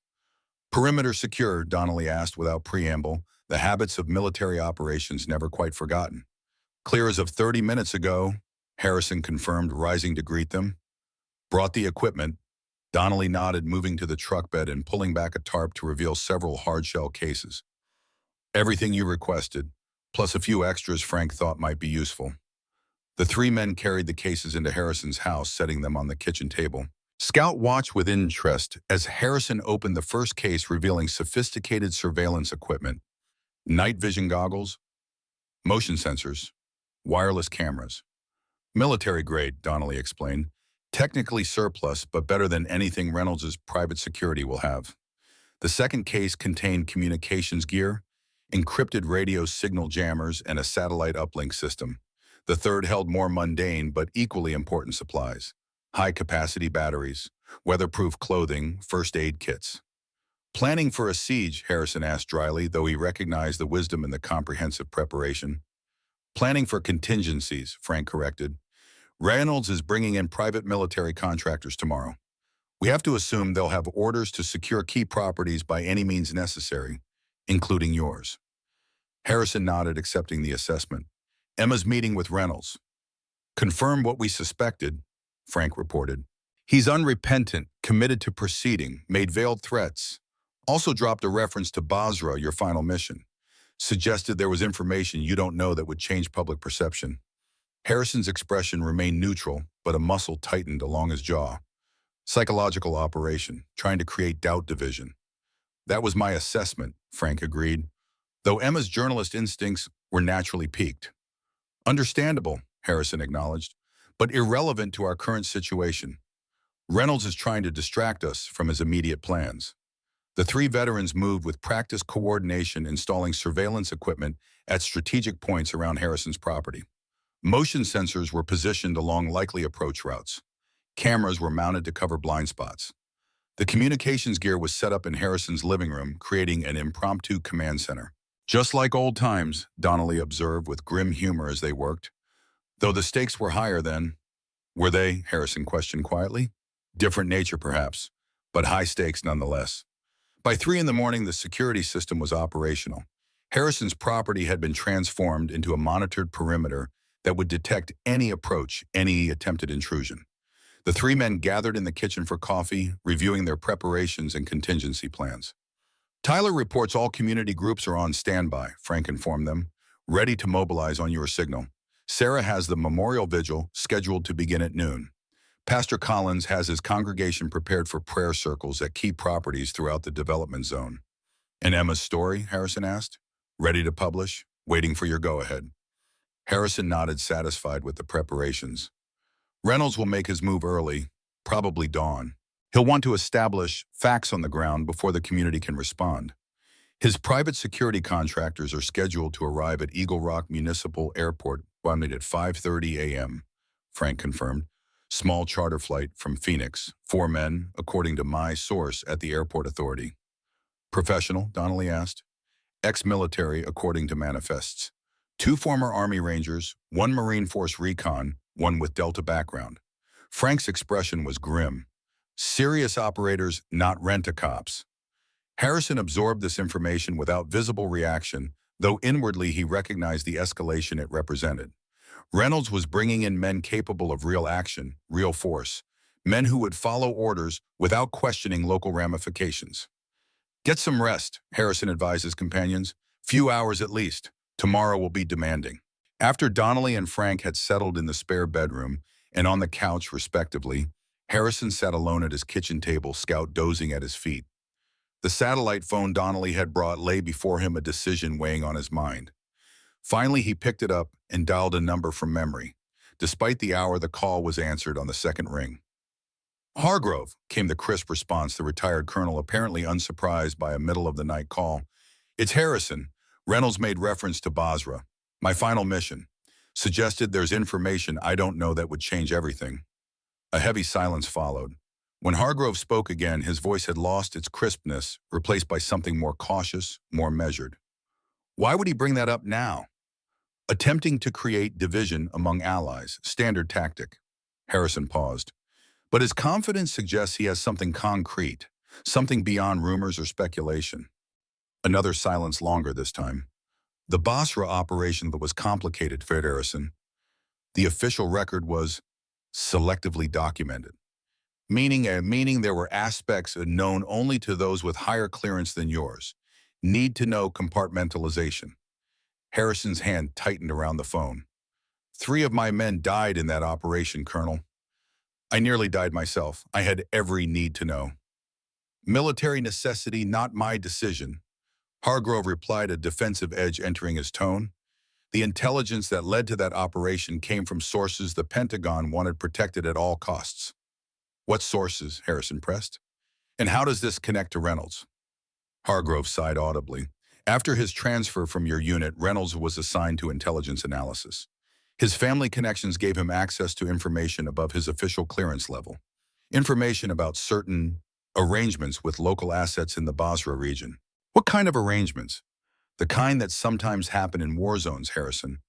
"Perimeter secure," Donnelly asked without preamble, the habits of military operations never quite forgotten. "Clear as of 30 minutes ago," Harrison confirmed, rising to greet them. "Brought the equipment." Donnelly nodded, moving to the truck bed and pulling back a tarp to reveal several hard-shell cases. "Everything you requested, plus a few extras Frank thought might be useful." The three men carried the cases into Harrison's house, setting them on the kitchen table. Scout watched with interest as Harrison opened the first case, revealing sophisticated surveillance equipment, night vision goggles, motion sensors, wireless cameras. Military grade, Donnelly explained. Technically surplus, but better than anything Reynolds' private security will have. The second case contained communications gear, encrypted radio signal jammers, and a satellite uplink system. The third held more mundane but equally important supplies: high-capacity batteries, weatherproof clothing, first aid kits. Planning for a siege, Harrison asked dryly, though he recognized the wisdom in the comprehensive preparation. Planning for contingencies, Frank corrected. Reynolds is bringing in private military contractors tomorrow. We have to assume they'll have orders to secure key properties by any means necessary, including yours. Harrison nodded, accepting the assessment. Emma's meeting with Reynolds. Confirmed what we suspected, Frank reported. He's unrepentant, committed to proceeding, made veiled threats. Also dropped a reference to Basra, your final mission. Suggested there was information you don't know that would change public perception. Harrison's expression remained neutral, but a muscle tightened along his jaw. Psychological operation, trying to create doubt division. That was my assessment, Frank agreed, though Emma's journalist instincts were naturally piqued. Understandable, Harrison acknowledged, but irrelevant to our current situation. Reynolds is trying to distract us from his immediate plans. The three veterans moved with practiced coordination, installing surveillance equipment at strategic points around Harrison's property. Motion sensors were positioned along likely approach routes. Cameras were mounted to cover blind spots. The communications gear was set up in Harrison's living room, creating an impromptu command center. Just like old times, Donnelly observed with grim humor as they worked. Though the stakes were higher then. Were they? Harrison questioned quietly. Different nature, perhaps, but high stakes nonetheless. By 3 a.m, the security system was operational. Harrison's property had been transformed into a monitored perimeter that would detect any approach, any attempted intrusion. The three men gathered in the kitchen for coffee, reviewing their preparations and contingency plans. Tyler reports all community groups are on standby, Frank informed them, ready to mobilize on your signal. Sarah has the memorial vigil scheduled to begin at noon. Pastor Collins has his congregation prepared for prayer circles at key properties throughout the development zone. And Emma's story, Harrison asked? Ready to publish? Waiting for your go-ahead. Harrison nodded, satisfied with the preparations. Reynolds will make his move early, probably dawn. He'll want to establish facts on the ground before the community can respond. His private security contractors are scheduled to arrive at Eagle Rock Municipal Airport at 5:30 a.m., Frank confirmed. Small charter flight from Phoenix, 4 men, according to my source at the airport authority. Professional, Donnelly asked. Ex-military, according to manifests. 2 former Army Rangers, 1 Marine Force recon, 1 with Delta background. Frank's expression was grim. Serious operators, not rent-a-cops. Harrison absorbed this information without visible reaction, though inwardly he recognized the escalation it represented. Reynolds was bringing in men capable of real action, real force, men who would follow orders without questioning local ramifications. Get some rest, Harrison advised his companions. Few hours at least. Tomorrow will be demanding. After Donnelly and Frank had settled in the spare bedroom and on the couch, respectively, Harrison sat alone at his kitchen table, Scout dozing at his feet. The satellite phone Donnelly had brought lay before him, a decision weighing on his mind. Finally, he picked it up and dialed a number from memory. Despite the hour, the call was answered on the second ring. Hargrove, came the crisp response, the retired colonel apparently unsurprised by a middle-of-the-night call. It's Harrison. Reynolds made reference to Basra. My final mission. Suggested there's information I don't know that would change everything. A heavy silence followed. When Hargrove spoke again, his voice had lost its crispness, replaced by something more cautious, more measured. Why would he bring that up now? Attempting to create division among allies, standard tactic. Harrison paused. But his confidence suggests he has something concrete, something beyond rumors or speculation. Another silence, longer this time. The Basra operation that was complicated, Fred Harrison. The official record was selectively documented, meaning there were aspects known only to those with higher clearance than yours. Need to know compartmentalization. Harrison's hand tightened around the phone. 3 of my men died in that operation, Colonel. I nearly died myself. I had every need to know. Military necessity, not my decision. Hargrove replied, a defensive edge entering his tone. The intelligence that led to that operation came from sources the Pentagon wanted protected at all costs. What sources? Harrison pressed. And how does this connect to Reynolds? Hargrove sighed audibly. After his transfer from your unit, Reynolds was assigned to intelligence analysis. His family connections gave him access to information above his official clearance level. Information about certain arrangements with local assets in the Basra region. What kind of arrangements? The kind that sometimes happen in war zones, Harrison.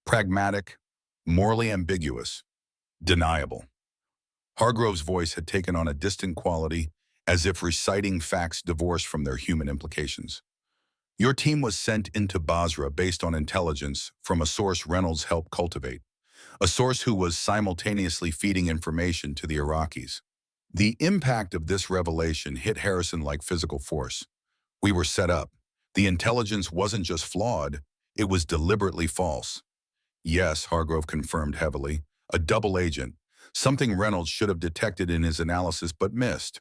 Pragmatic, morally ambiguous, deniable. Hargrove's voice had taken on a distant quality, as if reciting facts divorced from their human implications. Your team was sent into Basra based on intelligence from a source Reynolds helped cultivate, a source who was simultaneously feeding information to the Iraqis. The impact of this revelation hit Harrison like physical force. We were set up. The intelligence wasn't just flawed, it was deliberately false. Yes, Hargrove confirmed heavily, a double agent, something Reynolds should have detected in his analysis but missed,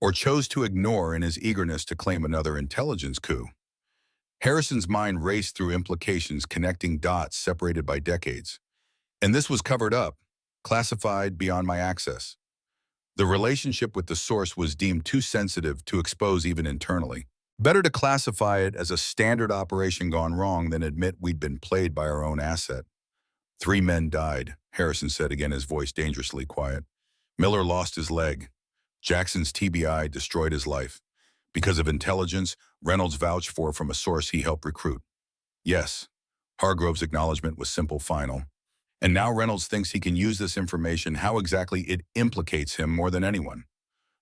or chose to ignore in his eagerness to claim another intelligence coup. Harrison's mind raced through implications connecting dots separated by decades. And this was covered up, classified beyond my access. The relationship with the source was deemed too sensitive to expose even internally. Better to classify it as a standard operation gone wrong than admit we'd been played by our own asset. 3 men died, Harrison said again, his voice dangerously quiet. Miller lost his leg. Jackson's TBI destroyed his life. Because of intelligence Reynolds vouched for from a source he helped recruit. Yes, Hargrove's acknowledgement was simple, final. And now Reynolds thinks he can use this information how exactly it implicates him more than anyone.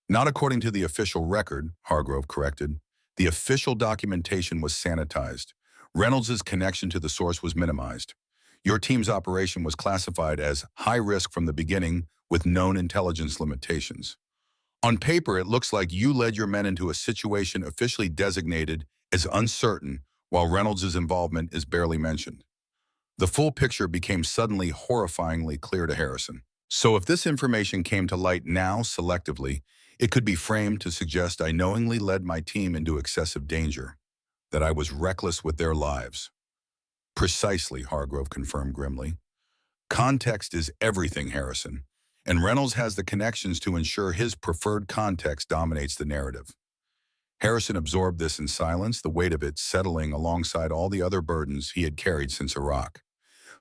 Not according to the official record, Hargrove corrected. The official documentation was sanitized. Reynolds' connection to the source was minimized. Your team's operation was classified as high risk from the beginning with known intelligence limitations. On paper, it looks like you led your men into a situation officially designated as uncertain, while Reynolds' involvement is barely mentioned. The full picture became suddenly horrifyingly clear to Harrison. So if this information came to light now selectively, it could be framed to suggest I knowingly led my team into excessive danger, that I was reckless with their lives. Precisely, Hargrove confirmed grimly. Context is everything, Harrison, and Reynolds has the connections to ensure his preferred context dominates the narrative. Harrison absorbed this in silence, the weight of it settling alongside all the other burdens he had carried since Iraq.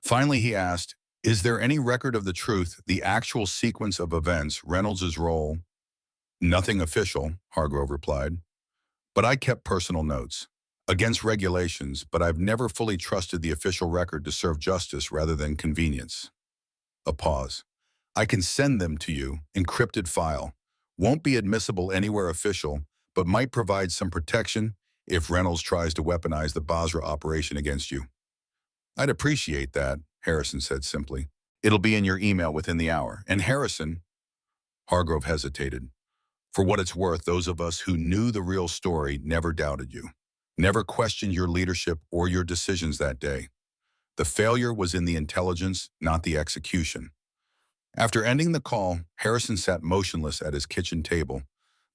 Finally, he asked, is there any record of the truth, the actual sequence of events, Reynolds' role? Nothing official, Hargrove replied. But I kept personal notes. Against regulations, but I've never fully trusted the official record to serve justice rather than convenience. A pause. I can send them to you, encrypted file. Won't be admissible anywhere official, but might provide some protection if Reynolds tries to weaponize the Basra operation against you. I'd appreciate that, Harrison said simply. It'll be in your email within the hour. And Harrison, Hargrove hesitated. For what it's worth, those of us who knew the real story never doubted you, never questioned your leadership or your decisions that day. The failure was in the intelligence, not the execution. After ending the call, Harrison sat motionless at his kitchen table,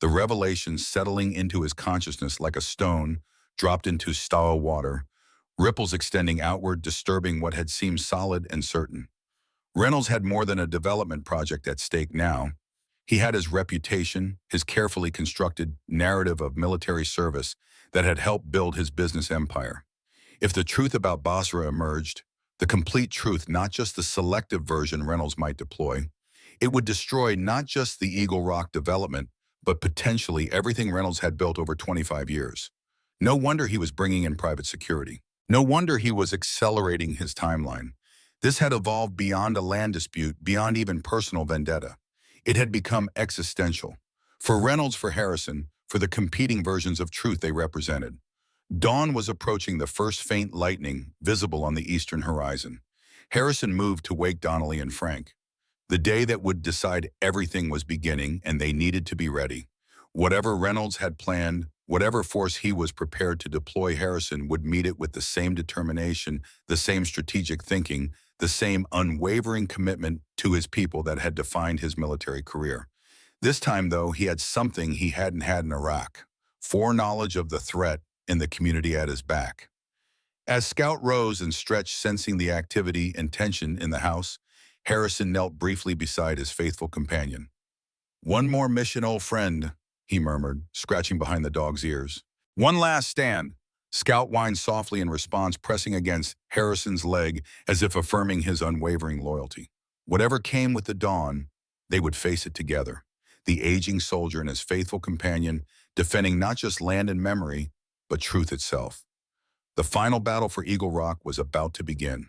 the revelation settling into his consciousness like a stone dropped into stale water, ripples extending outward, disturbing what had seemed solid and certain. Reynolds had more than a development project at stake now. He had his reputation, his carefully constructed narrative of military service that had helped build his business empire. If the truth about Basra emerged, the complete truth, not just the selective version Reynolds might deploy, it would destroy not just the Eagle Rock development, but potentially everything Reynolds had built over 25 years. No wonder he was bringing in private security. No wonder he was accelerating his timeline. This had evolved beyond a land dispute, beyond even personal vendetta. It had become existential. For Reynolds, for Harrison, for the competing versions of truth they represented. Dawn was approaching, the first faint lightning visible on the eastern horizon. Harrison moved to wake Donnelly and Frank. The day that would decide everything was beginning, and they needed to be ready. Whatever Reynolds had planned, whatever force he was prepared to deploy, Harrison would meet it with the same determination, the same strategic thinking, the same unwavering commitment to his people that had defined his military career. This time, though, he had something he hadn't had in Iraq: foreknowledge of the threat and the community at his back. As Scout rose and stretched, sensing the activity and tension in the house, Harrison knelt briefly beside his faithful companion. "One more mission, old friend," he murmured, scratching behind the dog's ears. "One last stand." Scout whined softly in response, pressing against Harrison's leg as if affirming his unwavering loyalty. Whatever came with the dawn, they would face it together. The aging soldier and his faithful companion, defending not just land and memory, but truth itself. The final battle for Eagle Rock was about to begin.